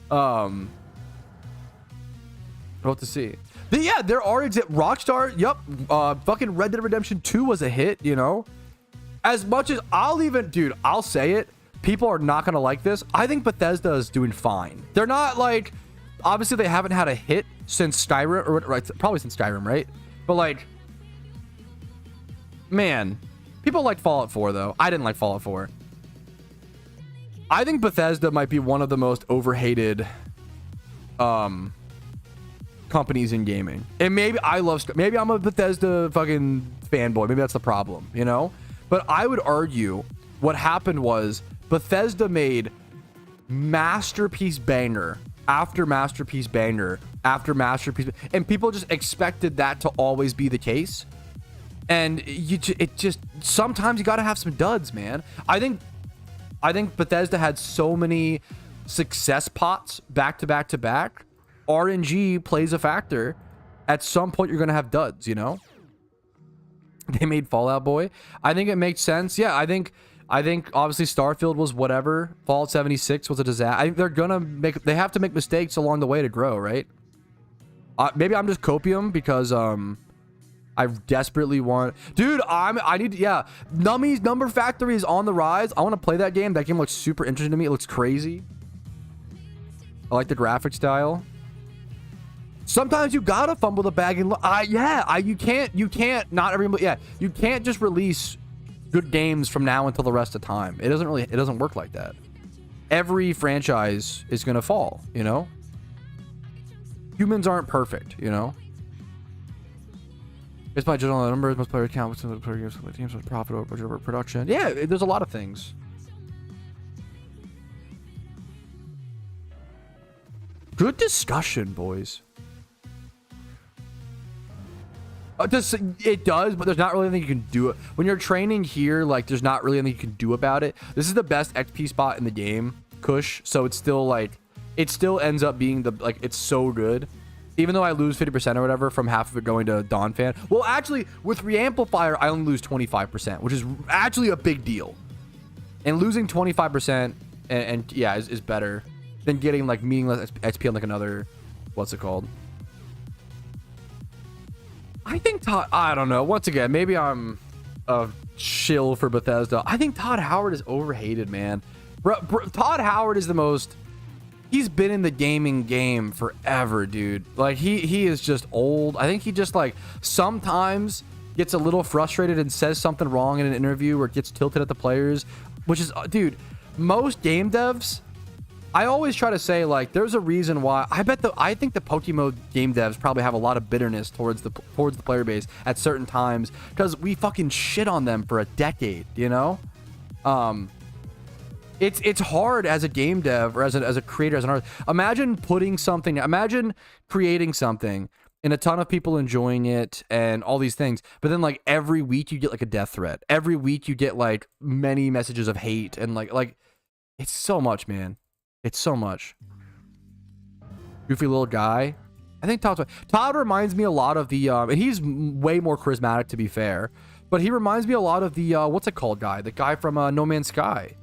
What to see? Yeah, there are Rockstar. Yup. Fucking Red Dead Redemption 2 was a hit, you know. As much as I'll say it. People are not going to like this. I think Bethesda is doing fine. They're not like, obviously they haven't had a hit since Skyrim, or right, probably since Skyrim, right? But like, man, people like Fallout 4 though. I didn't like Fallout 4. I think Bethesda might be one of the most overhated companies in gaming. And maybe maybe I'm a Bethesda fucking fanboy. Maybe that's the problem, you know? But I would argue what happened was Bethesda made masterpiece banger after masterpiece banger after masterpiece, and people just expected that to always be the case. And sometimes you got to have some duds, man. I think Bethesda had so many success pots back to back to back. RNG plays a factor. At some point, you're gonna have duds, you know. They made Fallout Boy. I think it makes sense. Yeah, I think obviously Starfield was whatever. Fallout 76 was a disaster. I think they have to make mistakes along the way to grow, right? Maybe I'm just copium because I desperately want, dude. Nummy's Number Factory is on the rise. I want to play that game. That game looks super interesting to me. It looks crazy. I like the graphic style. Sometimes you gotta fumble the bag and you can't not everybody. Yeah, you can't just release good games from now until the rest of time. It doesn't work like that. Every franchise is gonna fall, you know. Humans aren't perfect, you know. It's my general numbers, most player count, what's player games, teams with profit over production. Yeah, there's a lot of things. Good discussion, boys. It does, but there's not really anything you can do. When you're training here, like, there's not really anything you can do about it. This is the best XP spot in the game, Kush. So it's still like, it still ends up being it's so good. Even though I lose 50% or whatever from half of it going to Dawn Fan. Well, actually, with Reamplifier, I only lose 25%, which is actually a big deal. And losing 25% is better than getting like meaningless XP on like another, what's it called? I think Todd, I don't know. Once again, maybe I'm a shill for Bethesda. I think Todd Howard is overhated, man. Todd Howard is the most... He's been in the gaming game forever, dude. Like, he is just old. I think he just, like, sometimes gets a little frustrated and says something wrong in an interview or gets tilted at the players, which is... Dude, most game devs... I always try to say, like, there's a reason why. I think the PokeMMO game devs probably have a lot of bitterness towards the player base at certain times because we fucking shit on them for a decade, you know? It's hard as a game dev or as a creator, as an artist. Imagine creating something and a ton of people enjoying it and all these things, but then like every week you get like a death threat. Every week you get like many messages of hate and like it's so much, man. It's so much. Goofy little guy. I think Todd reminds me a lot of the and he's way more charismatic, to be fair. But he reminds me a lot of the what's it called guy, the guy from No Man's Sky.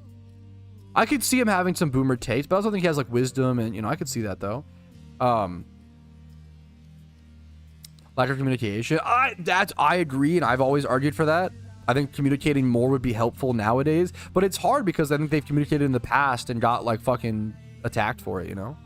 I could see him having some boomer takes, but I also think he has like wisdom, and you know, I could see that though. Lack of communication. I agree, and I've always argued for that. I think communicating more would be helpful nowadays, but it's hard because I think they've communicated in the past and got like fucking attacked for it, you know?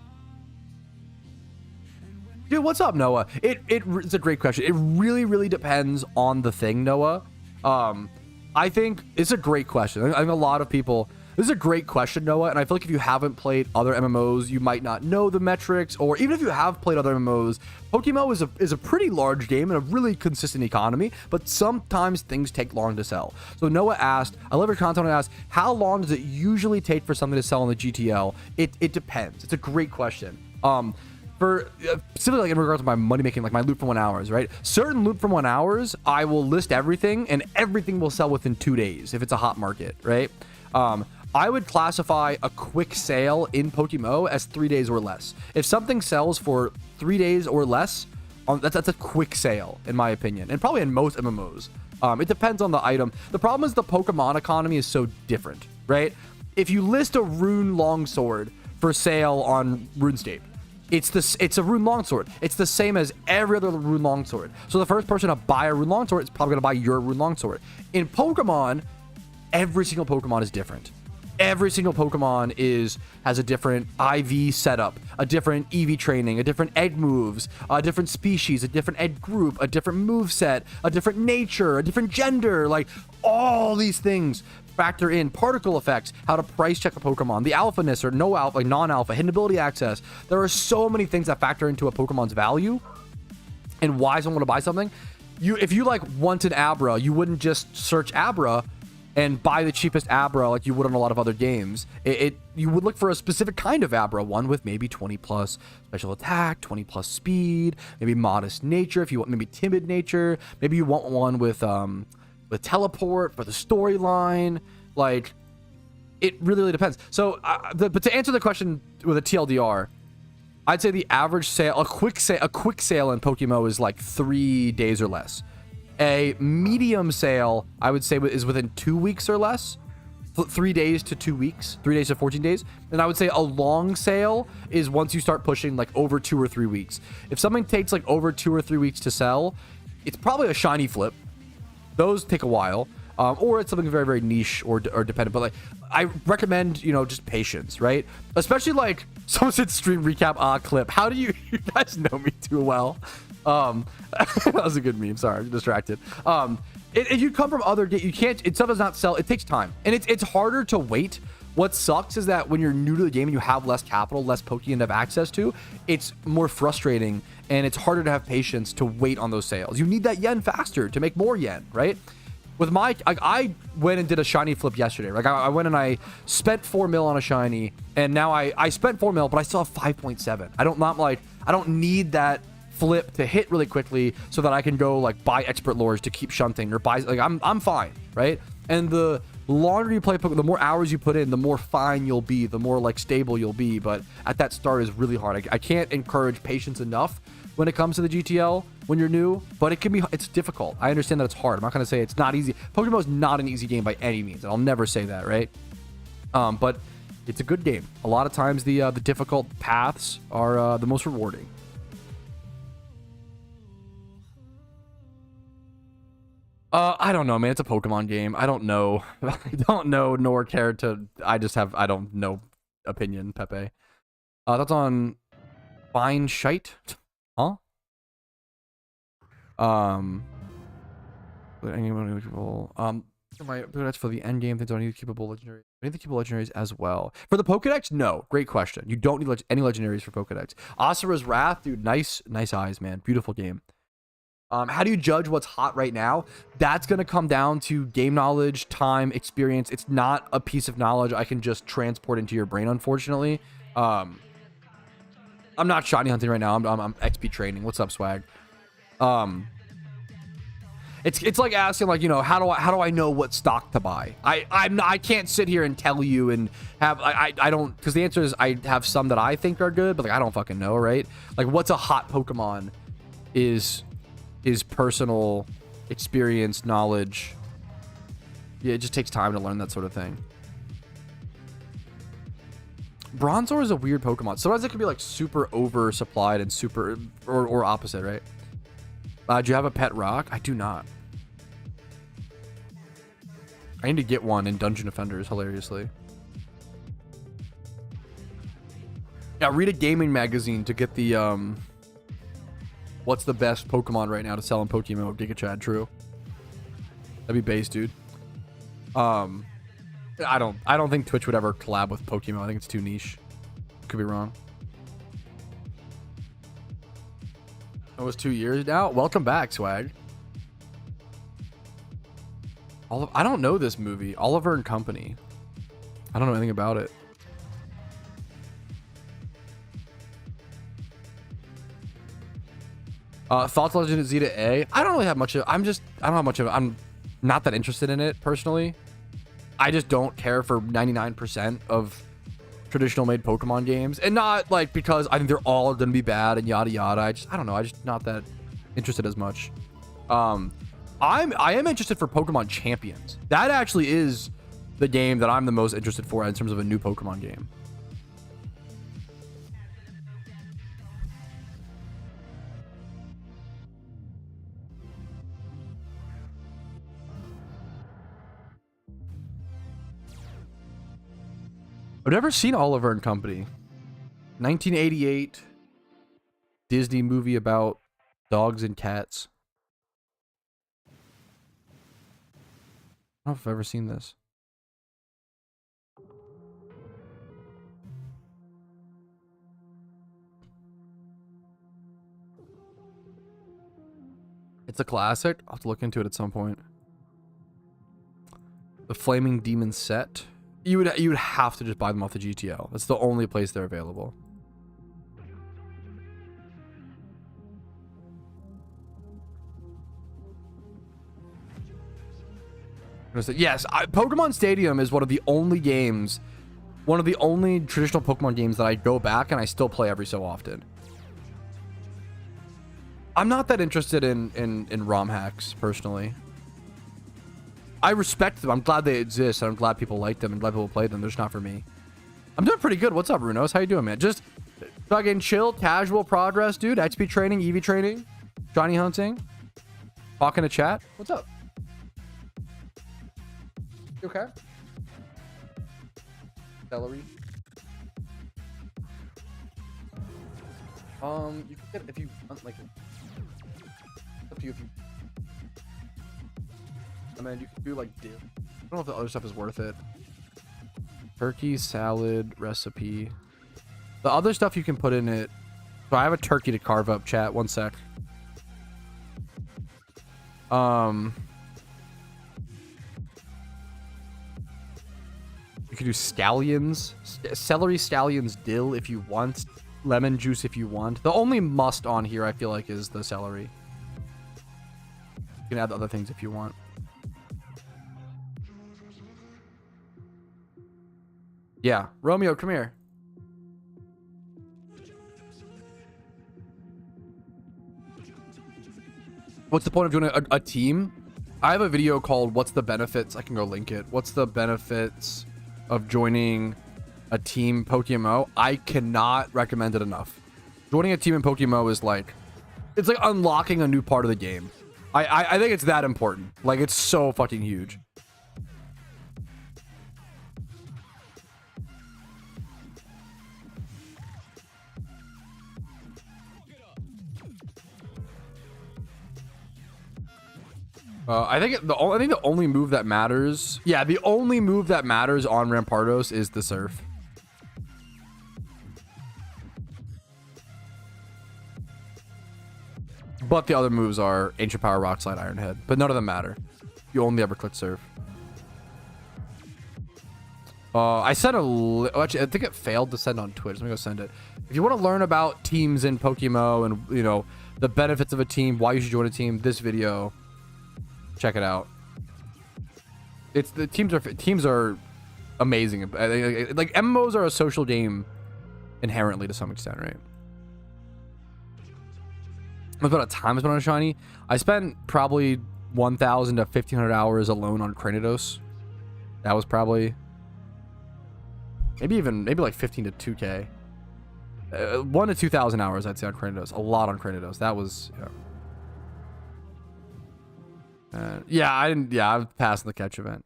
Dude, what's up, Noah? It's a great question. It really depends on the thing, Noah. I think it's a great question. I think a lot of people... This is a great question, Noah, and I feel like if you haven't played other MMOs, you might not know the metrics, or even if you have played other MMOs, PokeMMO is a pretty large game and a really consistent economy, but sometimes things take long to sell. So Noah asked, I love your content, and asked, how long does it usually take for something to sell on the GTL? It depends. It's a great question. For specifically like in regards to my money making, like my loot for 1 hours, right? Certain loot from 1 hours, I will list everything, and everything will sell within 2 days if it's a hot market, right? I would classify a quick sale in PokeMMO as 3 days or less. If something sells for 3 days or less, that's a quick sale, in my opinion, and probably in most MMOs. It depends on the item. The problem is the Pokemon economy is so different, right? If you list a rune longsword for sale on RuneScape, it's a rune longsword. It's the same as every other rune longsword. So the first person to buy a rune longsword is probably going to buy your rune longsword. In Pokemon, every single Pokemon is different. Every single Pokemon has a different IV setup, a different Eevee training, a different egg moves, a different species, a different egg group, a different move set, a different nature, a different gender. Like, all these things factor in. Particle effects, how to price check a Pokemon, the alphaness or no alpha, like non-alpha, hidden ability access. There are so many things that factor into a Pokemon's value and why someone would buy something. If you like want an Abra, you wouldn't just search Abra and buy the cheapest Abra like you would on a lot of other games. You would look for a specific kind of Abra, one with maybe 20 plus special attack, 20 plus speed, maybe modest nature if you want, maybe timid nature, maybe you want one with teleport for the storyline. Like, it really depends. So but to answer the question with a TLDR, I'd say the average sale, a quick sale in PokeMMO is like 3 days or less. A medium sale, I would say, is within 2 weeks or less. 3 days to 2 weeks, 3 days to 14 days. And I would say a long sale is once you start pushing like over 2 or 3 weeks. If something takes like over 2 or 3 weeks to sell, it's probably a shiny flip. Those take a while. Or it's something very niche or dependent. But like, I recommend, you know, just patience, right? Especially like someone said stream recap clip. How do you guys know me too well? That was a good meme. Sorry, I'm distracted. If you come from other games, you can't. Stuff does not sell. It takes time, and it's harder to wait. What sucks is that when you're new to the game and you have less capital, less Pokemon to have access to, it's more frustrating and it's harder to have patience to wait on those sales. You need that yen faster to make more yen, right? With my, I went and did a shiny flip yesterday. Like I went and I spent 4 mil on a shiny, and now I spent 4 mil, but I still have 5.7. I don't need that flip to hit really quickly so that I can go like buy expert lures to keep shunting or buy, like I'm fine, right? And the longer you play Pokemon, the more hours you put in, the more fine you'll be, the more like stable you'll be. But at that start is really hard. I can't encourage patience enough when it comes to the GTL when you're new, but it's difficult. I understand that it's hard. I'm not going to say it's not easy. Pokemon is not an easy game by any means, and I'll never say that, right? But it's a good game. A lot of times the difficult paths are the most rewarding. I don't know, man. It's a Pokemon game. I don't know. I don't know nor care to. I don't know opinion, Pepe. That's on Fine Shite. Huh? That's for the end game. Things don't need keepable legendaries. I need the keepable legendaries as well. For the Pokedex, no. Great question. You don't need any legendaries for Pokedex. Asura's Wrath, dude. Nice eyes, man. Beautiful game. How do you judge what's hot right now? That's going to come down to game knowledge, time, experience. It's not a piece of knowledge I can just transport into your brain, unfortunately. I'm not shiny hunting right now. I'm XP training. What's up, swag? It's like asking, like, you know, how do I know what stock to buy? I can't sit here and tell you and have I don't, because the answer is I have some that I think are good, but like I don't fucking know, right? Like what's a hot Pokemon is personal experience, knowledge. Yeah, it just takes time to learn that sort of thing. Bronzor is a weird Pokemon. Sometimes it can be like super oversupplied and super or opposite, right? Do you have a pet rock? I do not. I need to get one in Dungeon Defenders, hilariously. Yeah, read a gaming magazine to get the what's the best Pokemon right now to sell in PokeMMO. Giga Chad, true. That'd be base, dude. I don't think Twitch would ever collab with PokeMMO. I think it's too niche. Could be wrong. It was 2 years now. Welcome back, Swag. I don't know this movie. Oliver and Company. I don't know anything about it. Thoughts Legend of Zeta A. I don't really have much of. I don't have much of it. I'm not that interested in it personally. I just don't care for 99% of traditional made Pokemon games, and not like because I think they're all gonna be bad and yada yada. I don't know. I just not that interested as much. I am interested for Pokemon Champions. That actually is the game that I'm the most interested for in terms of a new Pokemon game. I've never seen Oliver and Company. 1988 Disney movie about dogs and cats. I don't know if I've ever seen this. It's a classic. I'll have to look into it at some point. The Flaming Demon set. You would have to just buy them off the GTO. That's the only place they're available. Yes, Pokemon Stadium is one of the only games, one of the only traditional Pokemon games that I go back and I still play every so often. I'm not that interested in ROM hacks personally. I respect them. I'm glad they exist. And I'm glad people like them and glad people play them. They're just not for me. I'm doing pretty good. What's up, Runos? How you doing, man? Just fucking chill, casual progress, dude. XP training, Eevee training, Johnny hunting, talking to chat. What's up? You okay? Celery. You can get if you want, like. It's up to you if you. I mean, you can do like dill. I don't know if the other stuff is worth it. Turkey salad recipe. The other stuff you can put in it. So I have a turkey to carve up, chat. One sec. You can do scallions, celery scallions dill if you want, lemon juice if you want. The only must on here I feel like is the celery. You can add the other things if you want. Yeah, Romeo, come here. What's the point of doing a team? I have a video called "What's the Benefits?" I can go link it. What's the benefits of joining a team PokeMMO? I cannot recommend it enough. Joining a team in PokeMMO is like, it's like unlocking a new part of the game. I think it's that important. Like, it's so fucking huge. I think the only move that matters. Yeah, the only move that matters on Rampardos is the surf. But the other moves are Ancient Power, Rock Slide, Iron Head. But none of them matter. You only ever click surf. I sent actually, I think it failed to send on Twitch. Let me go send it. If you want to learn about teams in PokeMMO and, you know, the benefits of a team, why you should join a team, this video, check it out. It's the teams are amazing. Like MMOs are a social game inherently to some extent, right? About a time I spent on a shiny. I spent probably 1,000 to 1,500 hours alone on Cranidos. That was probably maybe like 15 to 2K. 1 to 2,000 hours, I'd say, on Cranidos. A lot on Cranidos. That was, yeah. I'm passing the catch event.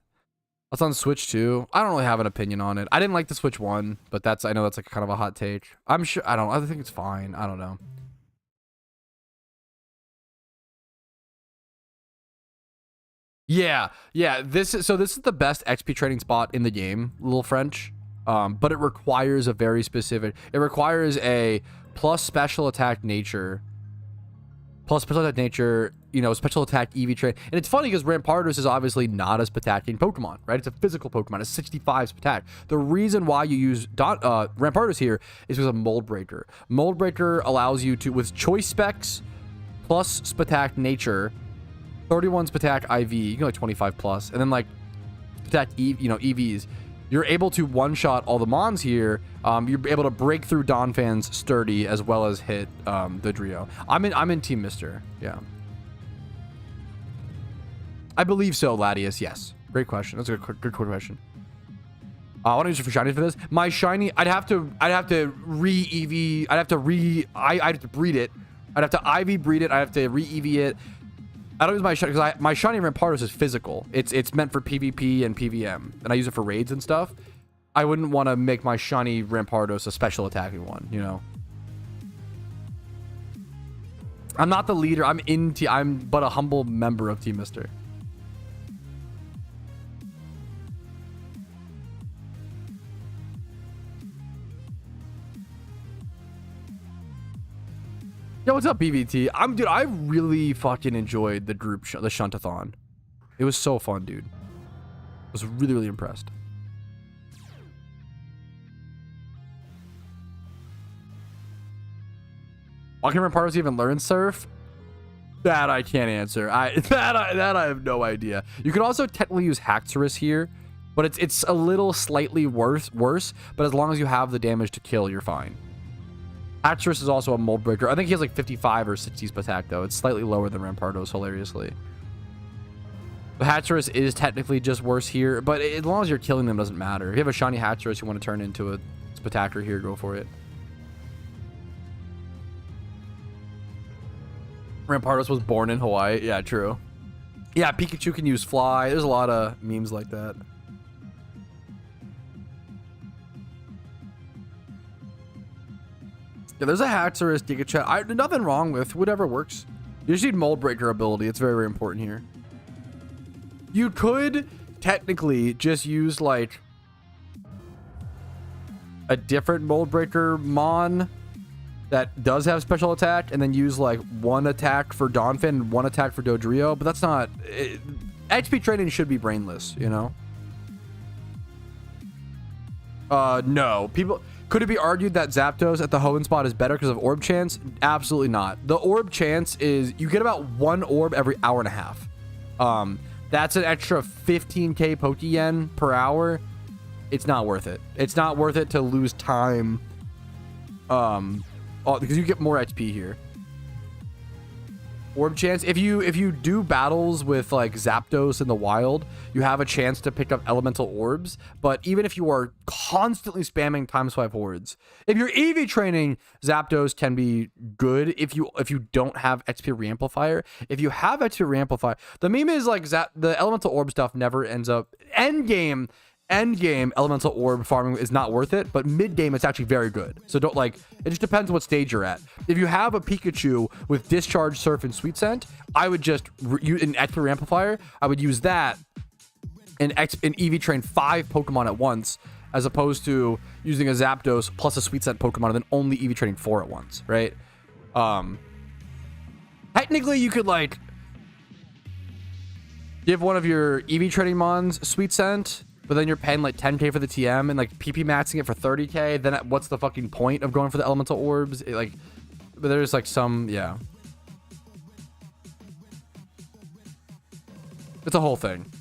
That's on Switch too. I don't really have an opinion on it. I didn't like the Switch 1, but I know that's like kind of a hot take. I'm sure, I think it's fine. I don't know. Yeah. This is the best XP trading spot in the game, Little French. But it requires a very specific. It requires a plus special attack nature. Special attack Eevee trade. And it's funny because Rampardos is obviously not a spatacking Pokemon, right? It's a physical Pokemon. It's 65 spatak. The reason why you use Rampardos here is because of Mold Breaker. Mold Breaker allows you to, with choice specs plus spatak nature, 31 spatak IV, you can like 25 plus, and then like spatak EVs. You're able to one-shot all the mons here. You're able to break through Donphan's Sturdy as well as hit the Drio. I'm in Team Mister. Yeah. I believe so, Latius. Yes. Great question. That's a good question. I want to use it for shiny for this. My shiny, I'd have to re-EV. I'd have to breed it. I'd have to IV breed it. I'd have to re-EV it. I don't use my shiny because my shiny Rampardos is physical. It's meant for PvP and PvM, and I use it for raids and stuff. I wouldn't want to make my shiny Rampardos a special attacking one, you know. I'm not the leader. I'm but a humble member of Team Mister. Yo, what's up, BVT? Dude, I really fucking enjoyed the group, the Shuntathon. It was so fun, dude. I was really, really impressed. Why can Rampardos even learn Surf? That I can't answer. That I have no idea. You could also technically use Haxorus here, but it's a little slightly worse. But as long as you have the damage to kill, you're fine. Haxorus is also a Mold Breaker. I think he has like 55 or 60 attack though. It's slightly lower than Rampardos, hilariously. The Haxorus is technically just worse here, but as long as you're killing them, doesn't matter. If you have a shiny Haxorus you want to turn into a Spectacular here, go for it. Rampardos was born in Hawaii. Yeah, true. Yeah, Pikachu can use Fly. There's a lot of memes like that. Yeah, there's a Haxorus, Giga nothing wrong with whatever works. You just need Mold Breaker ability. It's very, very important here. You could technically just use like a different Mold Breaker Mon that does have special attack, and then use like one attack for Donphan and one attack for Dodrio, but that's not XP trading should be brainless, you know. No, people. Could it be argued that Zapdos at the Hoenn spot is better because of Orb Chance? Absolutely not. The Orb Chance is you get about one orb every hour and a half. That's an extra 15k Pokeyen per hour. It's not worth it. It's not worth it to lose time. Because you get more HP here. Orb Chance. If you do battles with like Zapdos in the wild, you have a chance to pick up elemental orbs. But even if you are constantly spamming time swipe hordes, if you're Eevee training, Zapdos can be good if you don't have XP Reamplifier. If you have XP Reamplifier, the meme is like the elemental orb stuff never ends up end game elemental orb farming is not worth it, but mid game it's actually very good. So don't like it, just depends what stage you're at. If you have a Pikachu with Discharge, Surf, and Sweet Scent, I would just use an XP Amplifier. I would use that and Eevee train 5 Pokemon at once, as opposed to using a Zapdos plus a Sweet Scent Pokemon and then only Eevee training 4 at once, right? Technically you could like give one of your Eevee training Mons Sweet Scent, but then you're paying like 10k for the TM and like PP maxing it for 30k. Then what's the fucking point of going for the elemental orbs? But there's like some, yeah. It's a whole thing.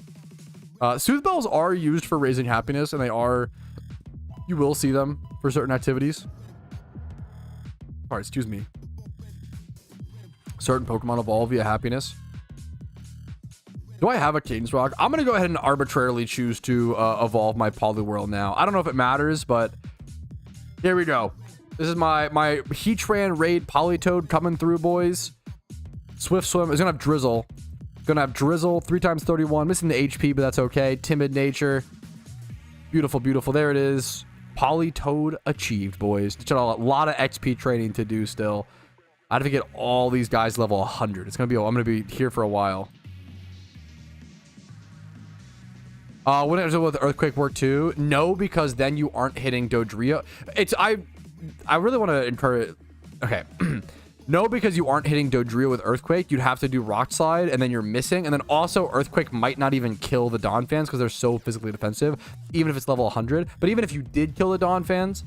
Sooth Bells are used for raising happiness, and you will see them for certain activities. Alright, excuse me. Certain Pokemon evolve via happiness. Do I have a Cadence Rock? I'm going to go ahead and arbitrarily choose to evolve my Poliwhirl now. I don't know if it matters, but here we go. This is my HEATRAN Raid Politoed coming through, boys. Swift Swim is going to have Drizzle. Gonna have Drizzle, 3 times 31. Missing the HP, but that's okay. Timid Nature. Beautiful, beautiful. There it is. Politoed achieved, boys. Just a lot of XP training to do still. I have to get all these guys level 100. It's gonna be. I'm gonna be here for a while. Wouldn't it with Earthquake work too? No, because then you aren't hitting Dodrio. I really want to encourage. Okay. No, because you aren't hitting Dodrio with Earthquake. You'd have to do Rock Slide, and then you're missing. And then also, Earthquake might not even kill the Dawn fans because they're so physically defensive, even if it's level 100. But even if you did kill the Dawn fans,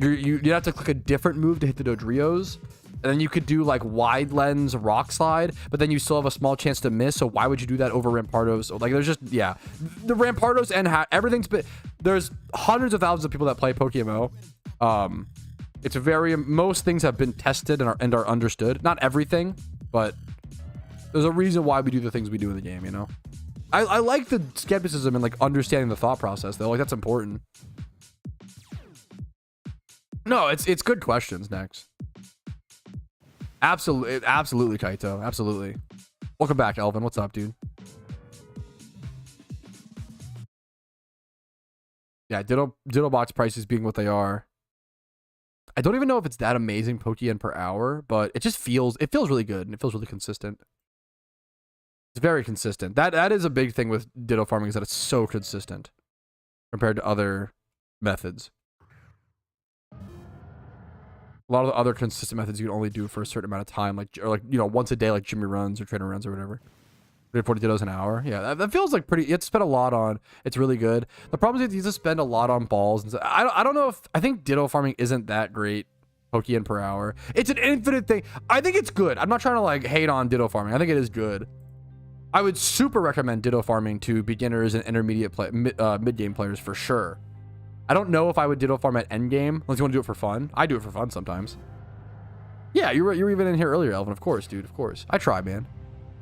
you'd have to click a different move to hit the Dodrios. And then you could do like Wide Lens Rock Slide, but then you still have a small chance to miss. So why would you do that over Rampardos? Like, there's just, yeah. The Rampardos and everything's been... There's hundreds of thousands of people that play PokeMMO. It's very, most things have been tested and are understood. Not everything, but there's a reason why we do the things we do in the game, you know? I like the skepticism and like understanding the thought process though. Like, that's important. No, it's good questions next. Absolutely, Kaito. Absolutely. Welcome back, Elvin. What's up, dude? Yeah, Ditto box prices being what they are. I don't even know if it's that amazing Pokeyen per hour, but it feels really good and it feels really consistent. It's very consistent. That is a big thing with Ditto farming, is that it's so consistent compared to other methods. A lot of the other consistent methods you can only do for a certain amount of time, like you know, once a day, like Jimmy runs or trainer runs or whatever. 40 Dittos an hour. Yeah, that feels like pretty. You have to spend a lot on. It's really good. The problem is you have to spend a lot on balls. And I don't know if I think Ditto farming isn't that great. Pokeyen per hour. It's an infinite thing. I think it's good. I'm not trying to like hate on Ditto farming. I think it is good. I would super recommend Ditto farming to beginners and intermediate mid game players for sure. I don't know if I would Ditto farm at end game unless you want to do it for fun. I do it for fun sometimes. Yeah, you were even in here earlier, Elvin. Of course, dude. Of course. I try, man.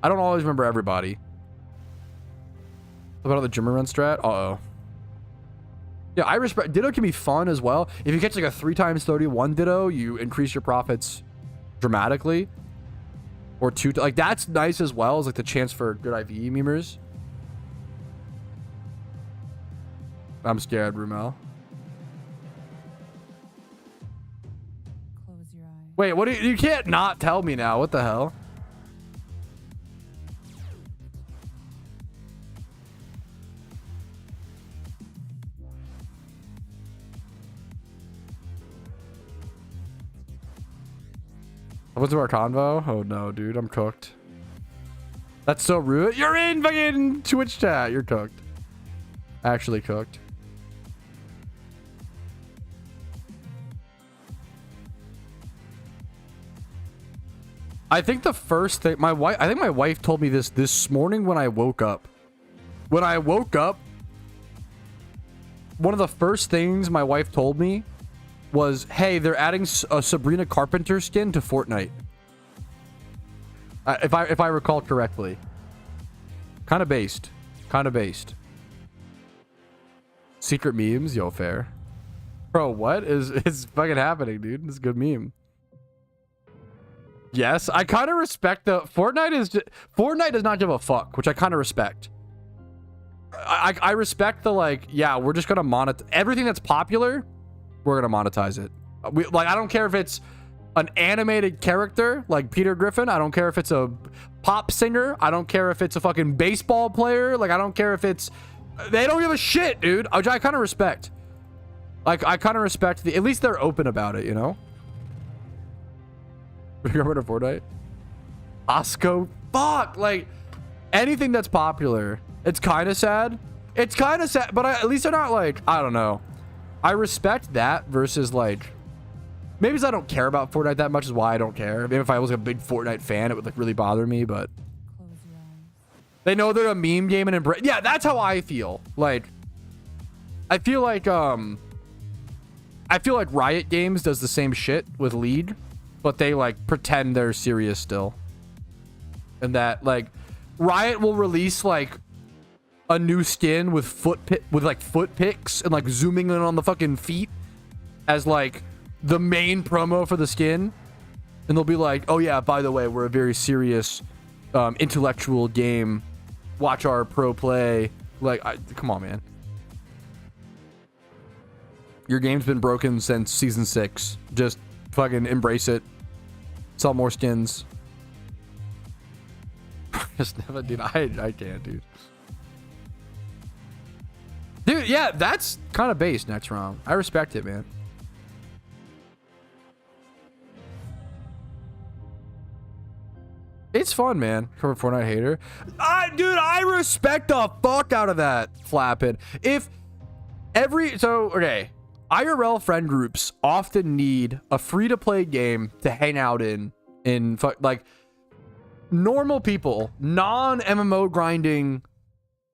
I don't always remember everybody. What about the Jimmy run strat? Uh-oh. Yeah, I respect. Ditto can be fun as well. If you catch like a 3 times 31 Ditto, you increase your profits dramatically. Or 2, like that's nice as well as like the chance for good IV memers. I'm scared, Rumel. Close your eyes. Wait, what do you can't not tell me now. What the hell? What's our convo? Oh no, dude, I'm cooked. That's so rude. You're in fucking Twitch chat. You're cooked. Actually cooked. I think the first thing I think my wife told me this morning when I woke up. When I woke up, one of the first things my wife told me was, hey, they're adding a Sabrina Carpenter skin to Fortnite. If I recall correctly. Kind of based. Secret memes? Yo, fair. Bro, what is fucking happening, dude? This is a good meme. Yes, I kind of respect the... Fortnite does not give a fuck, which I kind of respect. I respect the, like, yeah, we're just going to monetize... Everything that's popular... We're gonna monetize it. I don't care if it's an animated character like Peter Griffin. I don't care if it's a pop singer. I don't care if it's a fucking baseball player. Like, I don't care if it's... They don't give a shit, dude. Which I kind of respect. Like, I kind of respect at least they're open about it, you know? Remember to Fortnite? Osco? Fuck! Like, anything that's popular. It's kind of sad. It's kind of sad, but at least they're not like... I don't know. I respect that versus like, maybe because I don't care about Fortnite that much is why I don't care. Maybe if I was a big Fortnite fan, it would like really bother me, but they know they're a meme game and embrace. Yeah, that's how I feel. Like, I feel like Riot Games does the same shit with League, but they like pretend they're serious still. And that like Riot will release like a new skin with foot pics and like zooming in on the fucking feet as like the main promo for the skin, and they'll be like, oh yeah, by the way, we're a very serious intellectual game, watch our pro play. Like, come on, man, your game's been broken since season 6. Just fucking embrace it, sell more skins. Just never, dude. I can't, dude. Dude, yeah, that's kind of base. Next round, I respect it, man. It's fun, man. Cover Fortnite hater. Dude, I respect the fuck out of that, Flappin. Okay, IRL friend groups often need a free-to-play game to hang out in like normal people, non-MMO grinding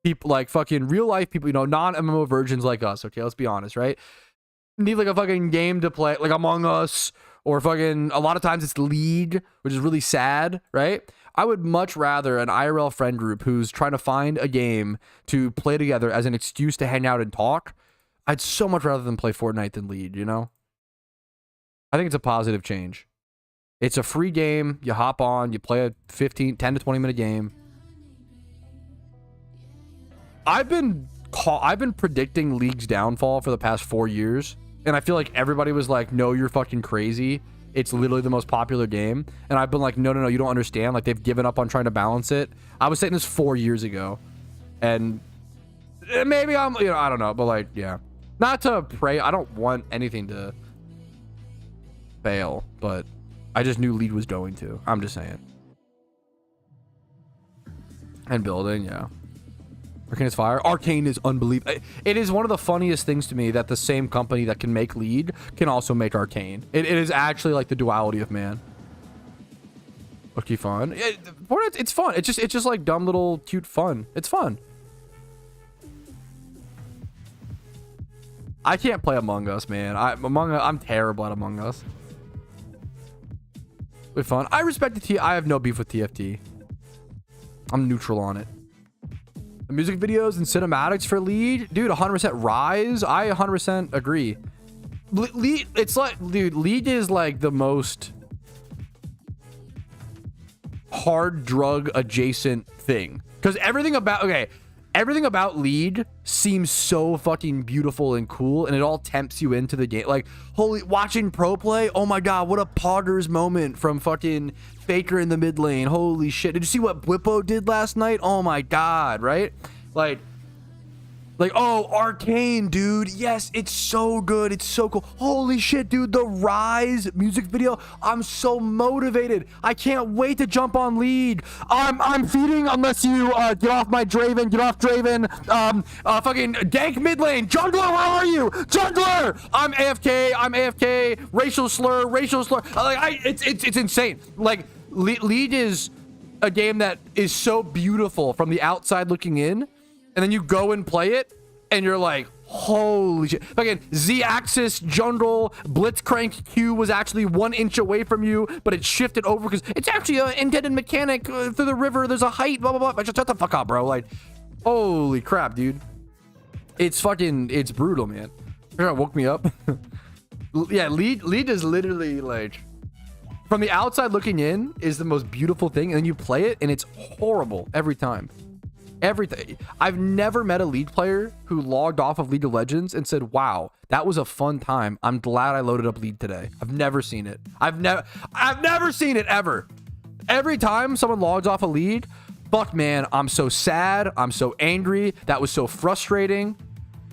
people, like fucking real life people, you know, non-MMO virgins like us. Okay, let's be honest, right? Need like a fucking game to play, like Among Us, or fucking, a lot of times it's League, which is really sad, right? I would much rather an IRL friend group who's trying to find a game to play together as an excuse to hang out and talk. I'd so much rather than play Fortnite than League, you know? I think it's a positive change. It's a free game. You hop on, you play a 10 to 20 minute game. I've been predicting League's downfall for the past 4 years. And I feel like everybody was like, no, you're fucking crazy. It's literally the most popular game. And I've been like, no, you don't understand. Like, they've given up on trying to balance it. I was saying this 4 years ago. And maybe I'm, you know, I don't know. But like, yeah. Not to pray. I don't want anything to fail. But I just knew League was going to. I'm just saying. And building, yeah. Arcane is fire. Arcane is unbelievable. It is one of the funniest things to me that the same company that can make League can also make Arcane. It is actually like the duality of man. Okay, fun. It's fun. It's just like dumb little cute fun. It's fun. I can't play Among Us, man. I'm terrible at Among Us. But fun. I respect the T. I have no beef with TFT. I'm neutral on it. The music videos and cinematics for League, dude, 100% Rise. I 100% agree. League, it's like, dude, League is like the most hard drug adjacent thing, because everything about League seems so fucking beautiful and cool, and it all tempts you into the game. Like, holy, watching pro play, oh my god, what a poggers moment from fucking Faker in the mid lane. Holy shit, did you see what Bwippo did last night? Oh my god, right? Like, oh, Arcane, dude. Yes, it's so good. It's so cool. Holy shit, dude. The Rise music video. I'm so motivated. I can't wait to jump on League. I'm feeding unless you get off my Draven. Get off Draven. Fucking dank mid lane. Jungler, where are you? Jungler. I'm AFK. Racial slur. Like, it's insane. Like, League is a game that is so beautiful from the outside looking in. And then you go and play it, and you're like, holy shit. Again, Z-axis, jungle, Blitzcrank Q was actually 1 inch away from you, but it shifted over because it's actually an intended mechanic through the river. There's a height, blah, blah, blah. Just shut the fuck up, bro. Like, holy crap, dude. It's brutal, man. It woke me up. Yeah, lead is literally like, from the outside looking in is the most beautiful thing, and then you play it, and it's horrible every time. Everything. I've never met a League player who logged off of League of Legends and said, wow, that was a fun time. I'm glad I loaded up League today. I've never seen it. I've never seen it ever. Every time someone logs off a League, fuck, man, I'm so sad. I'm so angry. That was so frustrating.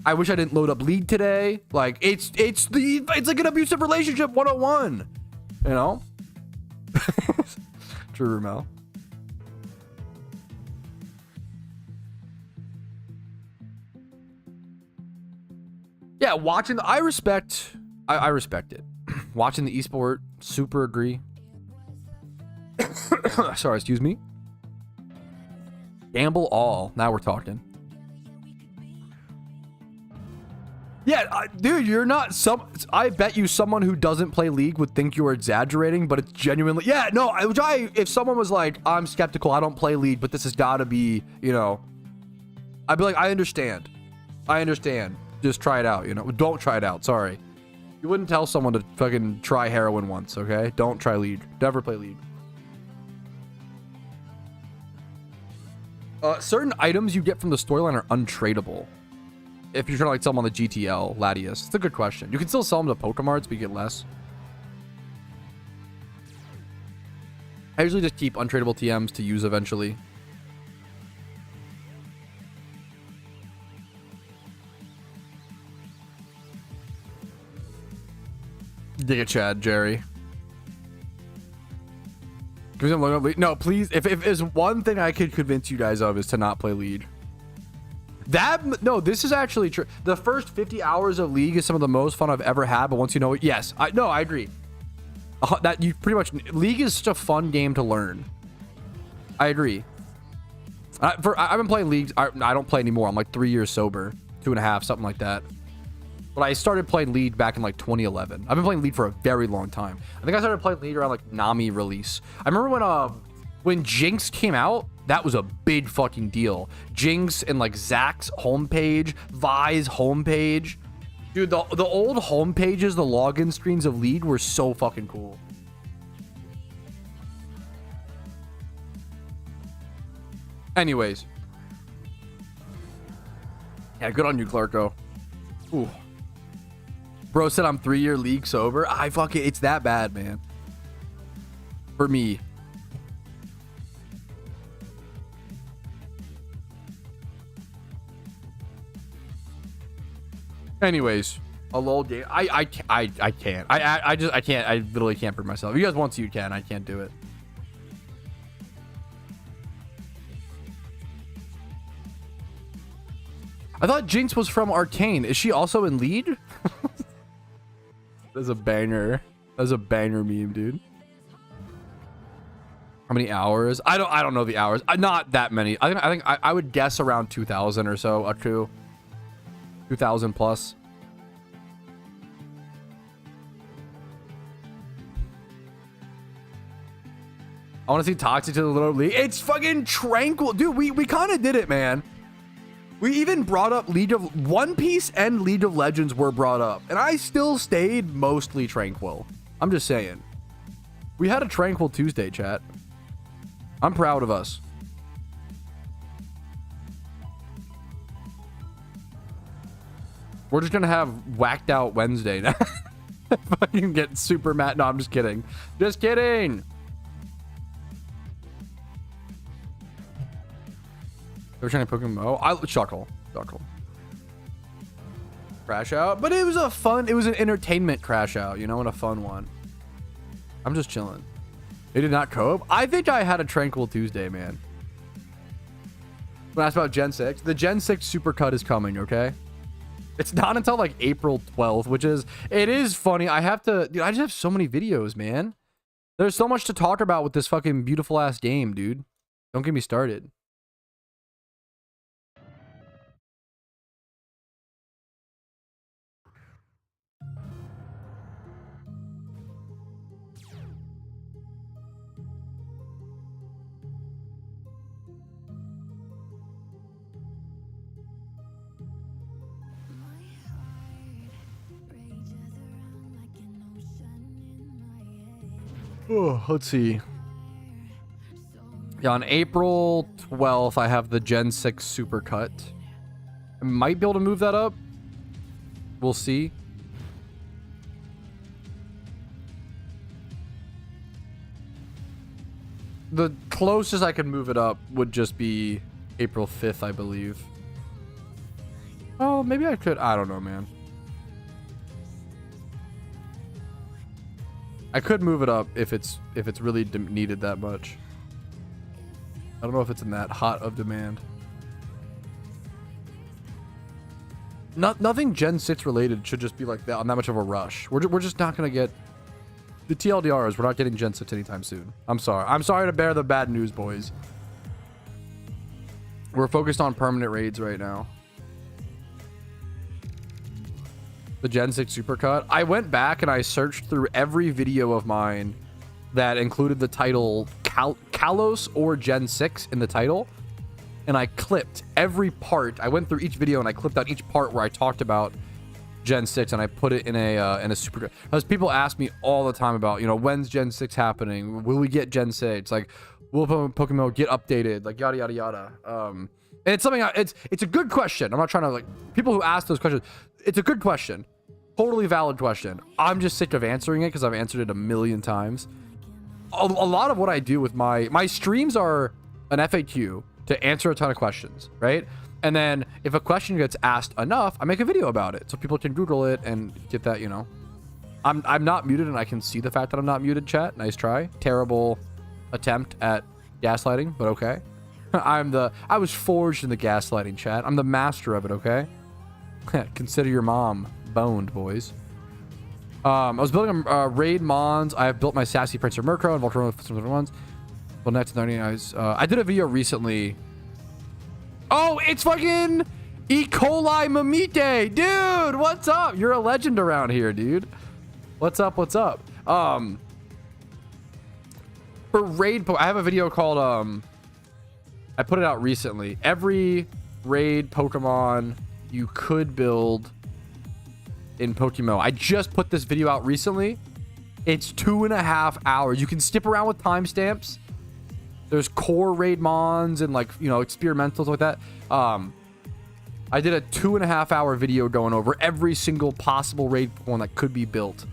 I wish I didn't load up League today. Like, it's like an abusive relationship 101. You know? True, Ramel. Yeah, watching I respect it. Watching the esport, super agree. Sorry, excuse me. Gamble all. Now we're talking. Yeah, dude, you're not some. I bet you someone who doesn't play League would think you were exaggerating, but it's genuinely. Yeah, no. If someone was like, I'm skeptical, I don't play League, but this has got to be, you know, I'd be like, I understand. I understand. Just try it out, you know. Don't try it out. Sorry. You wouldn't tell someone to fucking try heroin once, okay? Don't try League. Never play League. Certain items you get from the storyline are untradeable. If you're trying to like sell them on the GTL, Latius. It's a good question. You can still sell them to Pokemarts, but you get less. I usually just keep untradeable TMs to use eventually. Dig it, Chad, Jerry. No, please. If there's one thing I could convince you guys of is to not play League. No, this is actually true. The first 50 hours of League is some of the most fun I've ever had, but once you know it, yes, I agree. That you pretty much League is such a fun game to learn. I agree. I've been playing League. I don't play anymore. I'm like 3 years sober, 2.5, something like that. But I started playing League back in like 2011. I've been playing League for a very long time. I think I started playing League around like Nami release. I remember when Jinx came out. That was a big fucking deal. Jinx and like Zach's homepage, Vi's homepage. Dude, the old homepages, the login screens of League were so fucking cool. Anyways. Yeah, good on you, Clarko. Ooh. Bro said I'm 3-year League sober. It's that bad, man. For me. Anyways, a lol game. I can't. I can't. I literally can't for myself. If you guys want to, you can. I can't do it. I thought Jinx was from Arcane. Is she also in Lead? That's a banger. That's a banger meme, dude. How many hours? I don't know the hours. Not that many. I think I would guess around 2,000 or so. Up to 2,000 plus. I want to see Toxic to the Little League. It's fucking tranquil. Dude, we kind of did it, man. We even brought up League of One Piece and League of Legends were brought up. And I still stayed mostly tranquil. I'm just saying. We had a tranquil Tuesday, chat. I'm proud of us. We're just gonna have whacked out Wednesday now. Fucking get super mad. No, I'm just kidding. Just kidding. They're trying to PokeMMO. I chuckle. Crash out. But it was an entertainment crash out, you know, and a fun one. I'm just chilling. They did not cope. I think I had a tranquil Tuesday, man. When I asked about Gen 6, the Gen 6 supercut is coming, okay? It's not until like April 12th, it is funny. I just have so many videos, man. There's so much to talk about with this fucking beautiful ass game, dude. Don't get me started. Oh, let's see. Yeah, on April 12th, I have the Gen 6 supercut. I might be able to move that up. We'll see. The closest I could move it up would just be April 5th, I believe. Oh, maybe I could. I don't know, man. I could move it up if it's really needed that much. I don't know if it's in that hot of demand. Nothing Gen 6 related should just be like that on that much of a rush. We're just not gonna get the TLDR is we're not getting Gen 6 anytime soon. I'm sorry to bear the bad news, boys. We're focused on permanent raids right now. The Gen 6 supercut. I went back and I searched through every video of mine that included the title Kalos or Gen 6 in the title. And I clipped every part. I went through each video and I clipped out each part where I talked about Gen 6 and I put it in a supercut. Because people ask me all the time about, you know, when's Gen 6 happening? Will we get Gen 6? Like, will PokeMMO get updated? Like, yada, yada, yada. And it's something, it's a good question. I'm not trying to, like, people who ask those questions, it's a good question. Totally valid question. I'm just sick of answering it because I've answered it a million times. A lot of what I do with my streams are an FAQ to answer a ton of questions, right? And then if a question gets asked enough, I make a video about it so people can Google it and get that, you know. I'm not muted and I can see the fact that I'm not muted, chat. Nice try. Terrible attempt at gaslighting, but okay. I was forged in the gaslighting, chat. I'm the master of it, okay? Consider your mom boned, boys. I was building a raid mons. I have built my sassy Prince of Murkrow and Voltron for some other ones. Well, next 30 eyes. I did a video recently. Oh, it's fucking E. coli Mamite, dude. What's up? You're a legend around here, dude. What's up? What's up? For raid, I have a video called I put it out recently. Every raid Pokemon you could build in PokeMMO. I just put this video out recently. It's 2.5 hours. You can skip around with timestamps. There's core raid mons and, like, you know, experimentals like that. I did a 2.5 hour video going over every single possible raid Pokemon that could be built.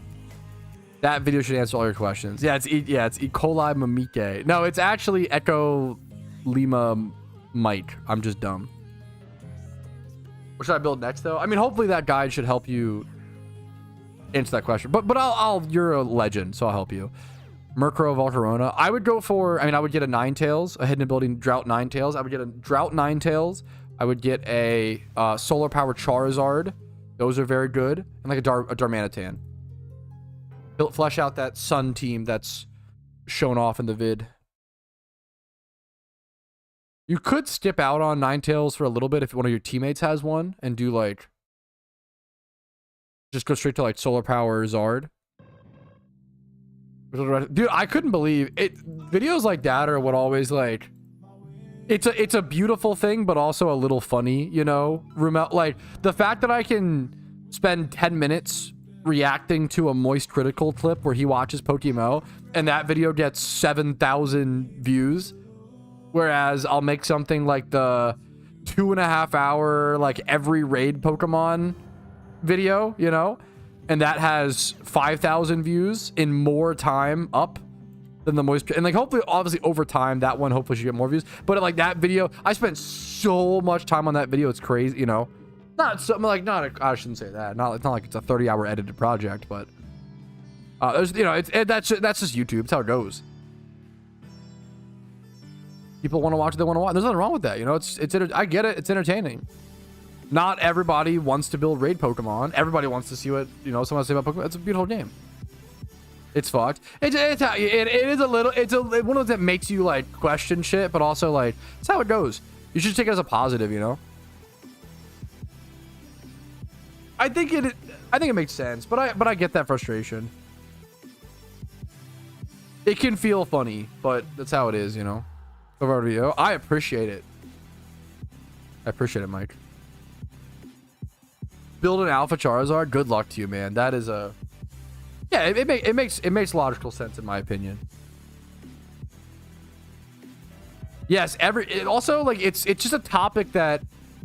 That video should answer all your questions. Yeah, it's E. coli Mamike. No, it's actually Echo Lima Mike. I'm just dumb. What should I build next, though? I mean, hopefully that guide should help you answer that question. But you're a legend, so I'll help you. Murkrow, Volcarona. I would go for, I would get a Ninetales, a hidden ability Drought Ninetales. I would get a Drought Ninetales. I would get a Solar Power Charizard. Those are very good. And like a Darmanitan. Flesh out that Sun team that's shown off in the vid. You could skip out on Ninetales for a little bit if one of your teammates has one and do, like, just go straight to, like, Solar Power Zard. Dude, I couldn't believe it. Videos like that are what always, like, it's a beautiful thing, but also a little funny, you know? Like, the fact that I can spend 10 minutes reacting to a Moist Critical clip where he watches PokeMMO and that video gets 7,000 views, whereas I'll make something like the 2.5 hour, like, every raid Pokemon video, you know, and that has 5,000 views in more time up than the Moist, and, like, hopefully, obviously, over time, that one hopefully should get more views. But, like, that video, I spent so much time on that video, it's crazy, you know. Not something like, I shouldn't say that. It's not like it's a 30-hour edited project, but there's, you know, that's just YouTube. It's how it goes. People want to watch what they want to watch. There's nothing wrong with that, you know. I get it. It's entertaining. Not everybody wants to build raid Pokemon. Everybody wants to see what, you know, someone has to say about Pokemon. It's a beautiful game. It's fucked. It is a little. It's one of those that makes you, like, question shit, but also, like, it's how it goes. You should take it as a positive, you know. I think it makes sense, but I get that frustration. It can feel funny, but that's how it is, you know. Of our video, I appreciate it. I appreciate it, Mike. Build an Alpha Charizard. Good luck to you, man. That is a, yeah. It makes logical sense in my opinion. Yes, also, like, it's just a topic that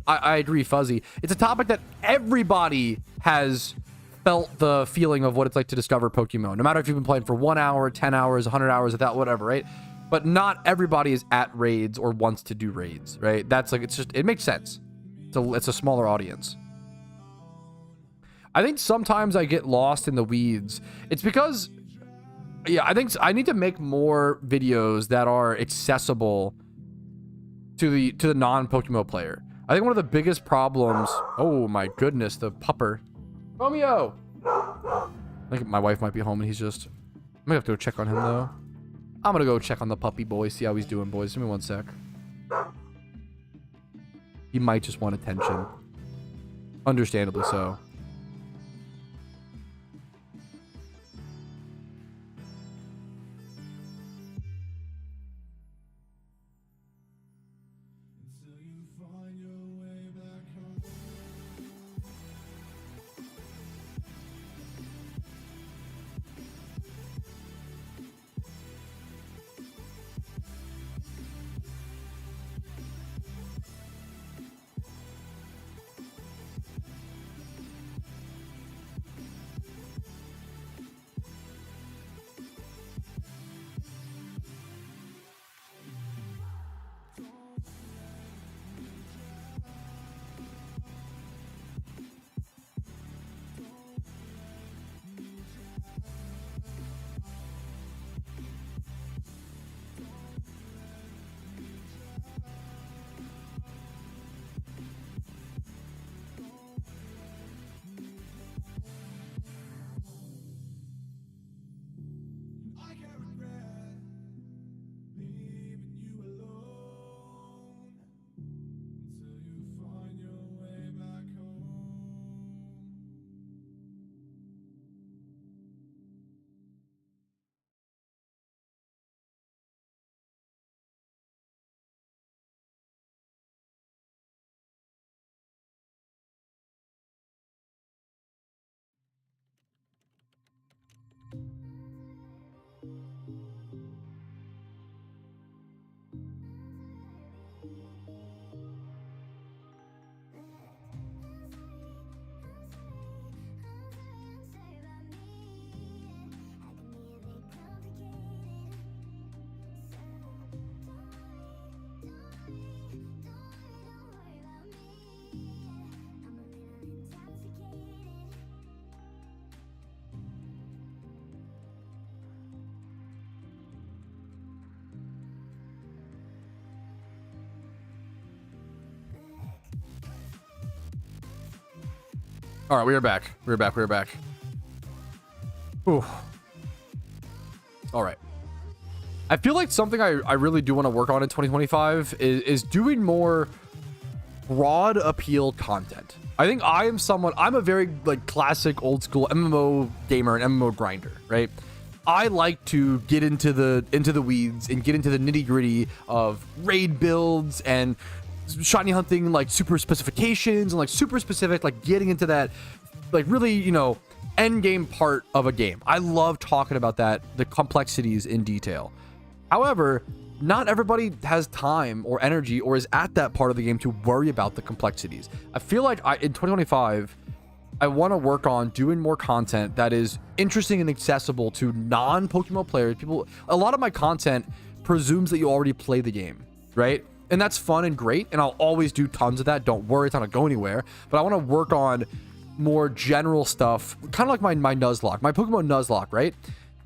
I agree, Fuzzy. It's a topic that everybody has felt the feeling of what it's like to discover Pokemon. No matter if you've been playing for 1 hour, 10 hours, 100 hours, without whatever, right? But not everybody is at raids or wants to do raids, right? That's, like, it makes sense. It's a smaller audience. I think sometimes I get lost in the weeds. It's because, yeah, I think I need to make more videos that are accessible to the non-Pokemon player. I think one of the biggest problems... Oh, my goodness, the pupper. Romeo! I think my wife might be home and he's just... I'm gonna have to go check on him, though. I'm gonna go check on the puppy boy, see how he's doing, boys. Give me one sec. He might just want attention. Understandably so. All right, we are back. We're back. We're back. Ooh. All right. I feel like something I really do want to work on in 2025 is doing more broad appeal content. I think I'm a very like classic old school MMO gamer and MMO grinder, right? I like to get into the weeds and get into the nitty gritty of raid builds and shiny hunting, like super specifications and like super specific, like getting into that, like really, you know, end game part of a game. I love talking about that, the complexities in detail. However, not everybody has time or energy or is at that part of the game to worry about the complexities. I feel like in 2025, I want to work on doing more content that is interesting and accessible to non-Pokemon players. People, a lot of my content presumes that you already play the game, right? And that's fun and great, and I'll always do tons of that. Don't worry, it's not gonna go anywhere. But I want to work on more general stuff, kind of like my Nuzlocke, my Pokemon Nuzlocke, right?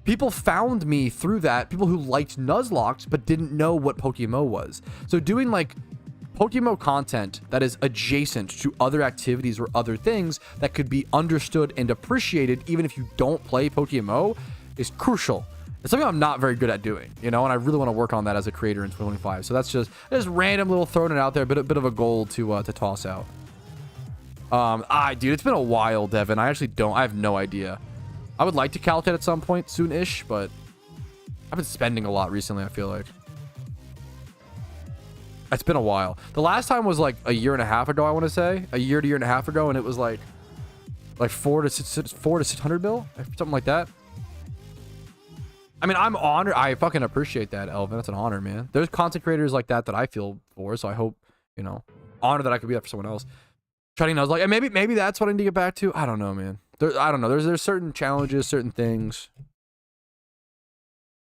People found me through that, people who liked Nuzlocks but didn't know what PokeMMO was. So doing like PokeMMO content that is adjacent to other activities or other things that could be understood and appreciated even if you don't play PokeMMO is crucial. It's something I'm not very good at doing, you know, and I really want to work on that as a creator in 2025. So that's just random little throwing it out there, a bit of a goal to toss out. Dude, it's been a while, Devin. I have no idea. I would like to calculate at some point soon-ish, but I've been spending a lot recently, I feel like. It's been a while. The last time was like a year and a half ago, I want to say. A year and a half ago, and it was like 4 to 600 mil? Something like that. I mean, I'm honored. I fucking appreciate that, Elvin. That's an honor, man. There's content creators like that I feel for, so I hope, you know, honored that I could be that for someone else. Trying to know, like, and maybe that's what I need to get back to. I don't know, man. I don't know. There's certain challenges, certain things.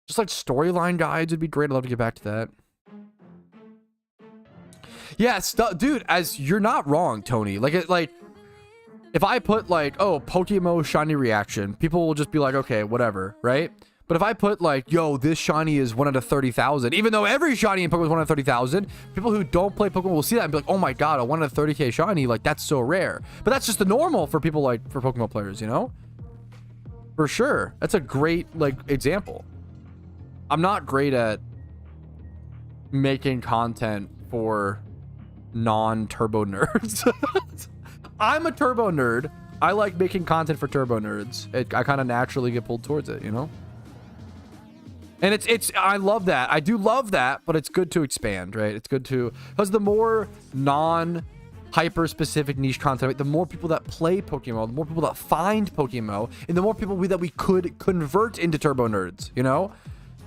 Just like storyline guides would be great. I'd love to get back to that. Yeah, dude, as you're not wrong, Tony. Like if I put like, oh, PokeMMO shiny reaction, people will just be like, okay, whatever, right? But if I put like, yo, this shiny is 1 out of 30,000, even though every shiny in Pokemon is 1 out of 30,000, people who don't play Pokemon will see that and be like, oh my god, a 1 out of 30k shiny, like that's so rare. But that's just the normal for people, like for Pokemon players, you know? For sure. That's a great like example. I'm not great at making content for non-turbo nerds. I'm a turbo nerd. I like making content for turbo nerds. I kind of naturally get pulled towards it, you know? And I love that. I do love that, but it's good to expand, right? It's good to, because the more non-hyper specific niche content, the more people that play Pokemon, the more people that find Pokemon, and the more people that we could convert into turbo nerds, you know?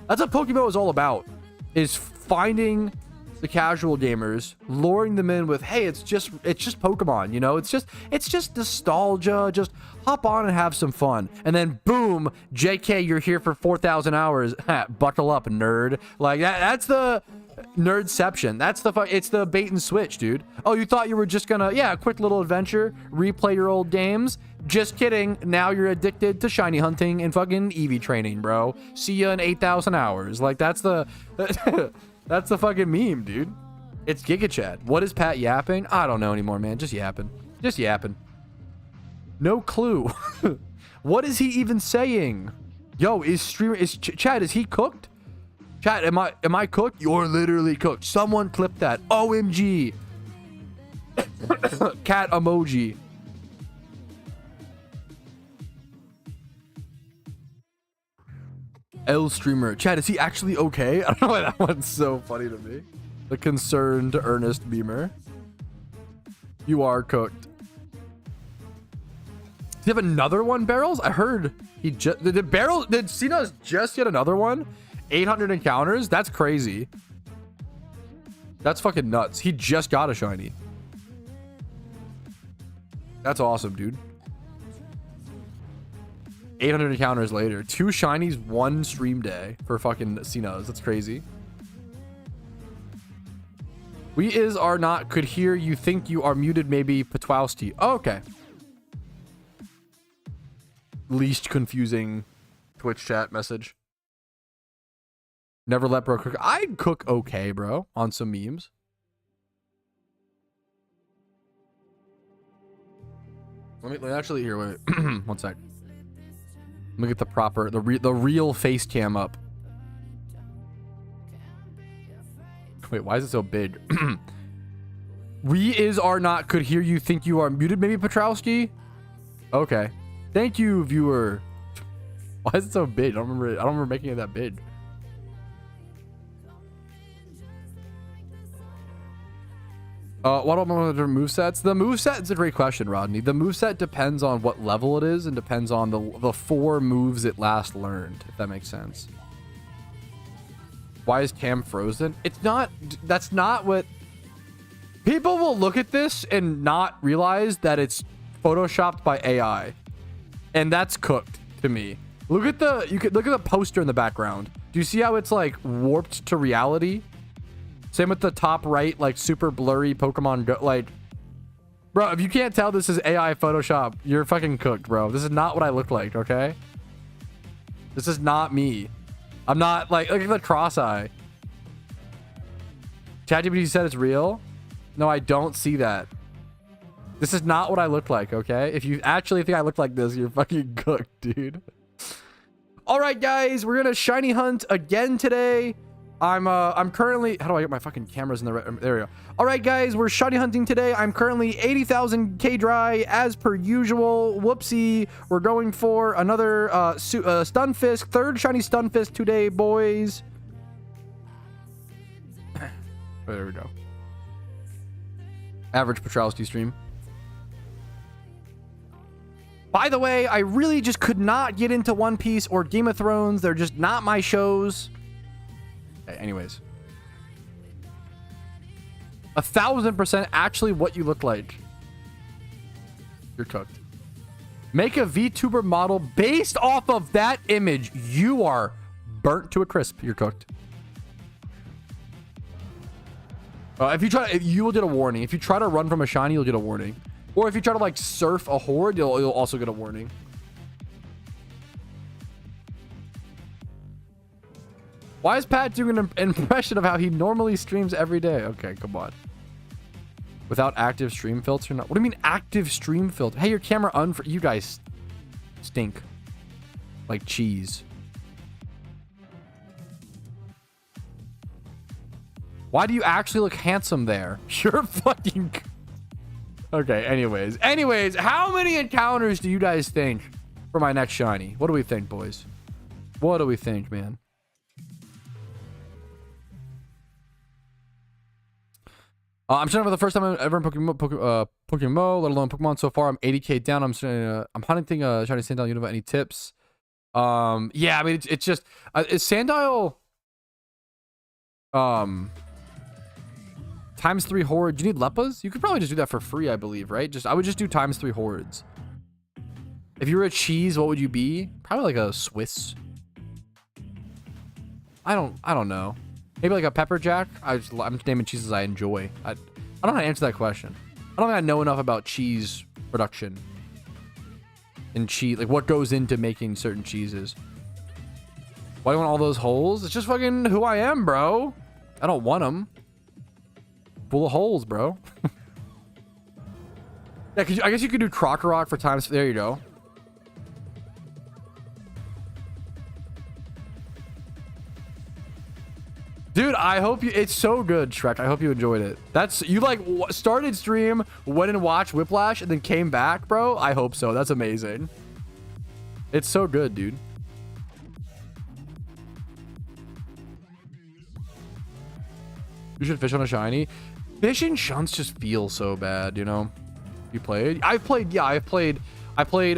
That's what Pokemon is all about, is finding the casual gamers, luring them in with, hey, it's just Pokemon, you know? It's just nostalgia. Just hop on and have some fun. And then boom, JK, you're here for 4,000 hours. Buckle up, nerd. Like that's the nerdception. It's the bait and switch, dude. Oh, you thought you were just gonna, yeah, a quick little adventure, replay your old games? Just kidding. Now you're addicted to shiny hunting and fucking Eevee training, bro. See ya in 8,000 hours. Like that's the that's the fucking meme, dude. It's Giga Chad. What is Pat yapping? I don't know anymore, man. Just yapping. Just yapping. No clue. What is he even saying? Yo, Chad, is he cooked? Chad, am I cooked? You're literally cooked. Someone clip that. OMG. Cat emoji. L streamer. Chad, is he actually okay? I don't know why that one's so funny to me. The concerned earnest beamer. You are cooked. Does he have another one, Barrels? I heard he just did Cena's just get another one? 800 encounters? That's crazy. That's fucking nuts. He just got a shiny. That's awesome, dude. 800 encounters later. 2 shinies, 1 stream day for fucking Cena's. That's crazy. We are not could hear you think you are muted, maybe Patwowski. Oh, okay. Least confusing Twitch chat message. Never let bro cook. I'd cook okay, bro, on some memes. Let me actually here. Wait, 1 sec. Let me get the proper the real face cam up. Wait, why is it so big? We are not could hear you. Think you are muted, maybe Petrowski? Okay. Thank you, viewer. Why is it so big? I don't remember making it that big. What about the movesets? The moveset is a great question, Rodney. The moveset depends on what level it is and depends on the 4 moves it last learned, if that makes sense. Why is Cam frozen? It's not, that's not what... People will look at this and not realize that it's photoshopped by AI. And that's cooked to me. Look at the poster in the background. Do you see how it's like warped to reality? Same with the top right, like super blurry Pokemon Go. Like, bro, if you can't tell this is AI Photoshop, you're fucking cooked, bro. This is not what I look like, okay? This is not me. I'm not like, look at the cross eye. ChatGPT said it's real. No, I don't see that. This is not what I look like, okay? If you actually think I look like this, you're fucking cooked, dude. All right, guys, we're gonna shiny hunt again today. I'm currently, how do I get my fucking cameras in the right, there we go. All right, guys, we're shiny hunting today. I'm currently 80,000 K dry as per usual. Whoopsie. We're going for another Stunfisk, 3rd shiny Stunfisk today, boys. There we go. Average Petrowski stream. By the way, I really just could not get into One Piece or Game of Thrones. They're just not my shows. Okay, anyways. 1000% actually what you look like. You're cooked. Make a VTuber model based off of that image. You are burnt to a crisp. You're cooked. If you will get a warning. If you try to run from a shiny, you'll get a warning. Or if you try to like surf a horde, you'll also get a warning. Why is Pat doing an impression of how he normally streams every day? Okay, come on. Without active stream filter? What do you mean active stream filter? Hey, your camera you guys stink. Like cheese. Why do you actually look handsome there? You're fucking... Okay, anyways, how many encounters do you guys think for my next shiny? What do we think, boys? What do we think, man? I'm starting for the first time ever in PokeMMO, let alone Pokemon. So far, I'm 80K down. I'm hunting shiny Sandile Unova. Any tips? Yeah, I mean, it's just is Sandile ×3 horde. Do you need Leppas? You could probably just do that for free, I believe, right? I would just do ×3 hordes. If you were a cheese, what would you be? Probably like a Swiss. I don't know. Maybe like a pepper jack. I'm just naming cheeses I enjoy. I don't know how to answer that question. I don't think I know enough about cheese production and cheese, like what goes into making certain cheeses. Why do you want all those holes? It's just fucking who I am, bro. I don't want them. Full of holes, bro. Yeah, I guess you could do Krokorok for times. There you go. Dude, I hope you... It's so good, Shrek. I hope you enjoyed it. You like started stream, went and watched Whiplash, and then came back, bro? I hope so. That's amazing. It's so good, dude. You should fish on a shiny. Fishing shunts just feel so bad, you know? You played? I've played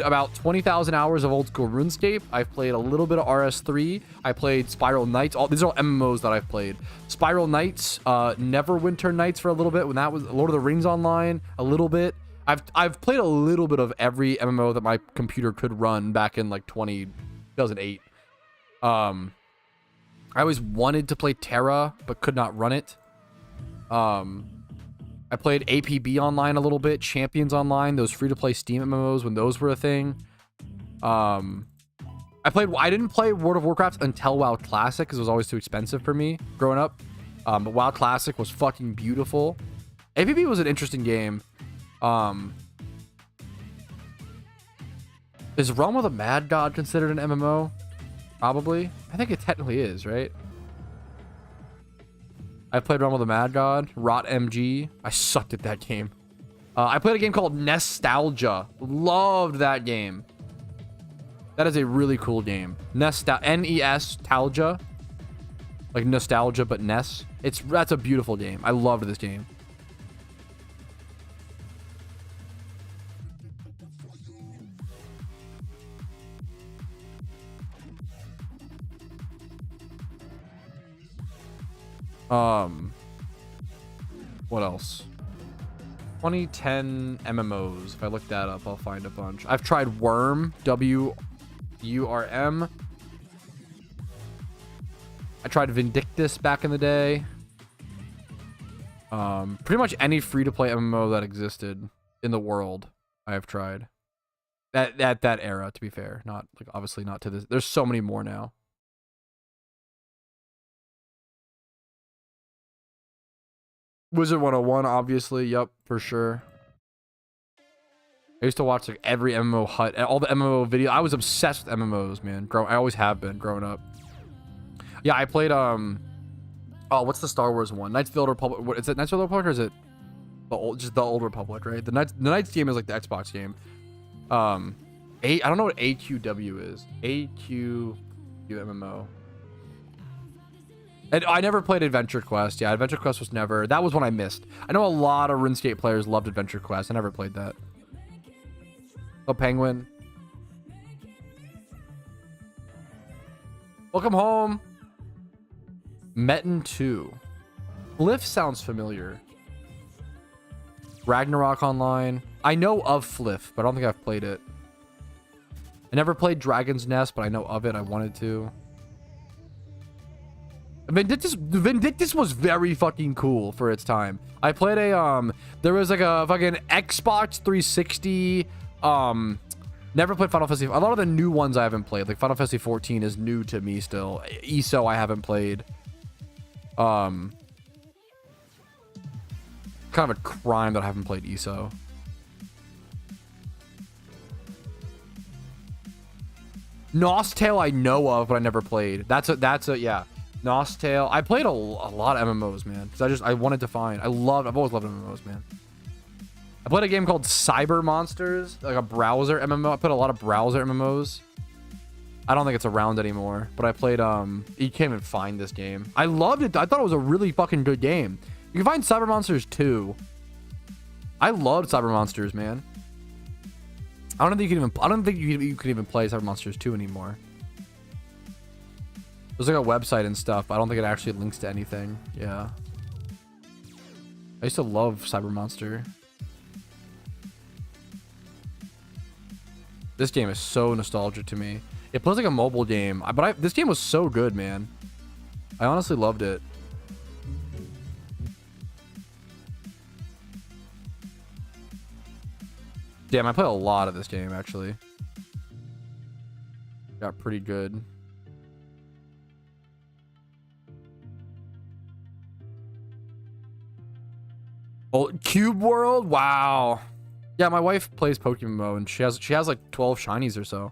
about 20,000 hours of old school RuneScape. I've played a little bit of RS3. I played Spiral Knights. These are all MMOs that I've played. Spiral Knights, Neverwinter Nights for a little bit when that was Lord of the Rings Online, a little bit. I've played a little bit of every MMO that my computer could run back in like 2008. I always wanted to play Terra, but could not run it. I played APB Online a little bit, Champions Online, those free-to-play Steam MMOs when those were a thing. I didn't play World of Warcraft until WoW Classic because it was always too expensive for me growing up. But WoW Classic was fucking beautiful. APB was an interesting game. Is Realm of the Mad God considered an MMO? Probably. I think it technically is, right? I played Realm of the Mad God, Rot MG. I sucked at that game. I played a game called Nostalgia. Loved that game. That is a really cool game. N-E-S, Talgia. Like nostalgia, but Ness. That's a beautiful game. I loved this game. What else? 2010 MMOs. If I look that up, I'll find a bunch. I've tried Worm, W-U-R-M. I tried Vindictus back in the day. Pretty much any free-to-play MMO that existed in the world, I have tried. At that era, to be fair. Not, like, obviously not to this. There's so many more now. Wizard 101, obviously. Yep, for sure. I used to watch like every MMO hut, all the MMO video. I was obsessed with MMOs, man. I always have been growing up. Yeah, I played oh, what's the Star Wars one? Knights of the Old Republic. What is it? Knights of the Old Republic, or is it just the Old Republic, right? The Knights game is like the Xbox game. I don't know what AQW is. AQ MMO. And I never played Adventure Quest. Yeah, Adventure Quest was never... That was one I missed. I know a lot of RuneScape players loved Adventure Quest. I never played that. Oh, Penguin. Welcome home. Metin 2. Fliff sounds familiar. Ragnarok Online. I know of Fliff, but I don't think I've played it. I never played Dragon's Nest, but I know of it. I wanted to. Vindictus was very fucking cool for its time. I played a there was like a fucking Xbox 360. Never played Final Fantasy. A lot of the new ones I haven't played. Like Final Fantasy 14 is new to me still. ESO I haven't played. Kind of a crime that I haven't played ESO. Nostale I know of, but I never played. That's a yeah. Nostale. I played a lot of MMOs, man, because I wanted to find. I've always loved MMOs, man. I played a game called Cyber Monsters, like a browser MMO. I played a lot of browser MMOs. I don't think it's around anymore, but I played you can't even find this game. I loved it. I thought it was a really fucking good game. You can find Cyber Monsters 2. I loved Cyber Monsters, man. I don't think you could even play Cyber Monsters 2 anymore. There's like a website and stuff, but I don't think it actually links to anything. Yeah. I used to love Cyber Monster. This game is so nostalgic to me. It plays like a mobile game, but this game was so good, man. I honestly loved it. Damn, I played a lot of this game, actually. Got pretty good. Oh, Cube World? Wow. Yeah, my wife plays PokeMMO, and she has like 12 shinies or so.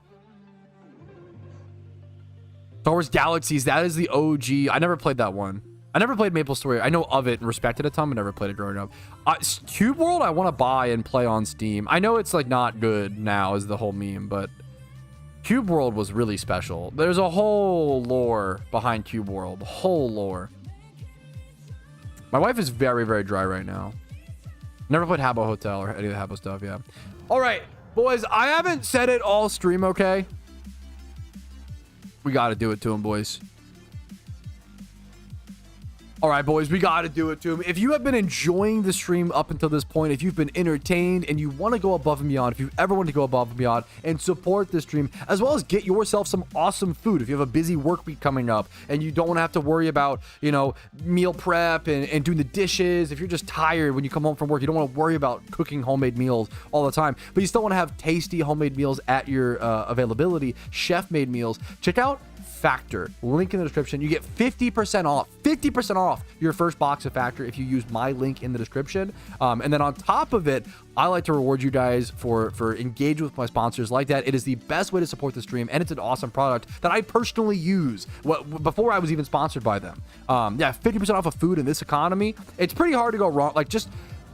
Star Wars Galaxies, that is the OG. I never played that one. I never played Maple Story. I know of it and respected it a ton, but never played it growing up. Cube World, I want to buy and play on Steam. I know it's like not good now, is the whole meme, but Cube World was really special. There's a whole lore behind Cube World. Whole lore. My wife is very, very dry right now. Never played Habbo Hotel or any of the Habbo stuff, yeah. All right, boys, I haven't said it all stream, okay? We got to do it to him, boys. All right, boys, we got to do it to him. If you have been enjoying the stream up until this point, if you've been entertained and you want to go above and beyond, if you ever want to go above and beyond and support this stream, as well as get yourself some awesome food, if you have a busy work week coming up and you don't want to have to worry about, you know, meal prep and doing the dishes, if you're just tired when you come home from work, you don't want to worry about cooking homemade meals all the time, but you still want to have tasty homemade meals at your availability, chef-made meals, check out Factor, link in the description. You get 50% off your first box of Factor if you use my link in the description. And then on top of it, I like to reward you guys for engaging with my sponsors like that. It is the best way to support the stream, and it's an awesome product that I personally use before I was even sponsored by them. Yeah, 50% off of food in this economy. It's pretty hard to go wrong. Like, just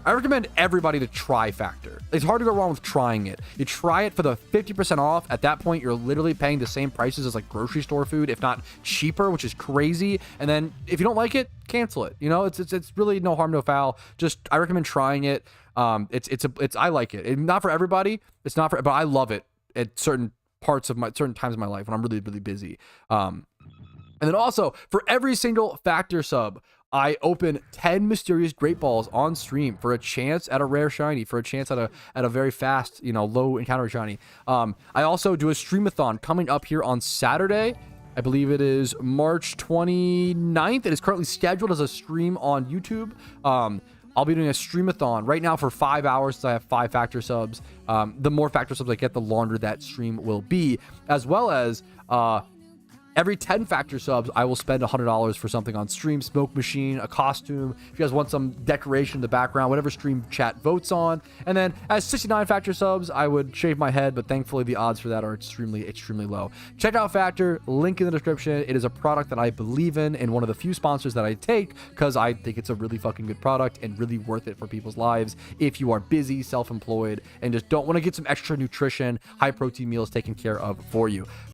I recommend everybody to try Factor. It's hard to go wrong with trying it. You try it for the 50% off. At that point, you're literally paying the same prices as like grocery store food, if not cheaper, which is crazy. And then if you don't like it, cancel it. You know, it's really no harm, no foul. Just I recommend trying it. I like it. Not for everybody. It's not for, but I love it at certain times of my life when I'm really, really busy. And then also for every single Factor sub, I open 10 mysterious great balls on stream for a chance at a rare shiny, for a chance at a very fast, low encounter shiny. I also do a streamathon coming up here on Saturday. I believe it is March 29th. It is currently scheduled as a stream on YouTube. I'll be doing a streamathon right now for 5 hours, so I have 5 Factor subs. The more Factor subs I get, the longer that stream will be, as well as every 10 Factor subs, I will spend $100 for something on stream, smoke machine, a costume. If you guys want some decoration in the background, whatever stream chat votes on. And then as 69 Factor subs, I would shave my head, but thankfully the odds for that are extremely, extremely low. Check out Factor, link in the description. It is a product that I believe in and one of the few sponsors that I take because I think it's a really fucking good product and really worth it for people's lives if you are busy, self-employed, and just don't want to get some extra nutrition, high protein meals taken care of for you.